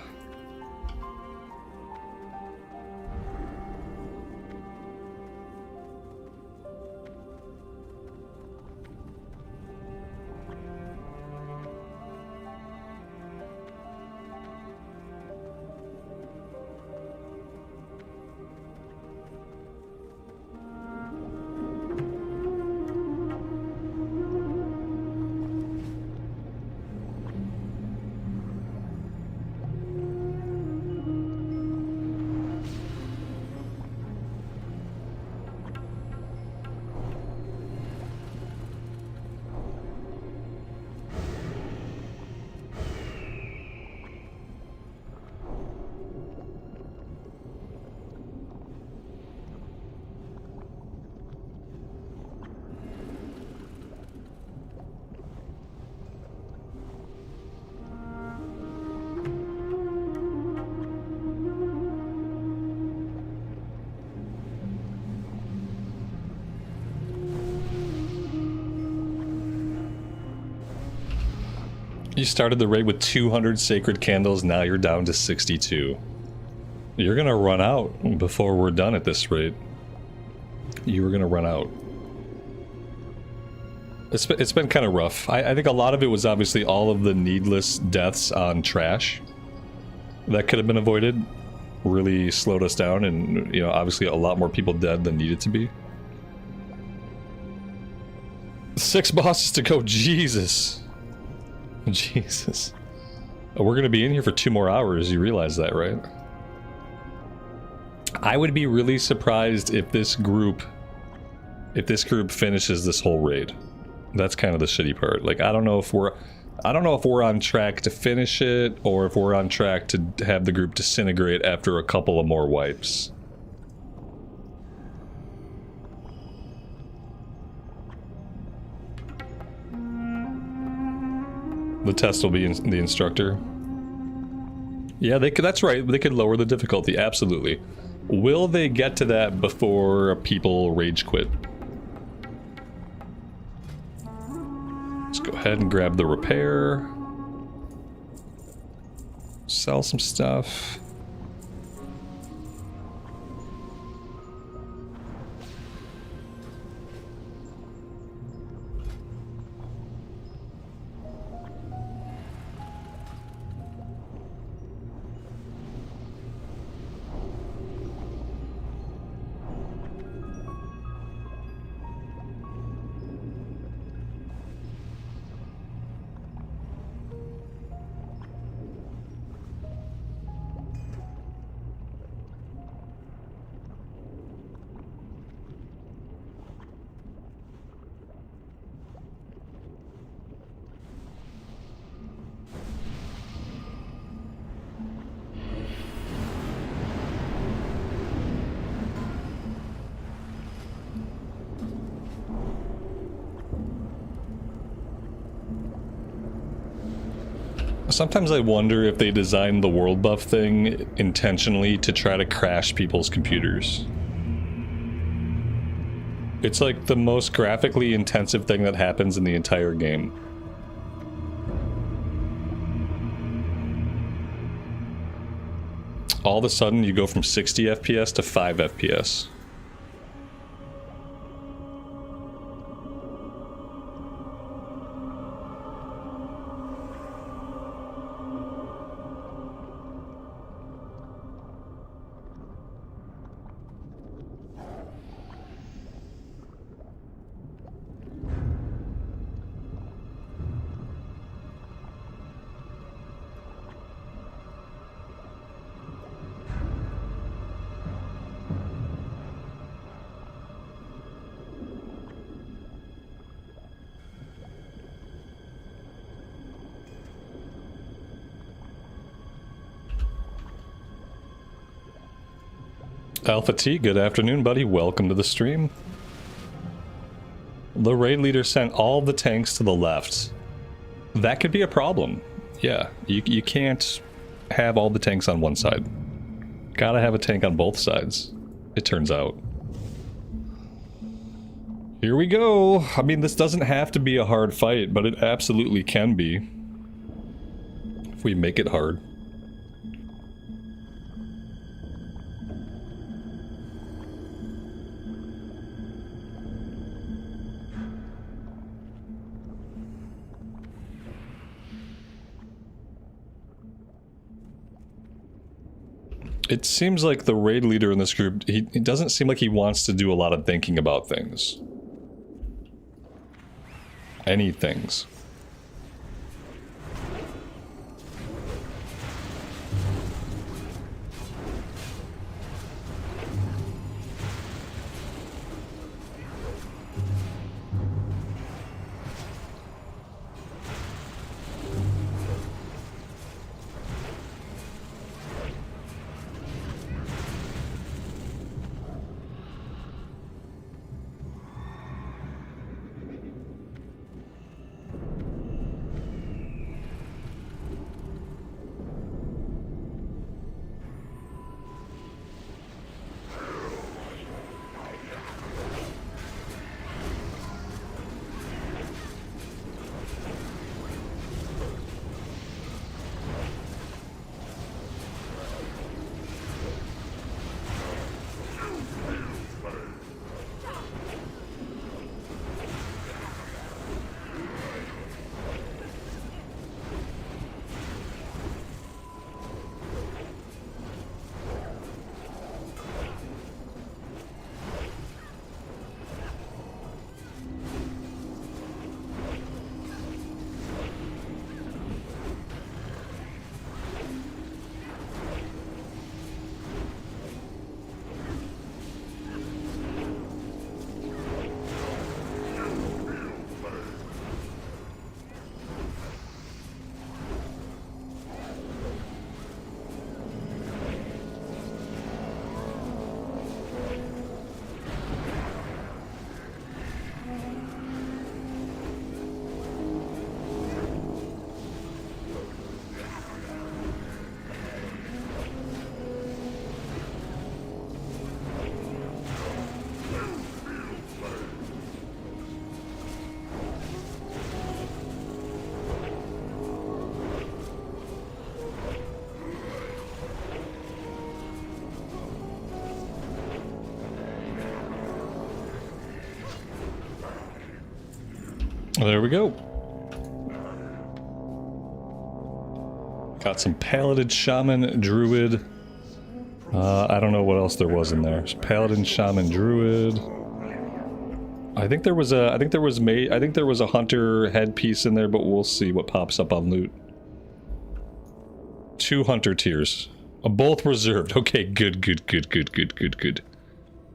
You started the raid with 200 sacred candles, now you're down to 62. You're gonna run out before we're done at this rate. You were gonna run out. It's been kind of rough. I think a lot of it was obviously all of the needless deaths on trash that could have been avoided. Really slowed us down, and you know, obviously a lot more people dead than needed to be. 6 bosses to go, Jesus. Jesus. We're gonna be in here for 2 more hours, you realize that, right? I would be really surprised if this group finishes this whole raid. That's kind of the shitty part. Like, I don't know if we're on track to finish it, or if we're on track to have the group disintegrate after a couple of more wipes. The test will be the instructor. Yeah, they could. That's right. They could lower the difficulty. Absolutely. Will they get to that before people rage quit? Let's go ahead and grab the repair. Sell some stuff. Sometimes I wonder if they designed the world buff thing intentionally to try to crash people's computers. It's like the most graphically intensive thing that happens in the entire game. All of a sudden you go from 60 FPS to 5 FPS. Alpha T, good afternoon, buddy. Welcome to the stream. The raid leader sent all the tanks to the left. That could be a problem. Yeah, you can't have all the tanks on one side. Gotta have a tank on both sides, it turns out. Here we go. I mean, this doesn't have to be a hard fight, but it absolutely can be. If we make it hard. It seems like the raid leader in this group, it doesn't seem like he wants to do a lot of thinking about things. Any things. There we go. Got some Paladin, Shaman, Druid. I don't know what else there was in there. Paladin, Shaman, Druid. I think there was a hunter headpiece in there, but we'll see what pops up on loot. 2 hunter tiers. Both reserved. Okay, good.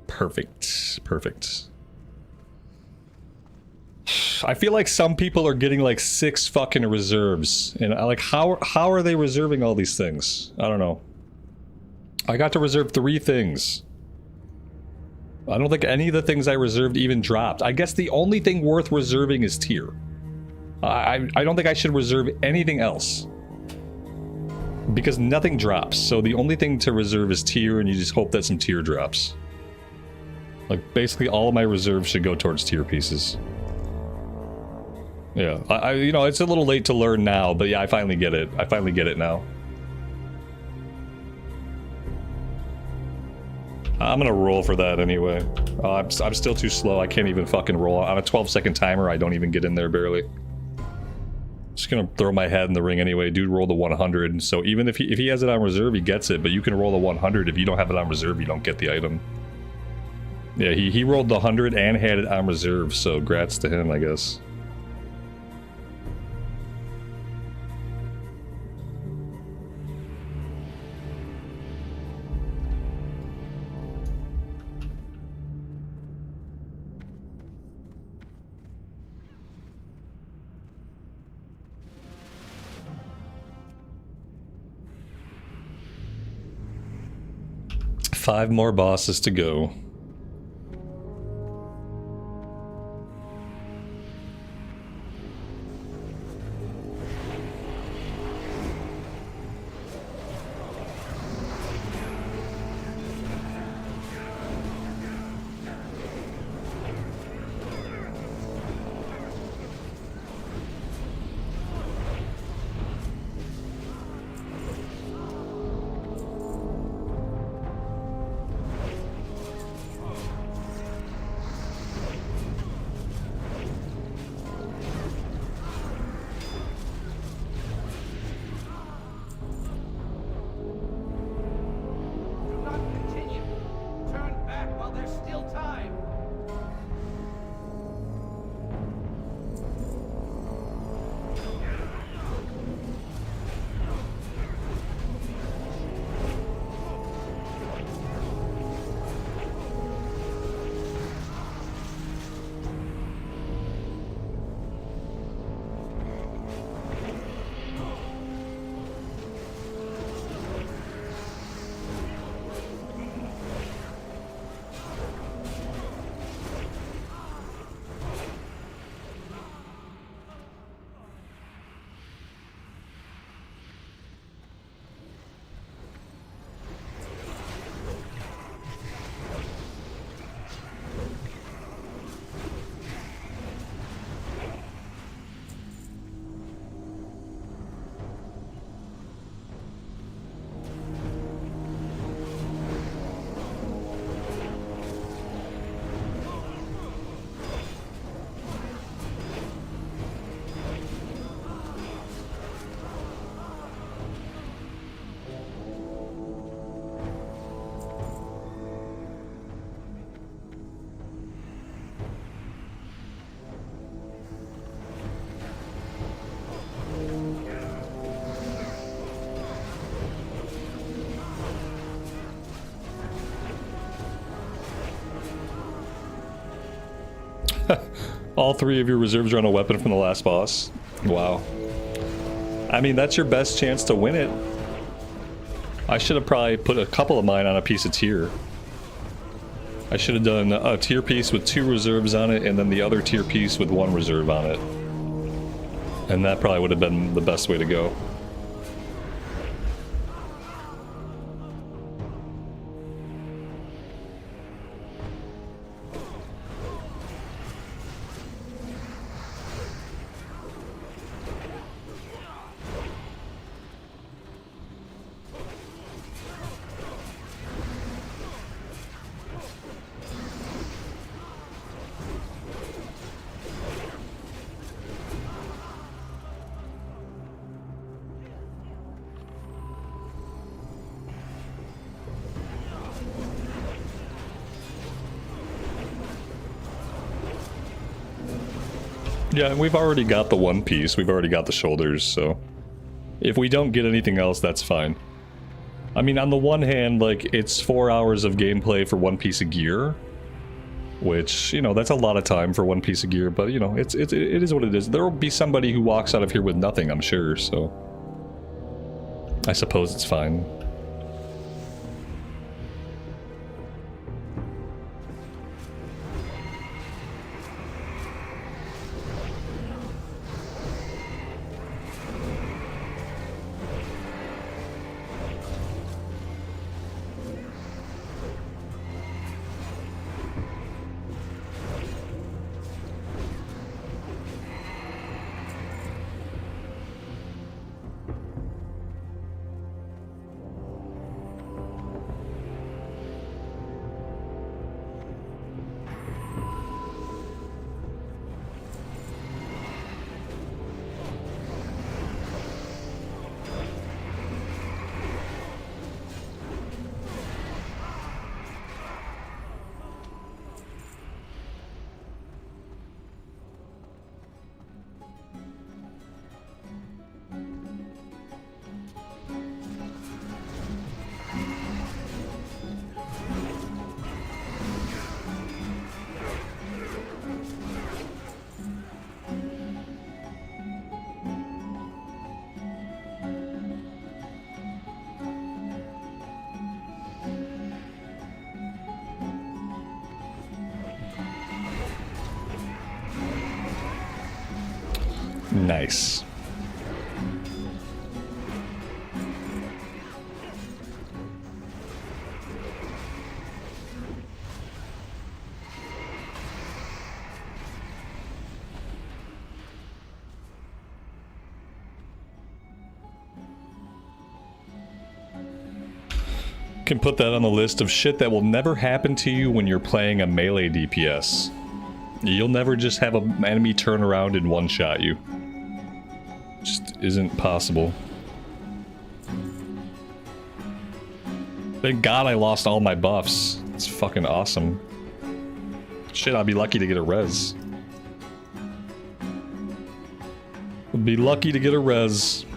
Perfect. I feel like some people are getting like 6 fucking reserves. And like, how are they reserving all these things? I don't know. I got to reserve 3 things. I don't think any of the things I reserved even dropped. I guess the only thing worth reserving is tier. I don't think I should reserve anything else. Because nothing drops, so the only thing to reserve is tier, and you just hope that some tier drops. Like, basically all of my reserves should go towards tier pieces. Yeah, you know, it's a little late to learn now, but yeah, I finally get it. I finally get it now. I'm gonna roll for that anyway. I'm still too slow. I can't even fucking roll. On a 12-second timer, I don't even get in there barely. Just gonna throw my head in the ring anyway. Dude rolled a 100, so even if he has it on reserve, he gets it. But you can roll a 100. If you don't have it on reserve, you don't get the item. Yeah, he rolled the 100 and had it on reserve, so grats to him, I guess. Five more bosses to go. All 3 of your reserves are on a weapon from the last boss. Wow. I mean, that's your best chance to win it. I should have probably put a couple of mine on a piece of tier. I should have done a tier piece with 2 reserves on it, and then the other tier piece with 1 reserve on it. And that probably would have been the best way to go. Yeah, we've already got the one piece. We've already got the shoulders, so... If we don't get anything else, that's fine. I mean, on the one hand, like, it's 4 hours of gameplay for one piece of gear. Which, you know, that's a lot of time for one piece of gear, but, you know, it is what it is. There will be somebody who walks out of here with nothing, I'm sure, so... I suppose it's fine. Nice. Can put that on the list of shit that will never happen to you when you're playing a melee DPS. You'll never just have an enemy turn around and one-shot you. Just isn't possible. Thank God I lost all my buffs. It's fucking awesome. Shit, I'll be lucky to get a res. I'll be lucky to get a res.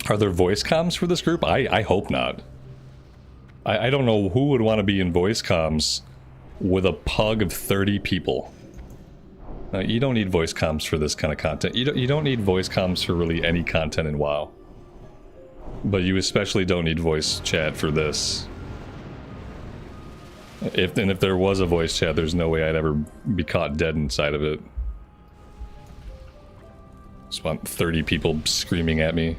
Are there voice comms for this group? I hope not. I don't know who would want to be in voice comms with a pug of 30 people. You don't need voice comms for this kind of content. You don't need voice comms for really any content in WoW. But you especially don't need voice chat for this. If there was a voice chat, there's no way I'd ever be caught dead inside of it. Just want 30 people screaming at me.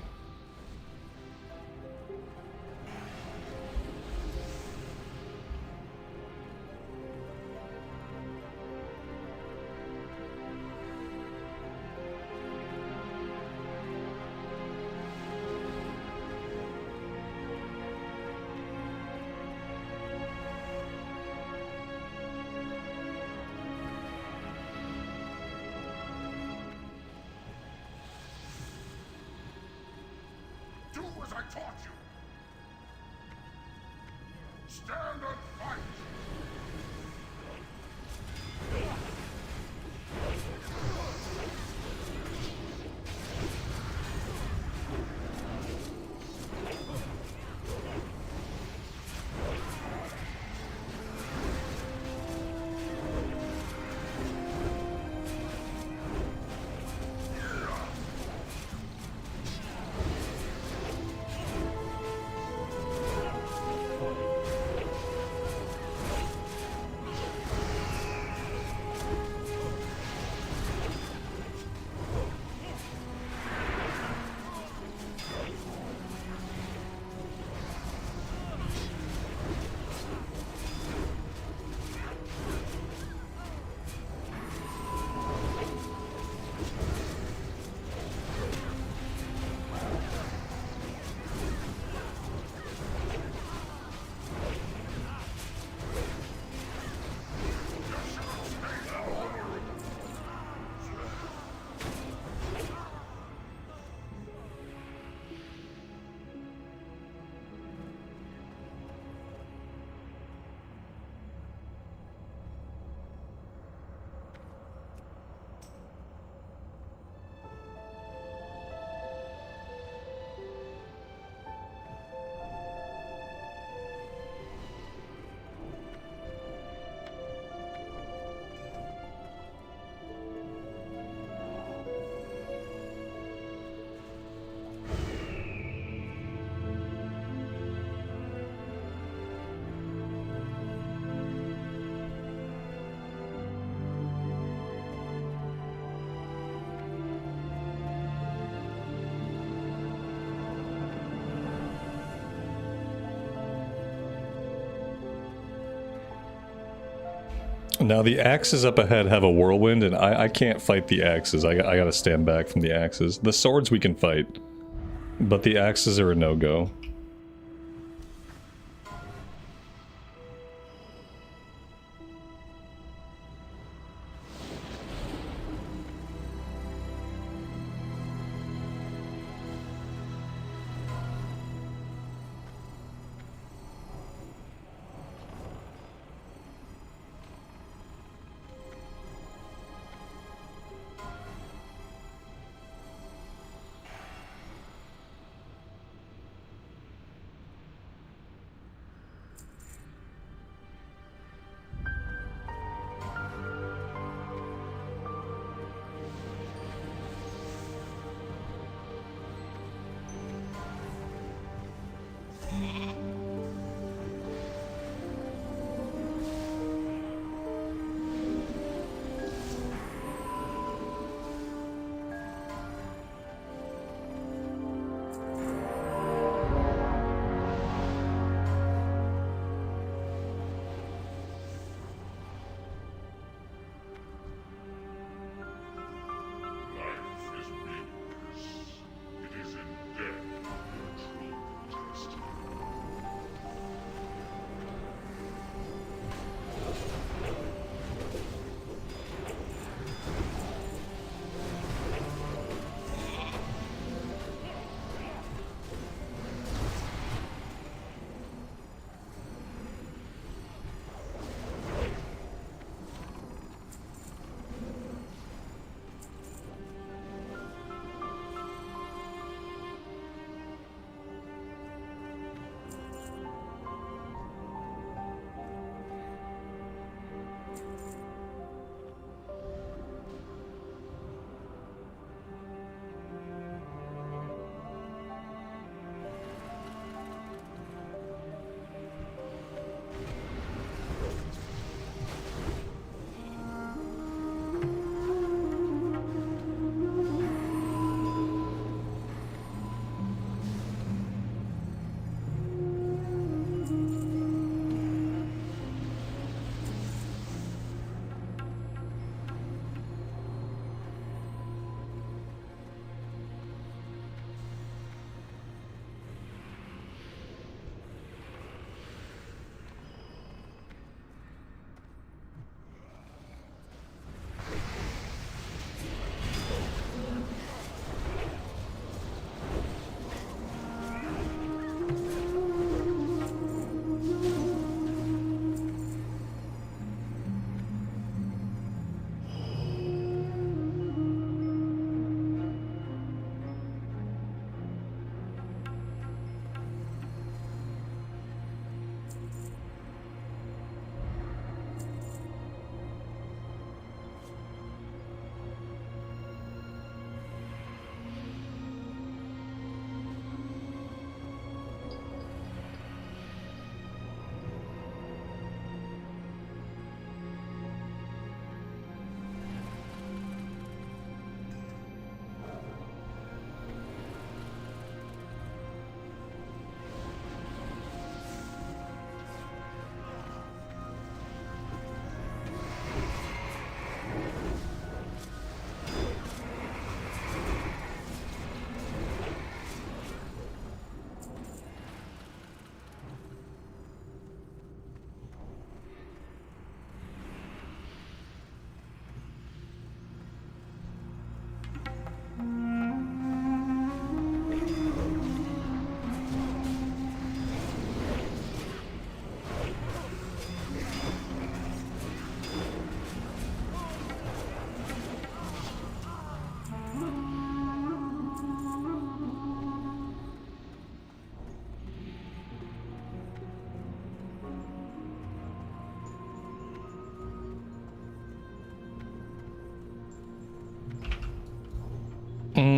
Now the axes up ahead have a whirlwind, and I can't fight the axes. I gotta stand back from the axes. The swords we can fight, but the axes are a no-go.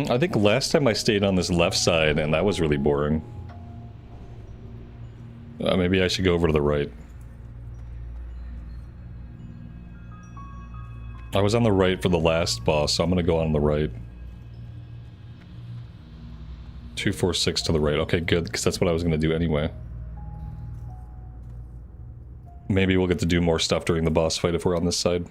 I think last time I stayed on this left side, and that was really boring. Maybe I should go over to the right. I was on the right for the last boss, so I'm gonna go on the right. 246 to the right. Okay, good, because that's what I was gonna do anyway. Maybe we'll get to do more stuff during the boss fight if we're on this side.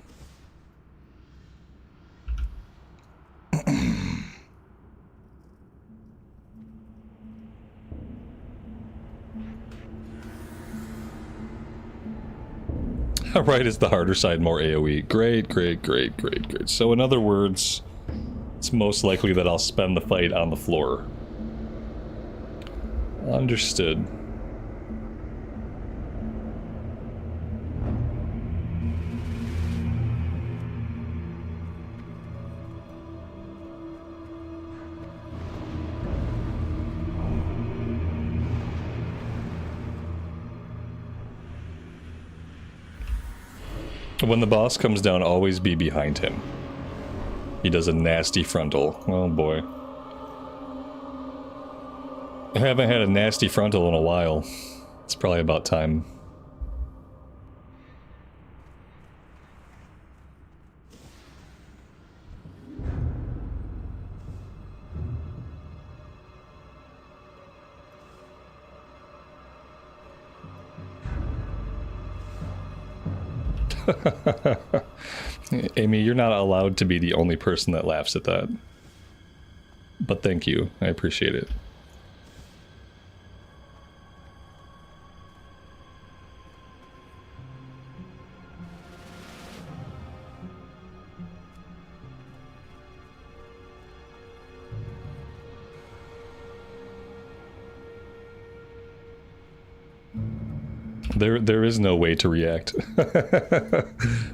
Right, is the harder side more AoE. Great, great, great, great, great. So in other words, it's most likely that I'll spend the fight on the floor. Understood. When the boss comes down, always be behind him. He does a nasty frontal. Oh boy. I haven't had a nasty frontal in a while. It's probably about time. Amy, you're not allowed to be the only person that laughs at that. But thank you. I appreciate it. There is no way to react.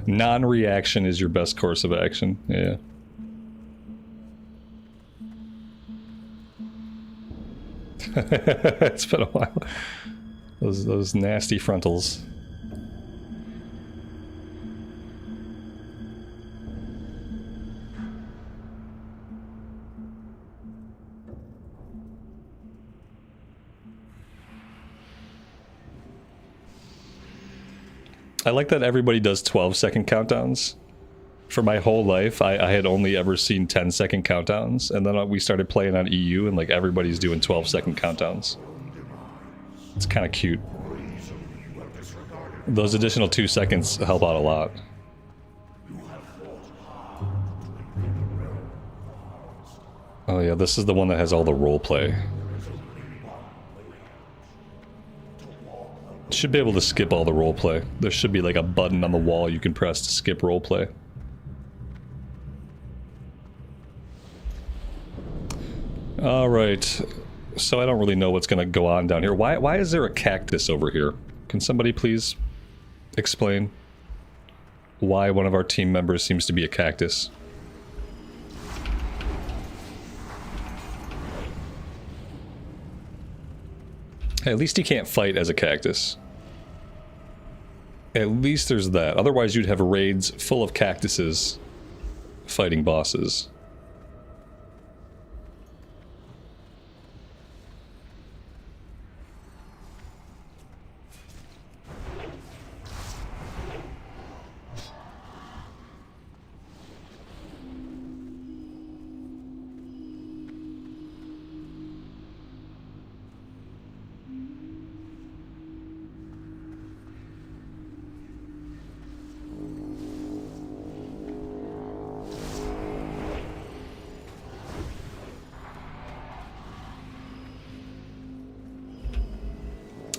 Non-reaction is your best course of action. Yeah. It's been a while. Those nasty frontals. I like that everybody does 12-second countdowns. For my whole life, I had only ever seen 10-second countdowns, and then we started playing on EU, and like everybody's doing 12-second countdowns. It's kind of cute. Those additional 2 seconds help out a lot. Oh yeah, this is the one that has all the roleplay. Should be able to skip all the roleplay. There should be like a button on the wall you can press to skip roleplay. Alright, so I don't really know what's gonna go on down here. Why is there a cactus over here? Can somebody please explain why one of our team members seems to be a cactus? Hey, at least he can't fight as a cactus. At least there's that. Otherwise you'd have raids full of cactuses fighting bosses.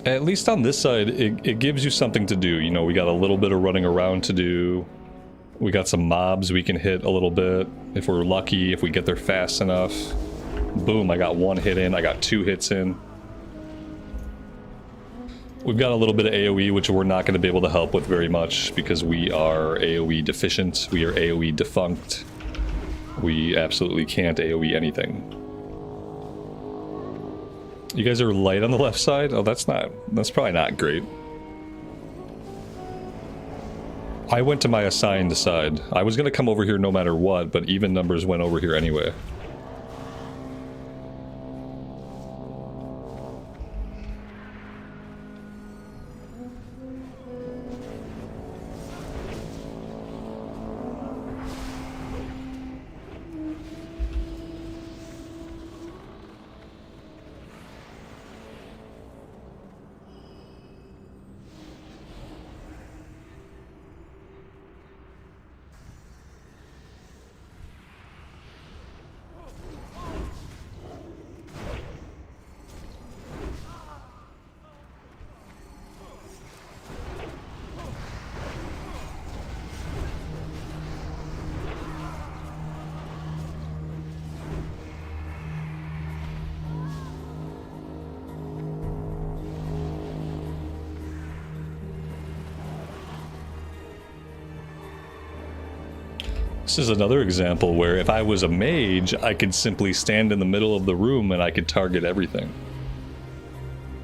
At least on this side, it gives you something to do. You know, we got a little bit of running around to do. We got some mobs we can hit a little bit. If we're lucky, if we get there fast enough. Boom, I got 1 hit in, I got 2 hits in. We've got a little bit of AoE, which we're not going to be able to help with very much because we are AoE deficient. We are AoE defunct. We absolutely can't AoE anything. You guys are light on the left side? Oh, that's probably not great. I went to my assigned side. I was gonna come over here no matter what, but even numbers went over here anyway. This is another example where if I was a mage, I could simply stand in the middle of the room and I could target everything.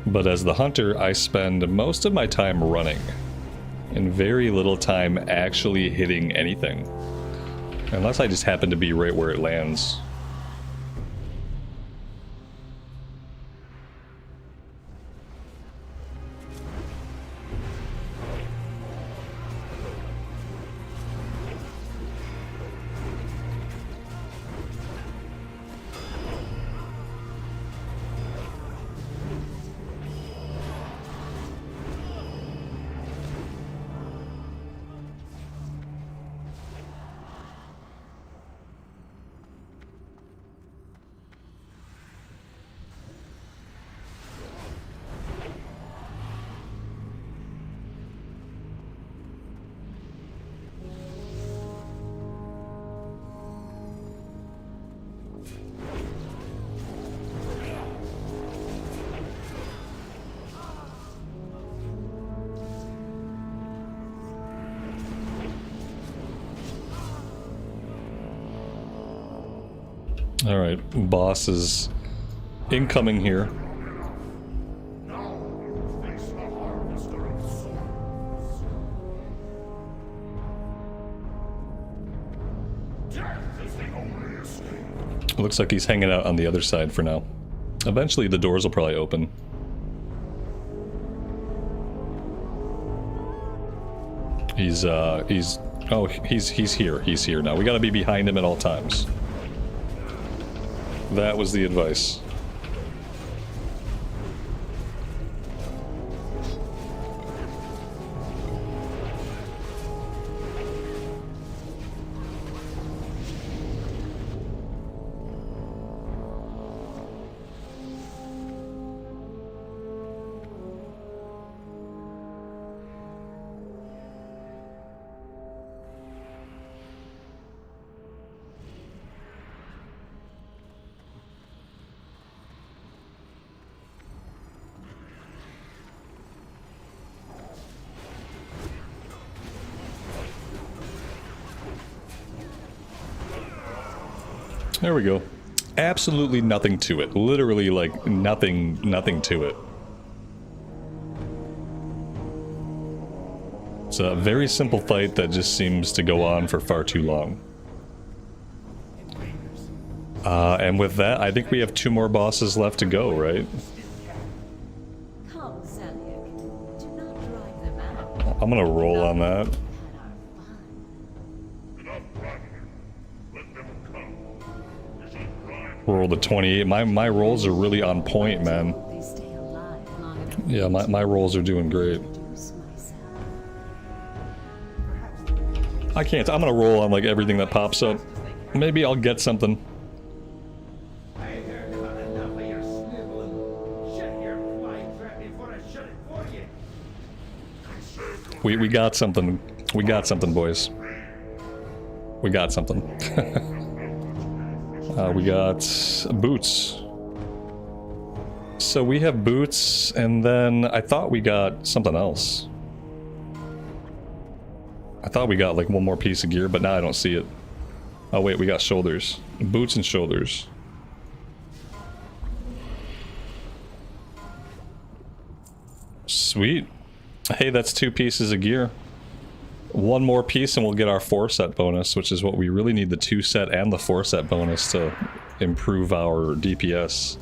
But as the hunter, I spend most of my time running and very little time actually hitting anything. Unless I just happen to be right where it lands. Alright, boss is incoming here. Now you face the harvester of souls. Death is the only escape. Looks like he's hanging out on the other side for now. Eventually the doors will probably open. He's here. He's here now. We gotta be behind him at all times. That was the advice. There we go. Absolutely nothing to it. Literally, like, nothing to it. It's a very simple fight that just seems to go on for far too long. And with that, I think we have 2 more bosses left to go, right? Come, Zeliek. Do not drive them out. I'm gonna roll on that. Had our fun. Enough prattling. Let them come. We shall drive Roll the 28. My rolls are really on point, man. They stay alive long enough Yeah, my rolls are doing great. to introduce myself. I can't. I'm gonna roll on like everything that pops up. Maybe I'll get something. I heard about enough of your sniveling. Shut your flying trap before I shut it for you. We got something. We got something, boys. We got something. We got boots. So we have boots, and then I thought we got something else. I thought we got like one more piece of gear, but now I don't see it. Oh wait, we got shoulders. Boots and shoulders. Sweet. Hey, that's 2 pieces of gear. 1 more piece and we'll get our 4-set bonus, which is what we really need, the 2-set and the 4-set bonus to improve our DPS.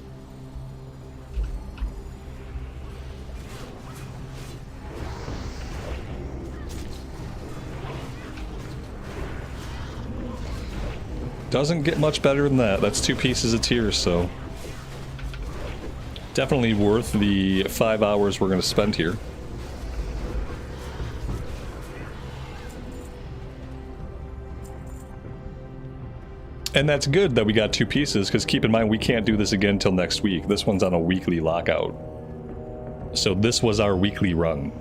Doesn't get much better than that. That's 2 pieces of tier, so definitely worth the 5 hours we're going to spend here. And that's good that we got 2 pieces, because keep in mind we can't do this again until next week. This one's on a weekly lockout. So this was our weekly run.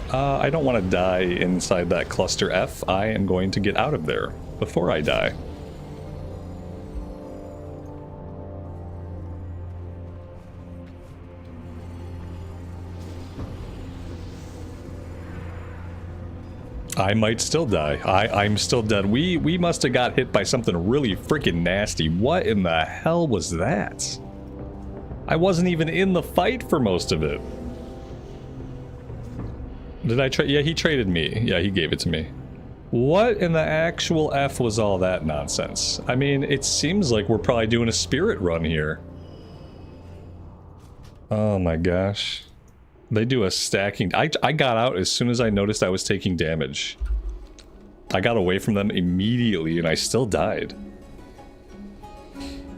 I don't want to die inside that cluster F. I am going to get out of there before I die. I might still die. I'm still dead. We must have got hit by something really freaking nasty. What in the hell was that? I wasn't even in the fight for most of it. Did I trade? Yeah, he traded me. Yeah, he gave it to me. What in the actual F was all that nonsense? I mean, it seems like we're probably doing a spirit run here. Oh my gosh. They do a stacking. I got out as soon as I noticed I was taking damage. I got away from them immediately and I still died.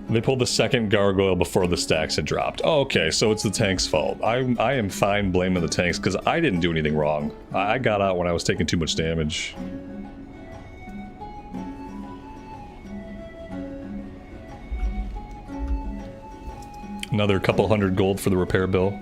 They pulled the second gargoyle before the stacks had dropped. Oh, okay, so it's the tank's fault. I am fine blaming the tanks because I didn't do anything wrong. I got out when I was taking too much damage. Another couple hundred gold for the repair bill.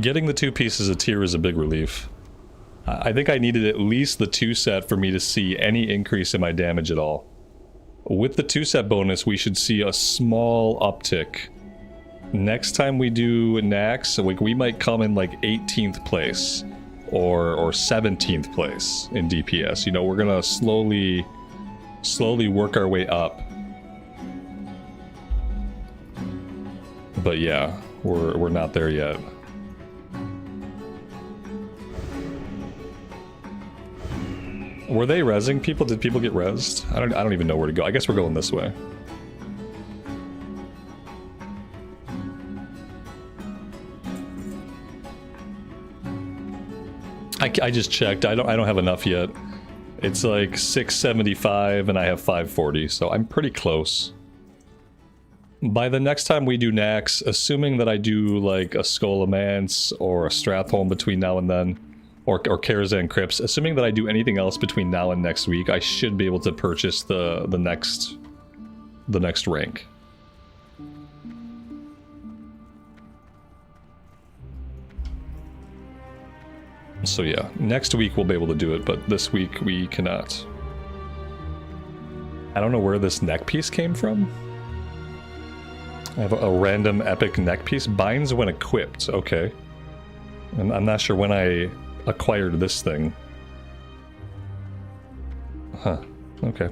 Getting the 2 pieces of tier is a big relief. I think I needed at least the 2 set for me to see any increase in my damage at all. With the 2 set bonus, we should see a small uptick. Next time we do NAXX, like we might come in like 18th place or 17th place in DPS. You know, we're gonna slowly work our way up. But yeah, we're not there yet. Were they rezzing people? Did people get rezzed? I don't even know where to go. I guess we're going this way. I just checked. I don't have enough yet. It's like 675 and I have 540, so I'm pretty close. By the next time we do NAXX, assuming that I do like a Skullomance or a Stratholm between now and then, or Karazhan Crypts, assuming that I do anything else between now and next week, I should be able to purchase the next rank. So yeah, next week we'll be able to do it, but this week we cannot. I don't know where this neck piece came from. I have a random epic neck piece. Binds when equipped, okay. And I'm not sure when I acquired this thing. Huh, okay.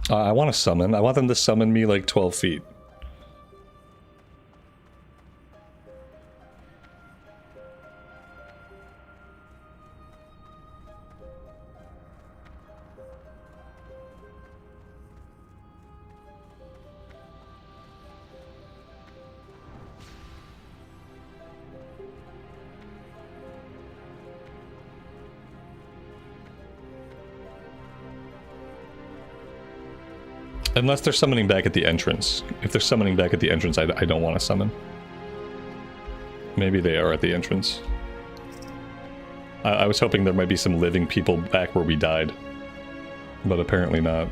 I want to summon. I want them to summon me like 12 feet. Unless they're summoning back at the entrance. If they're summoning back at the entrance, I don't want to summon. Maybe they are at the entrance. I was hoping there might be some living people back where we died. But apparently not.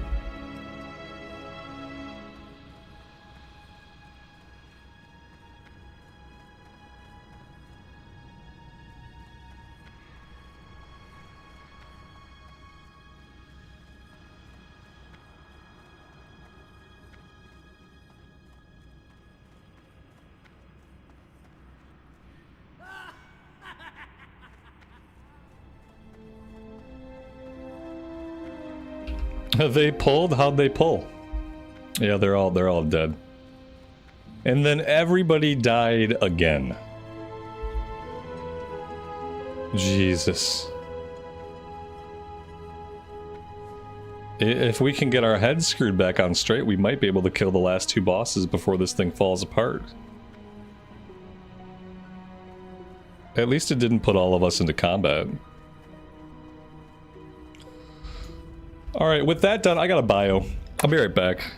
They pulled? How'd they pull? Yeah, they're all dead. And then everybody died again. Jesus. If we can get our heads screwed back on straight, we might be able to kill the last 2 bosses before this thing falls apart. At least it didn't put all of us into combat. Alright, with that done, I got a bio. I'll be right back.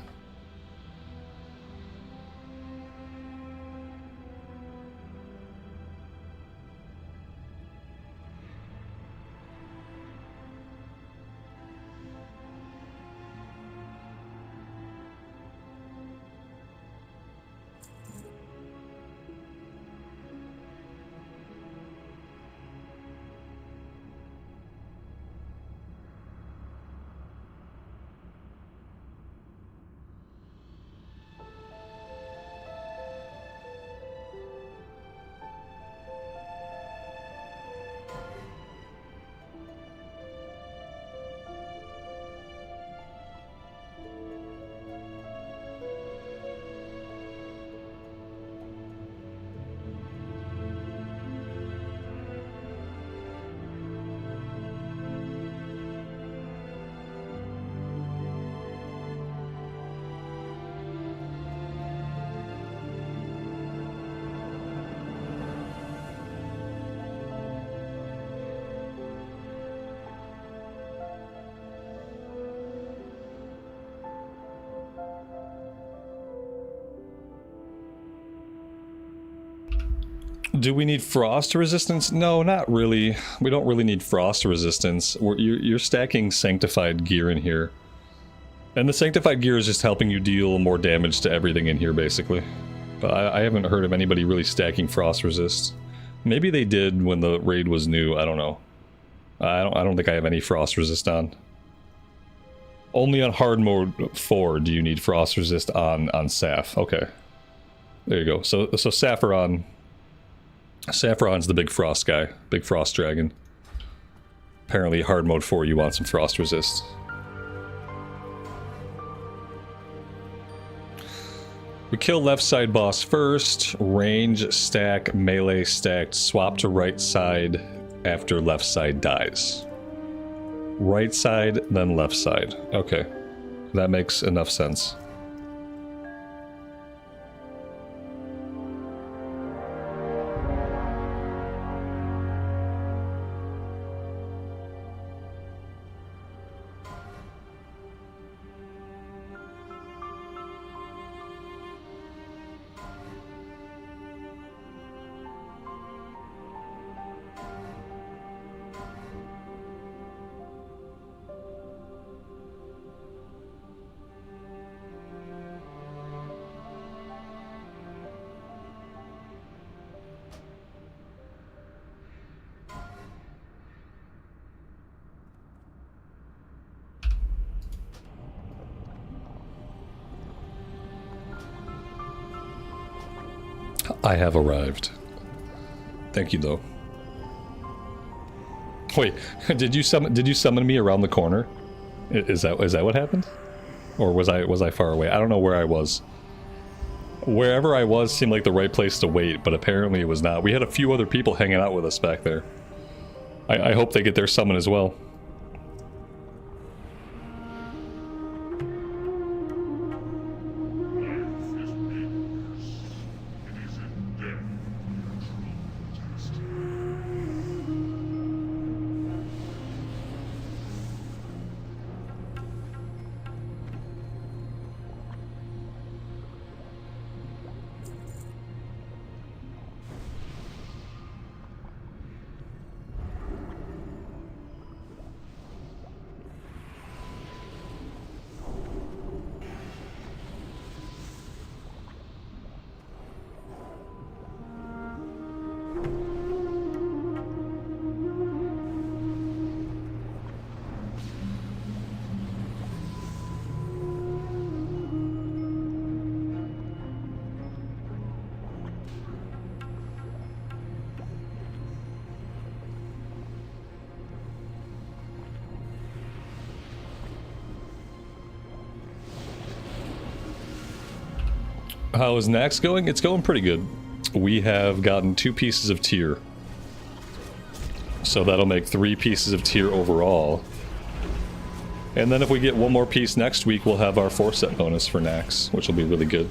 Do we need frost resistance? No, not really. We don't really need frost resistance. You're stacking sanctified gear in here. And the sanctified gear is just helping you deal more damage to everything in here, basically. But I haven't heard of anybody really stacking frost resist. Maybe they did when the raid was new, I don't know. I don't think I have any frost resist on. Only on hard mode 4 do you need frost resist on Saf. Okay. There you go. So Saffron's the big frost guy, big frost dragon. Apparently hard mode 4 you want some frost resist. We kill left side boss first, range stack, melee stacked, swap to right side after left side dies. Right side, then left side. Okay, that makes enough sense. I have arrived. Thank you, though. Wait, did you summon me around the corner? Is that what happened? Or was I far away? I don't know where I was. Wherever I was seemed like the right place to wait, but apparently it was not. We had a few other people hanging out with us back there. I hope they get their summon as well. How is NAXX going? It's going pretty good. We have gotten 2 pieces of tier. So that'll make 3 pieces of tier overall. And then if we get 1 more piece next week, we'll have our 4-set bonus for NAXX, which will be really good.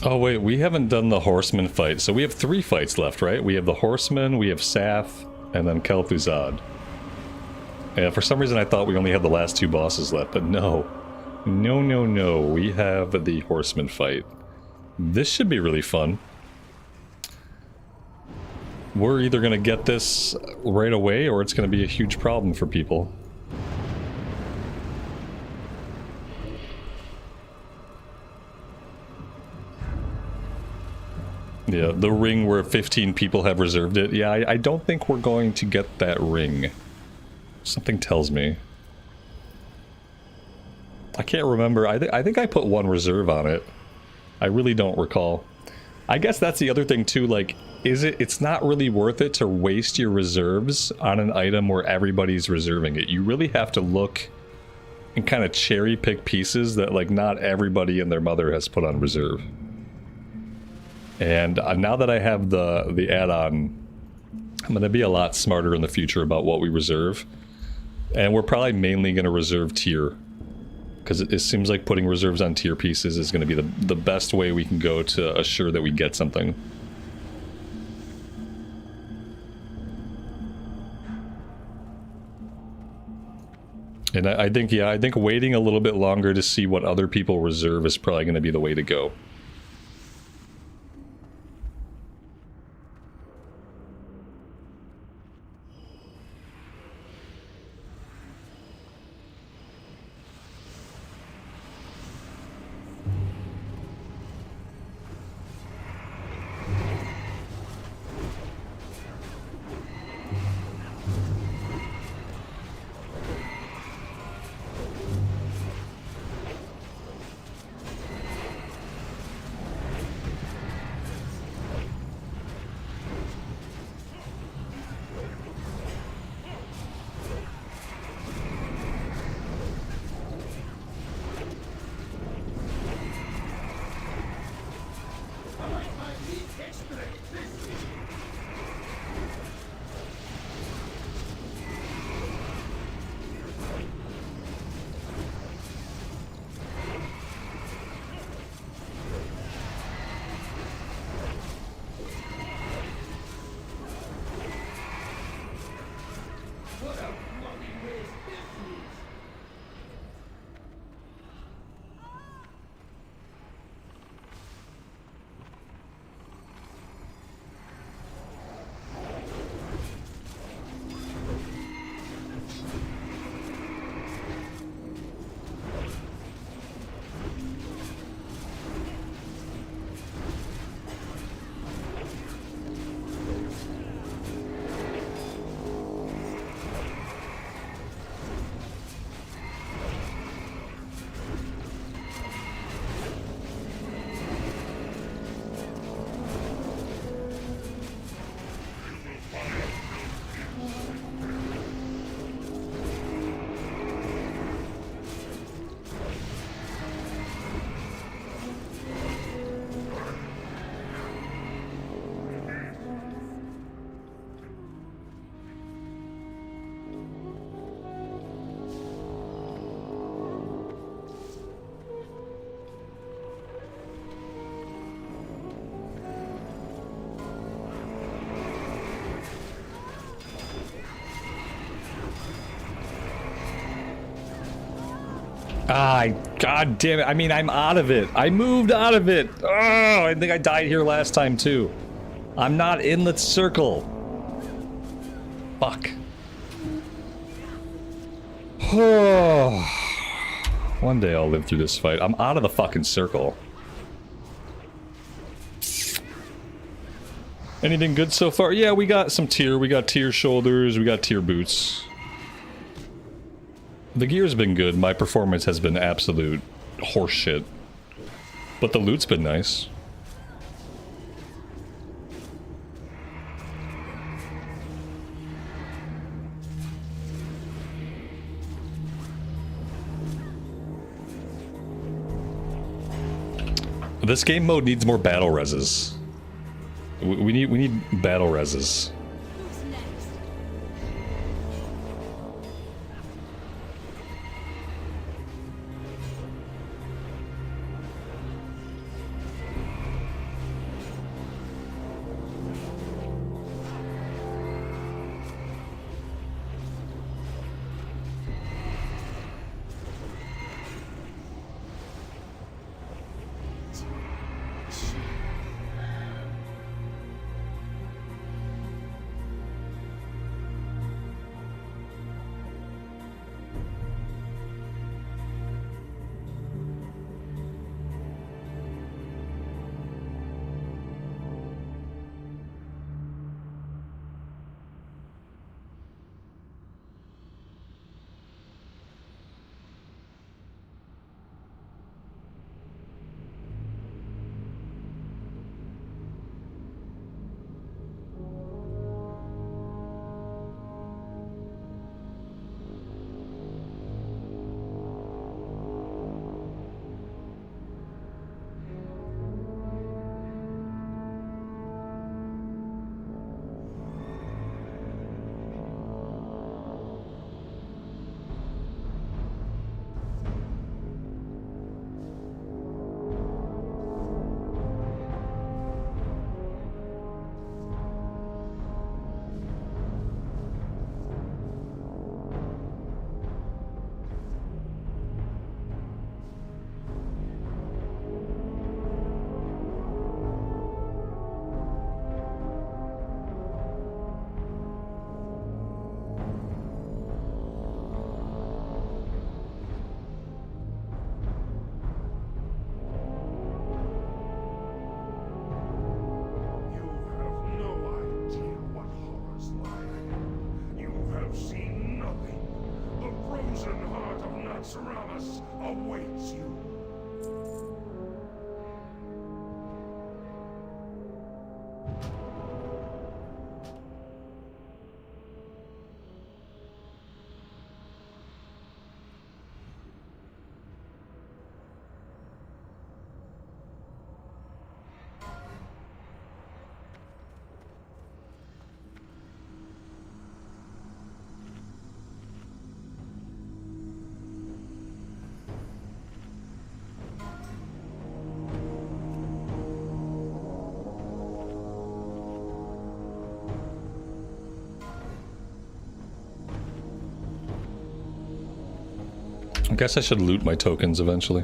Oh wait, we haven't done the horseman fight. So we have 3 fights left, right? We have the horseman, we have Saf, and then Kel'Thuzad. Yeah, for some reason I thought we only had the last 2 bosses left, but no. No, no, no. We have the horseman fight. This should be really fun. We're either going to get this right away or it's going to be a huge problem for people. Yeah, the ring where 15 people have reserved it. Yeah, I don't think we're going to get that ring. Something tells me. I can't remember. I think I put 1 reserve on it. I really don't recall. I guess that's the other thing too, like, it's not really worth it to waste your reserves on an item where everybody's reserving it. You really have to look and kind of cherry pick pieces that, like, not everybody and their mother has put on reserve. And now that I have the add-on, I'm going to be a lot smarter in the future about what we reserve. And we're probably mainly going to reserve tier. Because it seems like putting reserves on tier pieces is going to be the best way we can go to assure that we get something. And I think, yeah, I think waiting a little bit longer to see what other people reserve is probably going to be the way to go. Ah, god damn it. I mean, I'm out of it. I moved out of it. Oh, I think I died here last time, too. I'm not in the circle. Fuck. One day I'll live through this fight. I'm out of the fucking circle. Anything good so far? Yeah, we got some tier. We got tier shoulders. We got tier boots. The gear's been good. My performance has been absolute horseshit. But the loot's been nice. This game mode needs more battle reses. We need battle reses. Naxxramas awaits you. I guess I should loot my tokens eventually.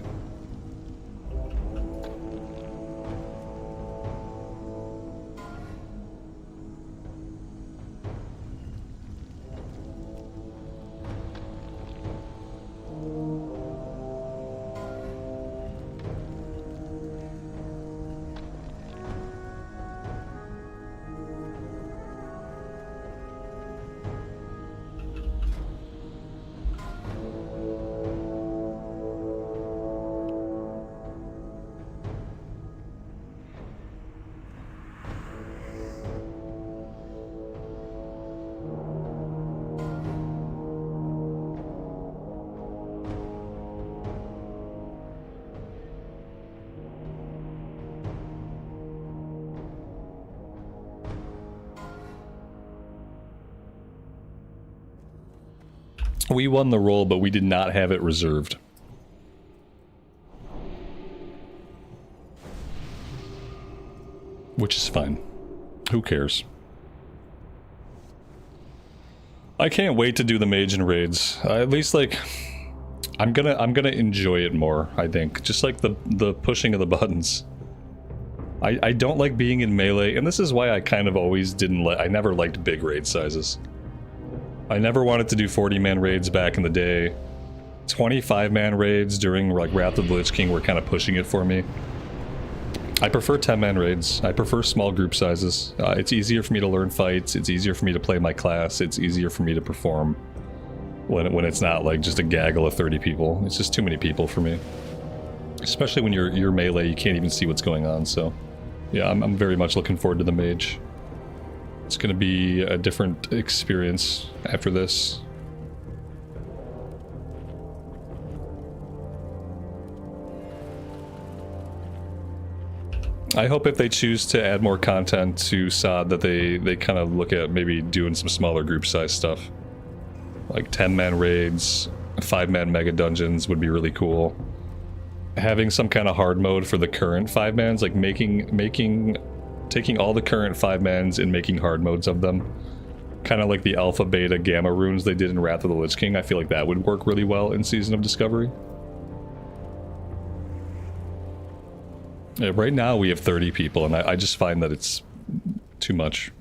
We won the roll, but we did not have it reserved. Which is fine. Who cares? I can't wait to do the mage and raids. At least, like, I'm gonna enjoy it more, I think. Just like the pushing of the buttons. I don't like being in melee, and this is why I kind of always didn't I never liked big raid sizes. I never wanted to do 40-man raids back in the day. 25-man raids during like Wrath of the Lich King were kind of pushing it for me. I prefer 10-man raids. I prefer small group sizes. It's easier for me to learn fights. It's easier for me to play my class. It's easier for me to perform when it's not like just a gaggle of 30 people. It's just too many people for me. Especially when you're melee, you can't even see what's going on. So yeah, I'm very much looking forward to the mage. It's going to be a different experience after this. I hope if they choose to add more content to SOD that they kind of look at maybe doing some smaller group size stuff. Like 10-man raids, 5-man mega dungeons would be really cool. Having some kind of hard mode for the current 5-mans, like taking all the current 5-mans and making hard modes of them. Kind of like the alpha, beta, gamma runes they did in Wrath of the Lich King. I feel like that would work really well in Season of Discovery. Yeah, right now we have 30 people, and I just find that it's too much.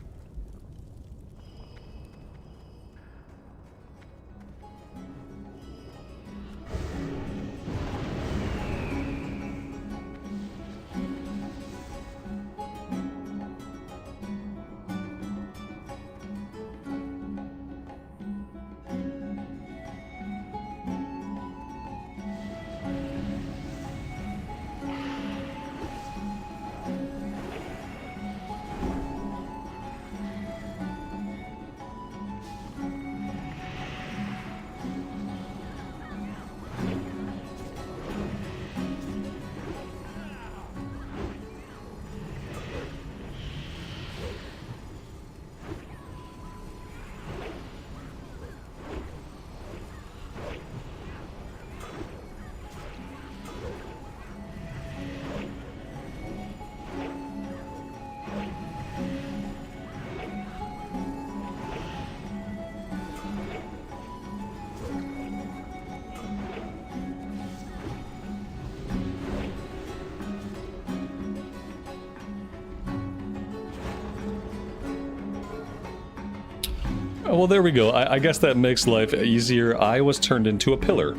Well, there we go. I guess that makes life easier. I was turned into a pillar.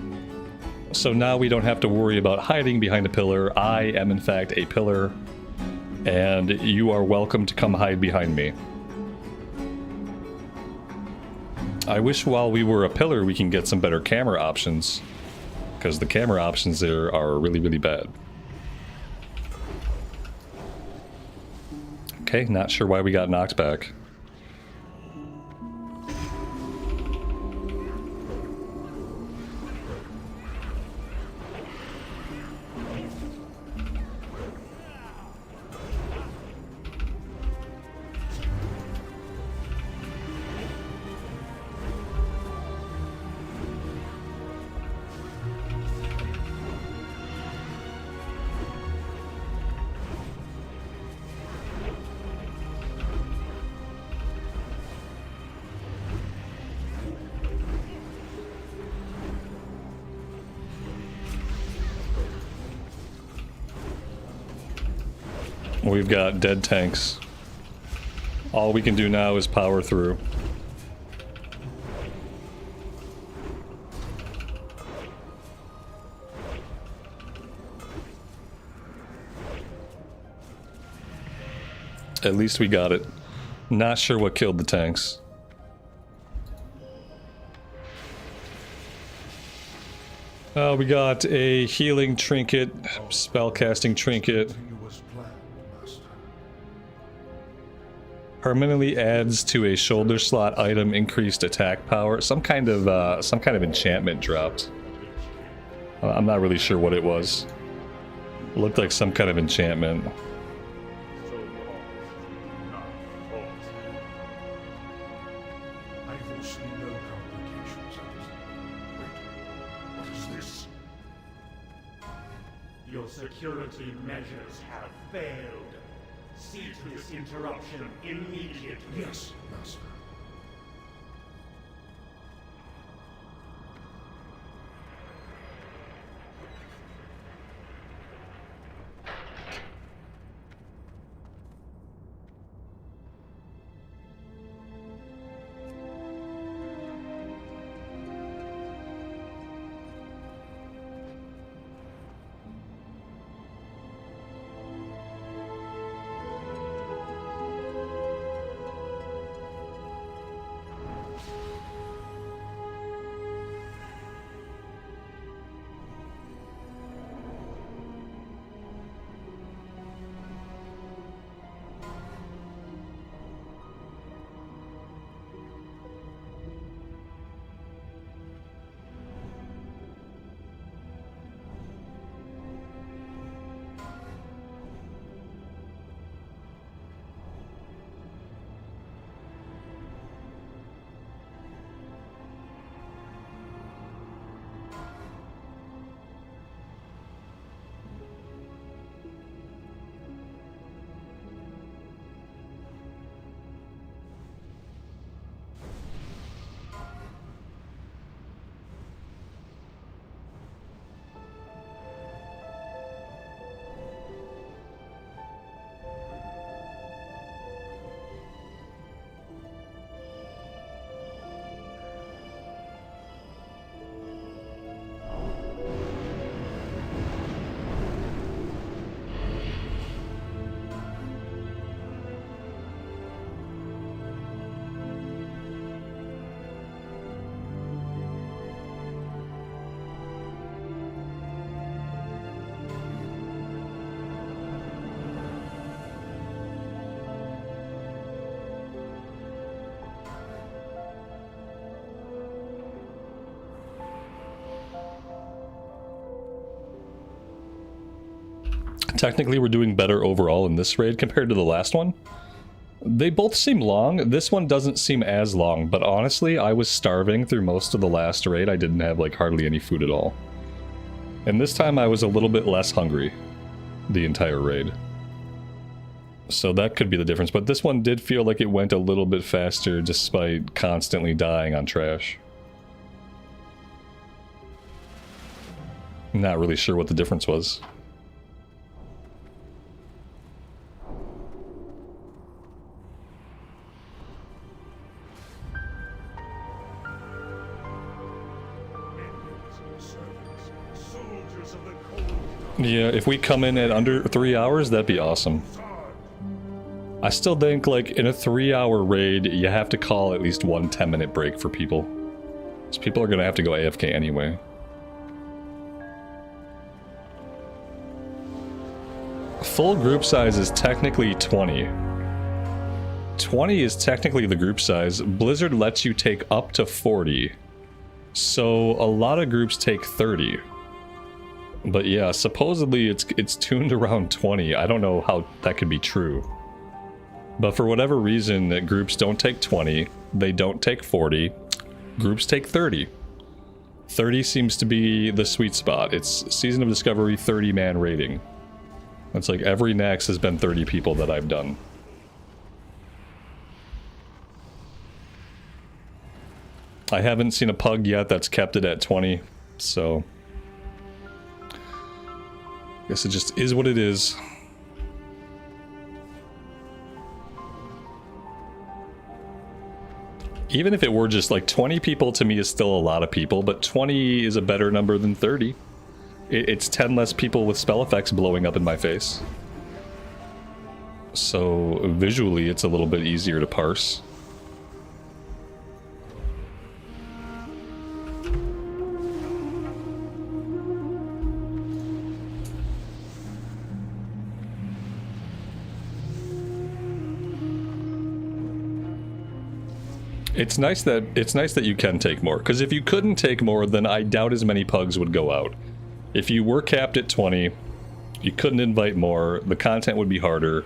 So now we don't have to worry about hiding behind a pillar. I am in fact a pillar. And you are welcome to come hide behind me. I wish while we were a pillar we can get some better camera options. because the camera options there are really, really bad. Okay, not sure why we got knocked back. We've got dead tanks. All we can do now is power through. At least we got it. Not sure what killed the tanks. We got a healing trinket, spellcasting trinket. Permanently adds to a shoulder slot item increased attack power. Some kind of enchantment dropped. I'm not really sure what it was. It looked like some kind of enchantment. I foresee no complications at this. Wait, what is this? Your security measures have failed. Cease this interruption immediately. Yes, Master. Technically, we're doing better overall in this raid compared to the last one. They both seem long. This one doesn't seem as long, but honestly, I was starving through most of the last raid. I didn't have, like, hardly any food at all. And this time I was a little bit less hungry the entire raid. So that could be the difference, but this one did feel like it went a little bit faster despite constantly dying on trash. Not really sure what the difference was. Yeah, if we come in at under 3 hours, that'd be awesome. I still think, like, in a 3-hour raid, you have to call at least one 10-minute break for people. Because people are going to have to go AFK anyway. full group size is technically 20. 20 is technically the group size. Blizzard lets you take up to 40. So a lot of groups take 30. But yeah, supposedly it's tuned around 20. I don't know how that could be true. But for whatever reason, groups don't take 20. They don't take 40. Groups take 30. 30 seems to be the sweet spot. It's Season of Discovery 30-man rating. It's like every NAXX has been 30 people that I've done. I haven't seen a pug yet that's kept it at 20, so... I guess it just is what it is. Even if it were just like 20 people, to me is still a lot of people, but 20 is a better number than 30. It's 10 less people with spell effects blowing up in my face. So visually it's a little bit easier to parse. It's nice that you can take more, because if you couldn't take more, then I doubt as many pugs would go out. If you were capped at 20, you couldn't invite more, the content would be harder,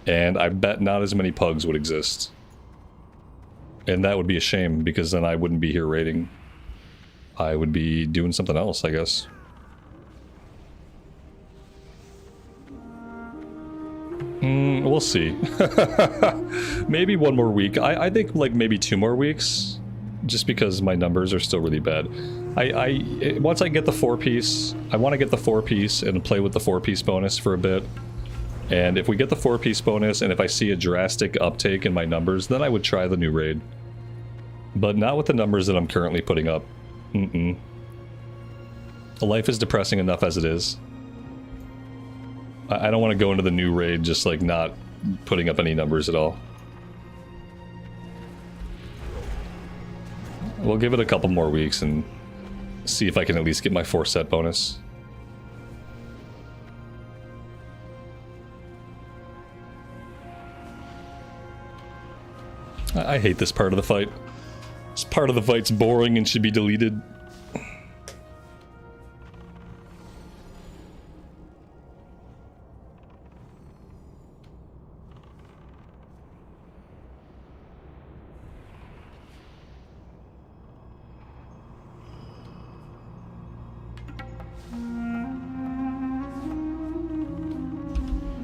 and I bet not as many pugs would exist. And that would be a shame, because then I wouldn't be here raiding. I would be doing something else, I guess. We'll see. Maybe one more week. I think like maybe 2 more weeks, just because my numbers are still really bad. Once I get the 4-piece, I want to get the 4-piece and play with the 4-piece bonus for a bit. And if we get the 4-piece bonus, and if I see a drastic uptake in my numbers, then I would try the new raid. But not with the numbers that I'm currently putting up. Life is depressing enough as it is. I don't want to go into the new raid just like not putting up any numbers at all. We'll give it a couple more weeks and see if I can at least get my 4-set bonus. I hate this part of the fight. This part of the fight's boring and should be deleted.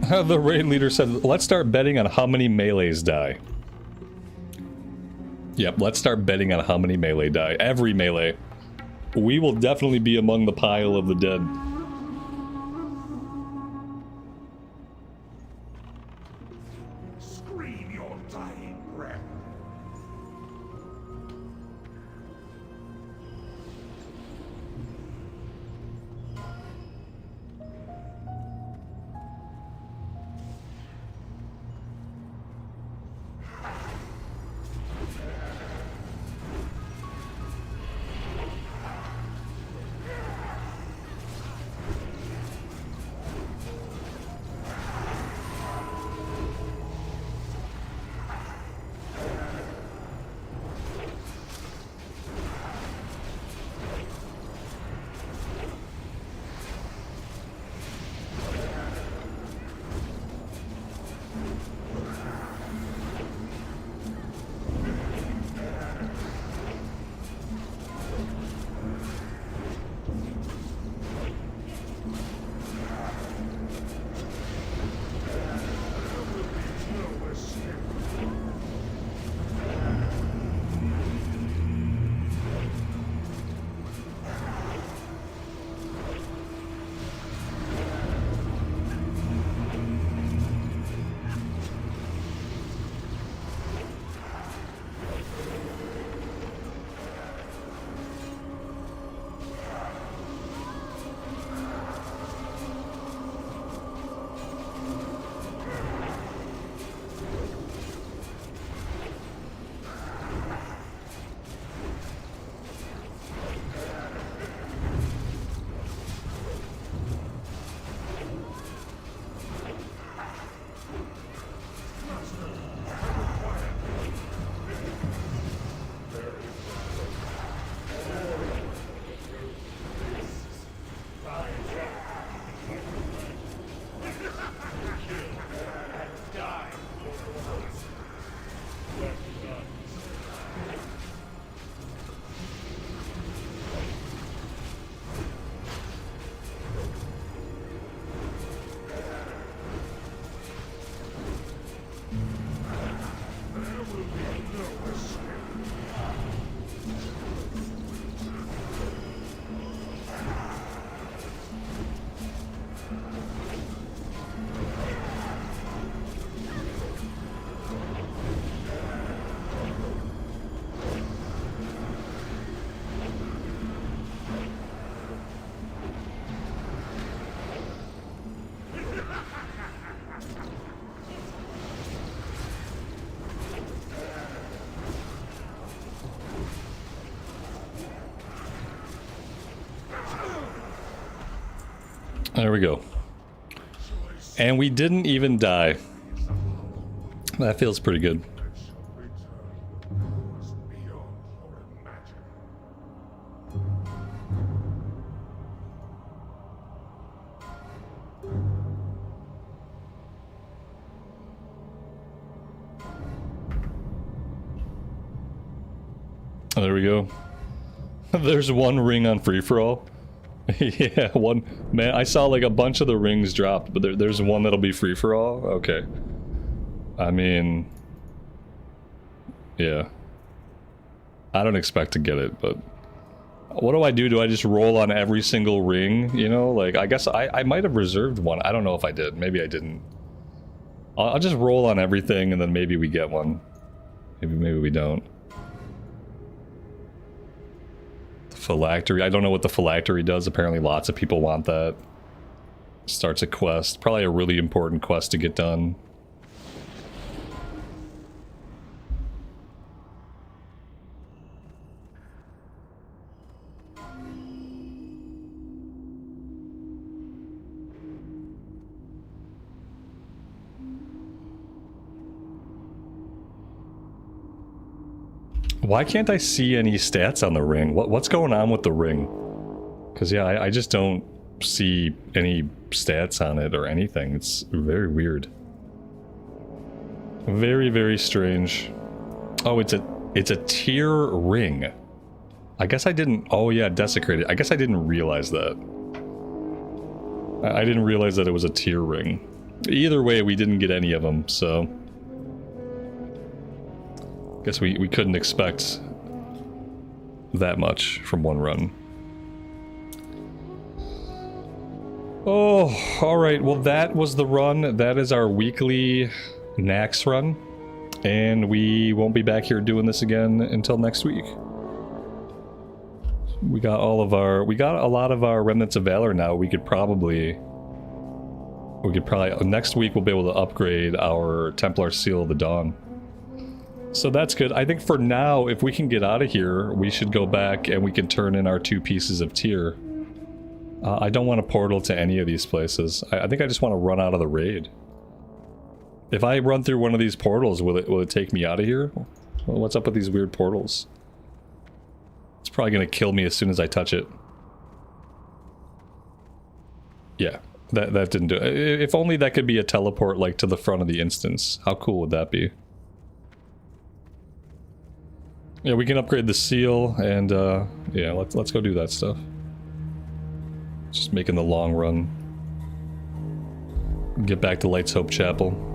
The raid leader said, let's start betting on how many melees die. Yep, let's start betting on how many melee die. Every melee. We will definitely be among the pile of the dead. Scream your dying breath. There we go. And we didn't even die. That feels pretty good. There we go. There's one ring on free-for-all. Yeah, one. Man, I saw like a bunch of the rings dropped, but there's one that'll be free-for-all? Okay. I mean... yeah. I don't expect to get it, but... what do I do? Do I just roll on every single ring? You know, like, I guess I might have reserved one. I don't know if I did. Maybe I didn't. I'll just roll on everything, and then maybe we get one. Maybe we don't. Phylactery. I don't know what the phylactery does. Apparently lots of people want that. Starts a quest. Probably a really important quest to get done. Why can't I see any stats on the ring? What's going on with the ring? Because, yeah, I just don't see any stats on it or anything. It's very weird. Very, very strange. Oh, it's a tier ring. I guess I didn't... oh, yeah, desecrated. I guess I didn't realize that. I didn't realize that it was a tier ring. Either way, we didn't get any of them, so... guess we couldn't expect that much from one run. Oh, alright, well that was the run. That is our weekly NAXX run. And we won't be back here doing this again until next week. We got a lot of our Remnants of Valor now. We could probably, next week we'll be able to upgrade our Templar Seal of the Dawn. So that's good. I think for now, if we can get out of here, we should go back and we can turn in our 2 pieces of tier. I don't want to portal to any of these places. I think I just want to run out of the raid. If I run through one of these portals, will it take me out of here? Well, what's up with these weird portals? It's probably going to kill me as soon as I touch it. Yeah, that didn't do it. If only that could be a teleport like to the front of the instance. How cool would that be? Yeah, we can upgrade the seal, and yeah, let's go do that stuff. Just making the long run. Get back to Light's Hope Chapel.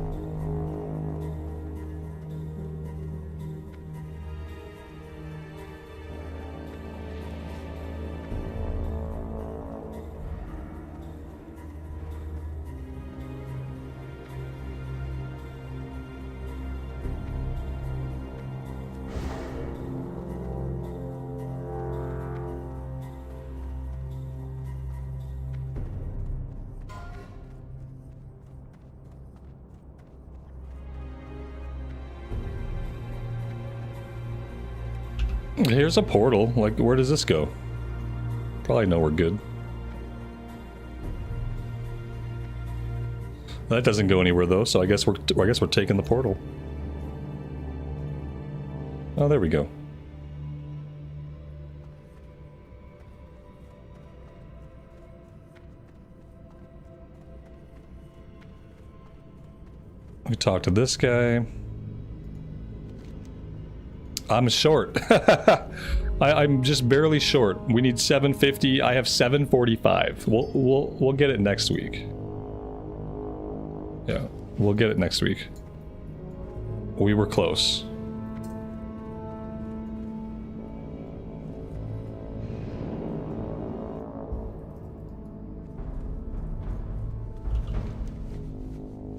Here's a portal. Like, where does this go? Probably nowhere good. That doesn't go anywhere though, so I guess we're taking the portal. Oh, there we go. We talk to this guy. I'm short. I'm just barely short. We need 750. I have 745. We'll get it next week. Yeah, we'll get it next week. We were close.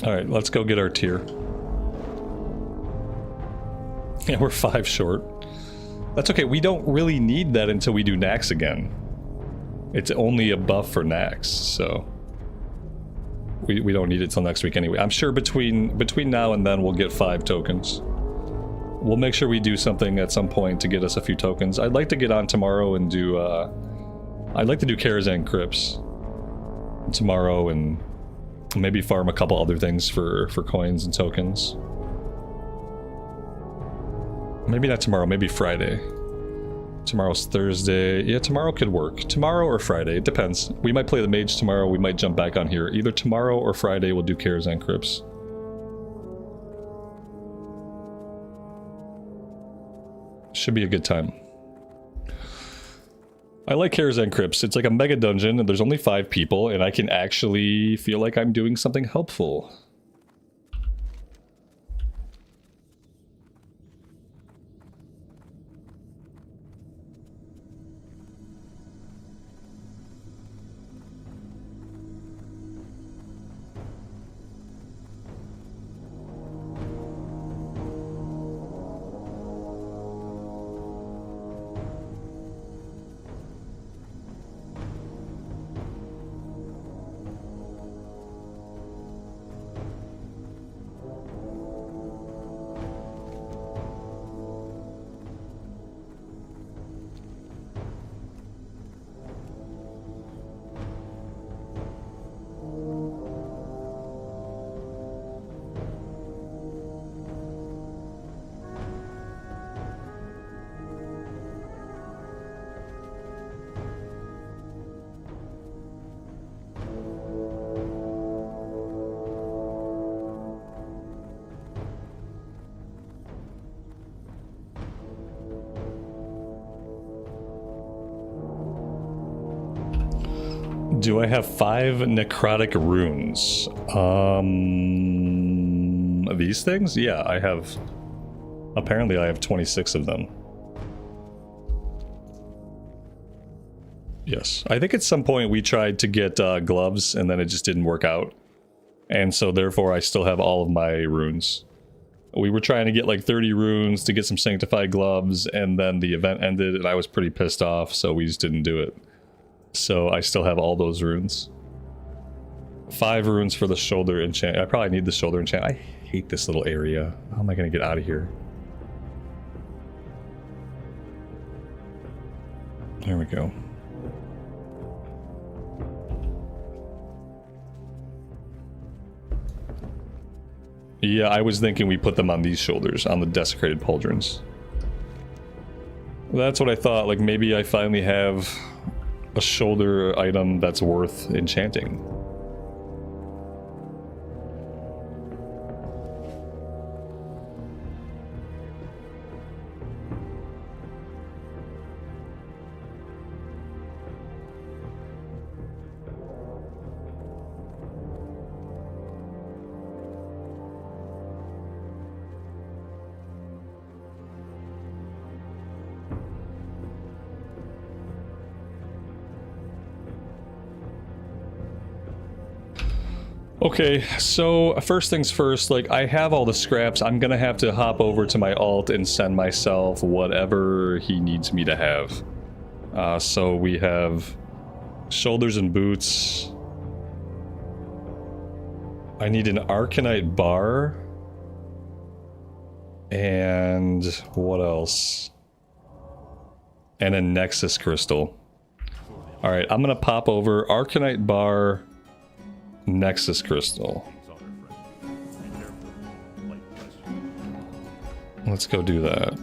All right, let's go get our tier. Yeah, we're 5 short. That's okay. We don't really need that until we do NAXX again. It's only a buff for NAXX, so we don't need it till next week anyway. I'm sure between now and then we'll get 5 tokens. We'll make sure we do something at some point to get us a few tokens. I'd like to get on tomorrow and do I'd like to do Karazhan Crypts tomorrow and maybe farm a couple other things for coins and tokens. Maybe not tomorrow, maybe Friday. Tomorrow's Thursday. Yeah, tomorrow could work. Tomorrow or Friday, it depends. We might play the mage tomorrow, we might jump back on here. Either tomorrow or Friday we'll do Karazhan Crypts. Should be a good time. I like Karazhan Crypts. It's like a mega dungeon and there's only 5 people and I can actually feel like I'm doing something helpful. Do I have 5 necrotic runes? These things? Yeah, I have. Apparently I have 26 of them. Yes. I think at some point we tried to get gloves and then it just didn't work out. And so therefore I still have all of my runes. We were trying to get like 30 runes to get some sanctified gloves and then the event ended and I was pretty pissed off, so we just didn't do it. So I still have all those runes. 5 runes for the shoulder enchant. I probably need the shoulder enchant. I hate this little area. How am I going to get out of here? There we go. Yeah, I was thinking we put them on these shoulders, on the desecrated pauldrons. That's what I thought. Like maybe I finally have a shoulder item that's worth enchanting. Okay, so first things first, like I have all the scraps. I'm gonna have to hop over to my alt and send myself whatever he needs me to have. So we have shoulders and boots. I need an Arcanite bar. And what else? And a Nexus crystal. Alright, I'm gonna pop over Arcanite bar, Nexus crystal. Let's go do that.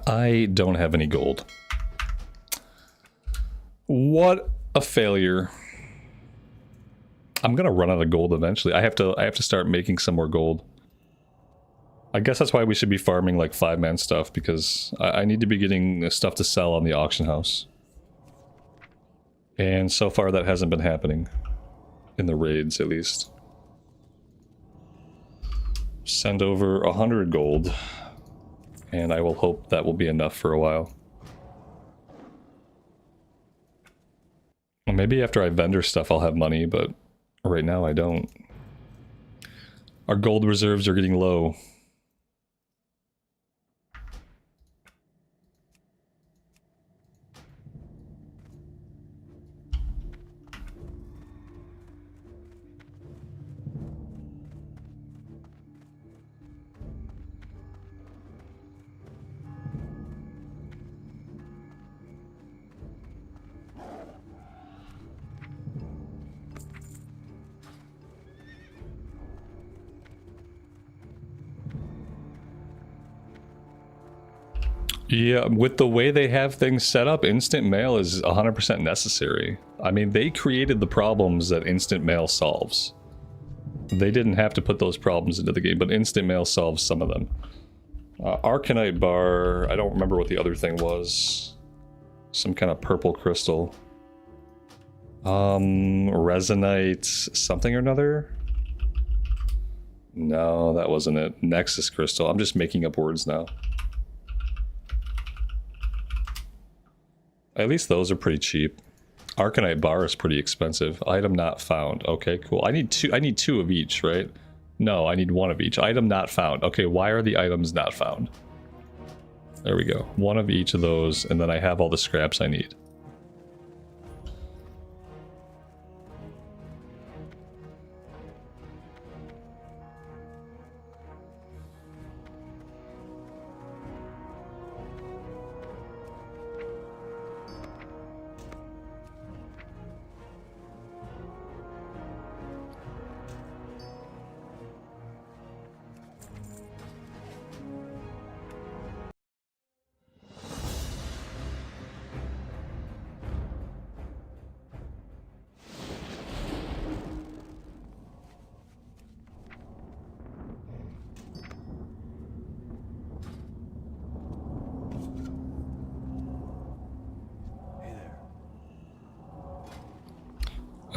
I don't have any gold. What a failure. I'm gonna run out of gold eventually. I have to start making some more gold. I guess that's why we should be farming like 5-man stuff, because I need to be getting stuff to sell on the auction house. And so far that hasn't been happening. In the raids, at least. Send over 100 gold. And I will hope that will be enough for a while. Well, maybe after I vendor stuff I'll have money, but right now I don't. Our gold reserves are getting low. Yeah, with the way they have things set up, instant mail is 100% necessary. I mean, they created the problems that instant mail solves. They didn't have to put those problems into the game, but instant mail solves some of them. Arcanite bar, I don't remember what the other thing was. Some kind of purple crystal. Resonite something or another? No, that wasn't it. Nexus crystal. I'm just making up words now. At least those are pretty cheap. Arcanite bar is pretty expensive. Item not found. Okay, cool. I need two of each, right? No, I need one of each. Item not found. Okay, why are the items not found? There we go. One of each of those, and then I have all the scraps I need.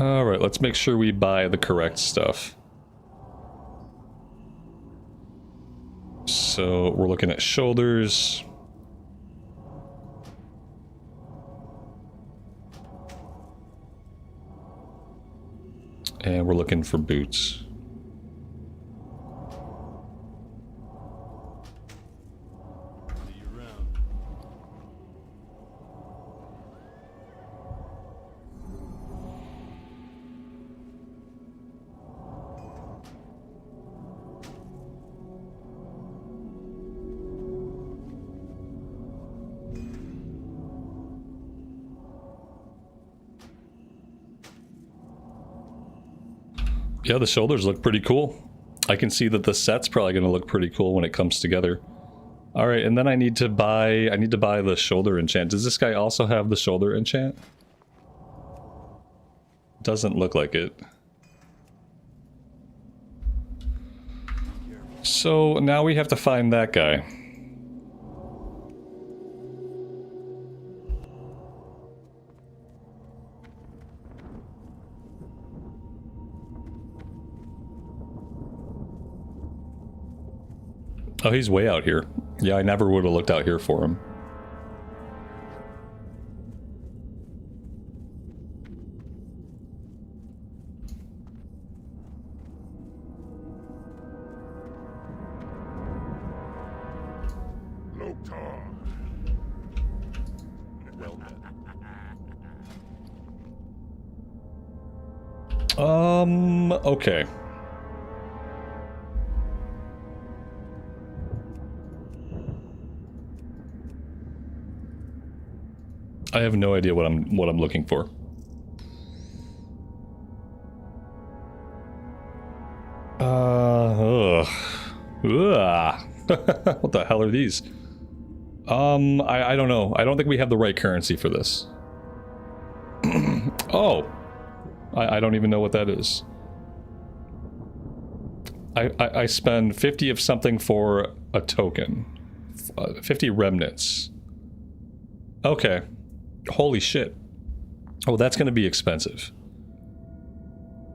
Alright, let's make sure we buy the correct stuff. So we're looking at shoulders. And we're looking for boots. Yeah, the shoulders look pretty cool. I can see that the set's probably going to look pretty cool when it comes together. All right, and then I need to buy the shoulder enchant. Does this guy also have the shoulder enchant? Doesn't look like it. So now we have to find that guy. Oh, he's way out here. Yeah, I never would have looked out here for him. Okay. I have no idea what I'm looking for. Ugh. What the hell are these? I don't know. I don't think we have the right currency for this. Oh. I don't even know what that is. I spend 50 of something for a token. 50 remnants. Okay. Holy shit. Oh, that's going to be expensive.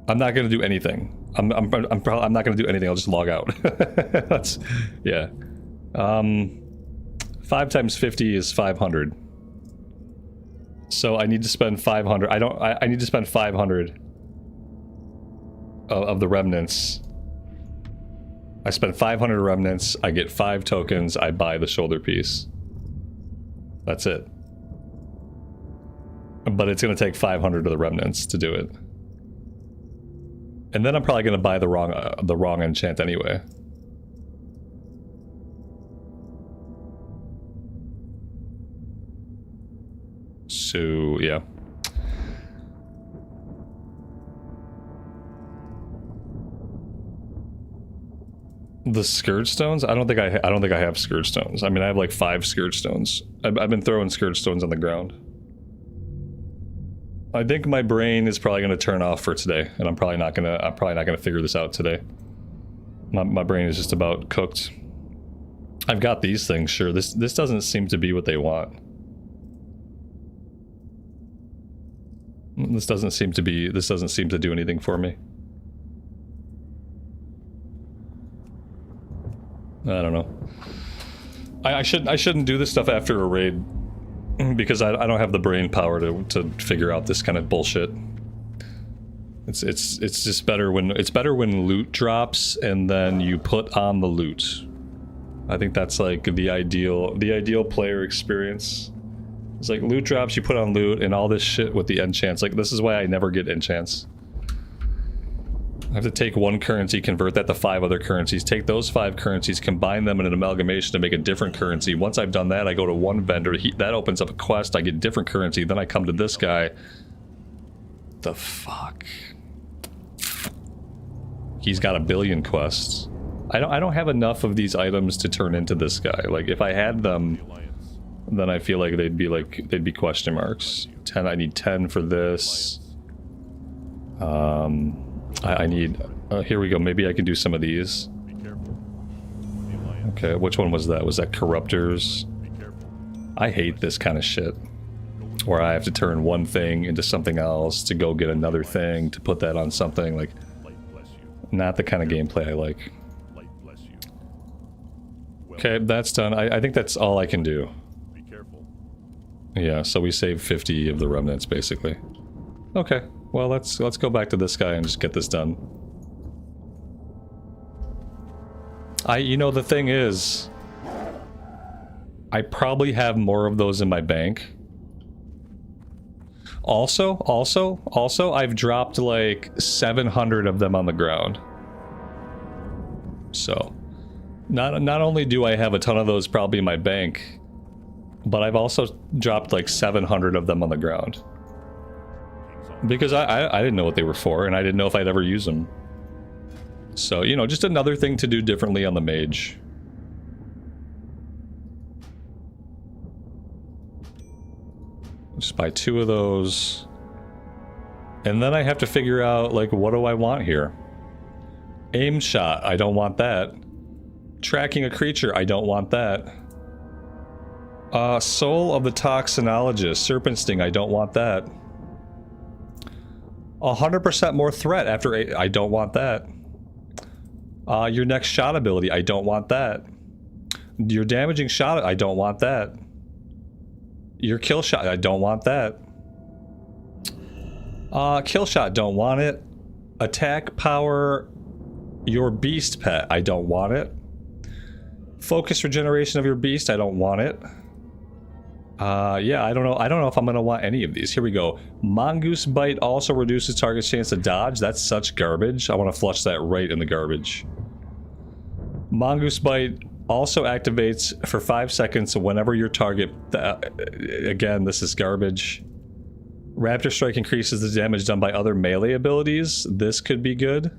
I'm not going to do anything. I'm not going to do anything. I'll just log out. That's, yeah. 5 times 50 is 500. So I need to spend 500. I need to spend 500 of the remnants. I spend 500 remnants. I get 5 tokens. I buy the shoulder piece. That's it. But it's going to take 500 of the remnants to do it. And then I'm probably going to buy the wrong enchant anyway. So, yeah. The Scourge Stones? I don't think I have Scourge Stones. I mean, I have like 5 Scourge Stones. I've been throwing Scourge Stones on the ground. I think my brain is probably going to turn off for today, and I'm probably not gonna figure this out today. My brain is just about cooked. I've got these things, sure. This doesn't seem to be what they want. This doesn't seem to do anything for me. I don't know. I shouldn't do this stuff after a raid. Because I don't have the brain power to figure out this kind of bullshit. It's just better when loot drops and then you put on the loot. I think that's like the ideal player experience. It's like loot drops, you put on loot, and all this shit with the enchants. Like, this is why I never get enchants. I have to take one currency, convert that to 5 other currencies, take those 5 currencies, combine them in an amalgamation to make a different currency. Once I've done that, I go to one vendor, that opens up a quest, I get different currency, then I come to this guy. The fuck? He's got 1 billion quests. I don't have enough of these items to turn into this guy. Like, if I had them, then I feel like they'd be question marks. 10, I need 10 for this. I need... here we go. Maybe I can do some of these. Okay, which one was that? Was that Corruptors? I hate this kind of shit. Where I have to turn one thing into something else to go get another thing to put that on something. Like, not the kind of gameplay I like. Okay, that's done. I think that's all I can do. Yeah, so we saved 50 of the remnants, basically. Okay. Well, let's go back to this guy and just get this done. You know, the thing is, I probably have more of those in my bank. Also, I've dropped like 700 of them on the ground. So, not only do I have a ton of those probably in my bank, but I've also dropped like 700 of them on the ground. Because I didn't know what they were for, and I didn't know if I'd ever use them. So, you know, just another thing to do differently on the mage. Just buy 2 of those. And then I have to figure out, like, what do I want here? Aim shot, I don't want that. Tracking a creature, I don't want that. Soul of the Toxinologist, Serpent Sting, I don't want that. 100% more threat after I don't want that. Your next shot ability, I don't want that. Your damaging shot, I don't want that. Your kill shot, I don't want that. Kill shot, don't want it. Attack power, your beast pet, I don't want it. Focus regeneration of your beast, I don't want it. Yeah, I don't know if I'm gonna want any of these. Here we go. Mongoose Bite also reduces target's chance to dodge. That's such garbage. I want to flush that right in the garbage. Mongoose Bite also activates for 5 seconds whenever your target... again, this is garbage. Raptor Strike increases the damage done by other melee abilities. This could be good.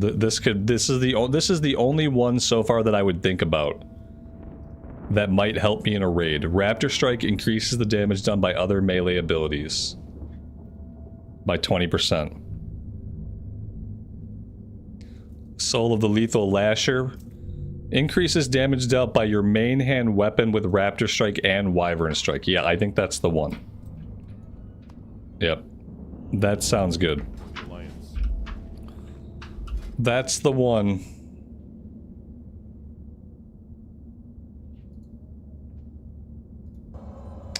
This is the only one so far that I would think about that might help me in a raid. Raptor Strike increases the damage done by other melee abilities by 20%. Soul of the Lethal Lasher increases damage dealt by your main hand weapon with Raptor Strike and Wyvern Strike. Yeah, I think that's the one. Yep. That sounds good. That's the one.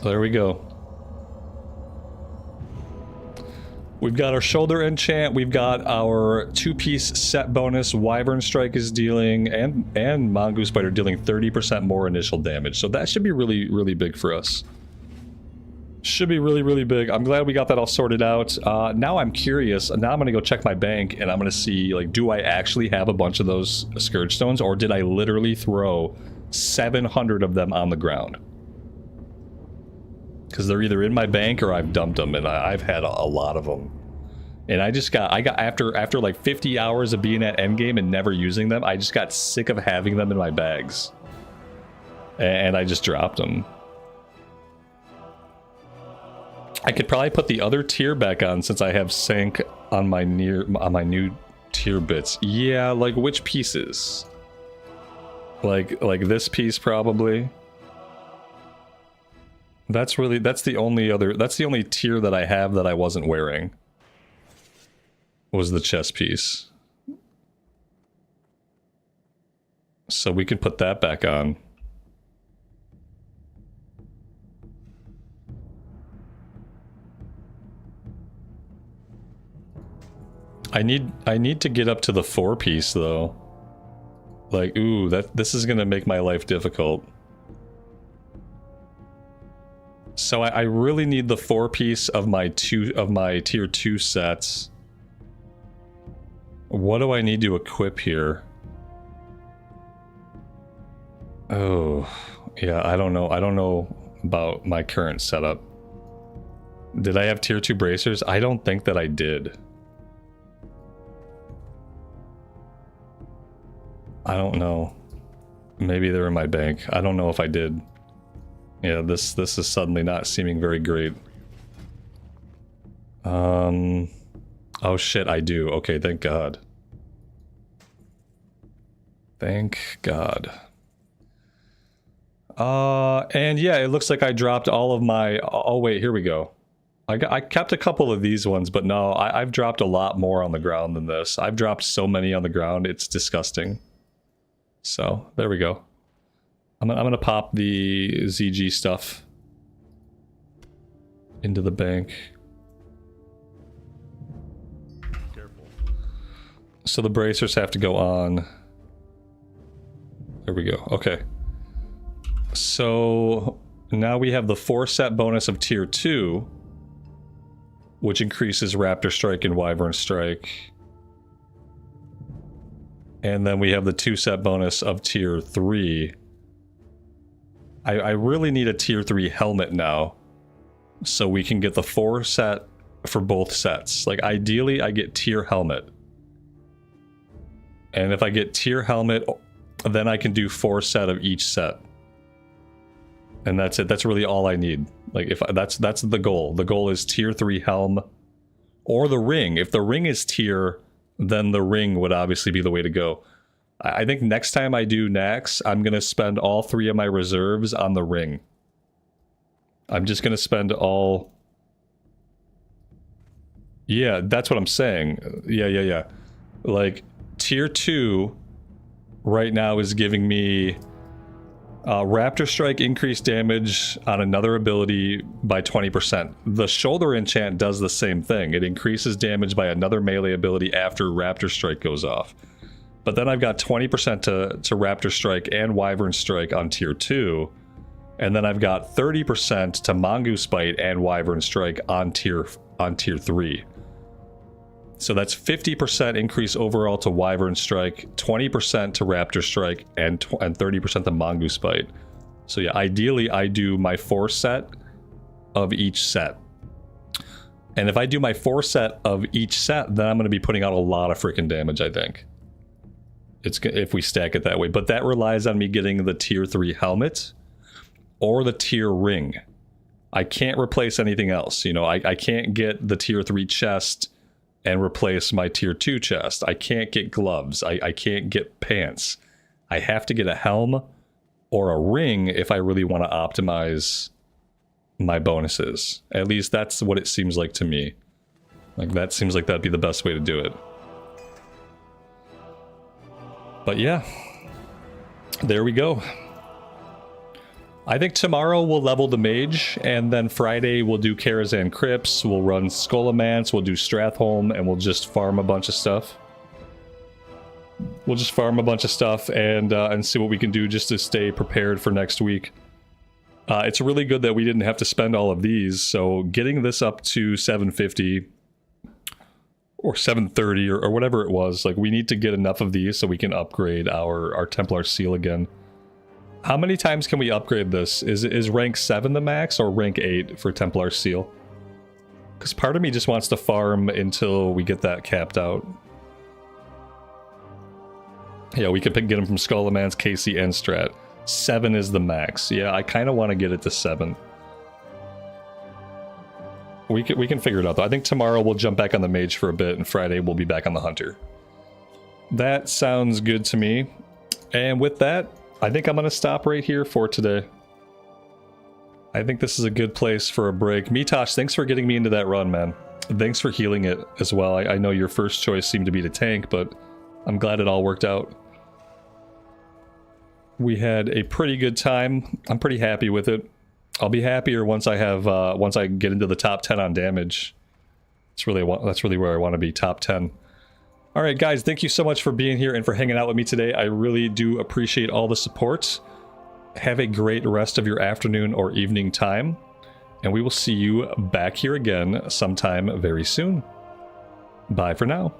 There we go. We've got our shoulder enchant, we've got our 2-piece set bonus, Wyvern Strike is dealing, and Mongoose Bite are dealing 30% more initial damage. So that should be really, really big for us. Should be really, really big. I'm glad we got that all sorted out. Now I'm curious. Now I'm going to go check my bank, and I'm going to see, like, do I actually have a bunch of those Scourge Stones, or did I literally throw 700 of them on the ground? Because they're either in my bank or I've dumped them, and I've had a lot of them. And I got after like 50 hours of being at endgame and never using them, I just got sick of having them in my bags. And I just dropped them. I could probably put the other tier back on since I have sank on my new tier bits. Yeah, like which pieces? Like this piece probably. That's the only tier that I have that I wasn't wearing. Was the chest piece. So we can put that back on. I need to get up to the 4-piece though. Like, ooh, this is gonna make my life difficult. So I really need the 4-piece of my tier 2 sets. What do I need to equip here? Oh, yeah, I don't know. I don't know about my current setup. Did I have tier 2 bracers? I don't think that I did. I don't know. Maybe they're in my bank. I don't know if I did. Yeah, this is suddenly not seeming very great. Oh shit, I do. Okay, thank God. Thank God. And yeah, it looks like I dropped all of my... Oh wait, here we go. I kept a couple of these ones, but no, I've dropped a lot more on the ground than this. I've dropped so many on the ground, it's disgusting. So, there we go. I'm gonna pop the ZG stuff into the bank. Careful. So the bracers have to go on. There we go. Okay. So now we have the 4-set bonus of tier 2, which increases Raptor Strike and Wyvern Strike. And then we have the 2-set bonus of tier 3. I really need a tier 3 helmet now, so we can get the 4-set for both sets. Like, ideally, I get tier helmet. And if I get tier helmet, then I can do 4-set of each set. And that's it. That's really all I need. Like, if that's the goal. The goal is tier 3 helm or the ring. If the ring is tier, then the ring would obviously be the way to go. I think next time I do NAXX, I'm going to spend all 3 of my reserves on the ring. I'm just going to spend all... Yeah, that's what I'm saying. Yeah. Like, tier 2 right now is giving me Raptor Strike increased damage on another ability by 20%. The shoulder enchant does the same thing. It increases damage by another melee ability after Raptor Strike goes off. But then I've got 20% to Raptor Strike and Wyvern Strike on tier 2. And then I've got 30% to Mongoose Bite and Wyvern Strike on tier 3. So that's 50% increase overall to Wyvern Strike, 20% to Raptor Strike, and 30% to Mongoose Bite. So yeah, ideally I do my 4-set of each set. And if I do my 4-set of each set, then I'm going to be putting out a lot of freaking damage, I think. if we stack it that way. But that relies on me getting the tier 3 helmet or the tier ring. I can't replace anything else. You know, I can't get the tier 3 chest and replace my tier 2 chest. I can't get gloves. I can't get pants. I have to get a helm or a ring if I really want to optimize my bonuses. At least that's what it seems like to me. Like, that seems like that'd be the best way to do it. But yeah, there we go. I think tomorrow we'll level the mage, and then Friday we'll do Karazhan Crypts, we'll run Skullomance, we'll do Stratholme, and we'll just farm a bunch of stuff. We'll just farm a bunch of stuff and see what we can do just to stay prepared for next week. It's really good that we didn't have to spend all of these, so getting this up to 750 or 730 or whatever it was, like, we need to get enough of these so we can upgrade our Templar Seal again. How many times can we upgrade this? Is rank 7 the max or rank 8 for Templar Seal? Because part of me just wants to farm until we get that capped out. Yeah, we could get him from Skullomance, Casey, and Strat. 7 is the max. Yeah, I kind of want to get it to 7. We can figure it out, though. I think tomorrow we'll jump back on the mage for a bit, and Friday we'll be back on the hunter. That sounds good to me. And with that, I think I'm going to stop right here for today. I think this is a good place for a break. Mitosh, thanks for getting me into that run, man. Thanks for healing it as well. I know your first choice seemed to be to tank, but I'm glad it all worked out. We had a pretty good time. I'm pretty happy with it. I'll be happier once I have once I get into the top 10 on damage. That's really where I want to be, top 10. All right, guys, thank you so much for being here and for hanging out with me today. I really do appreciate all the support. Have a great rest of your afternoon or evening time, and we will see you back here again sometime very soon. Bye for now.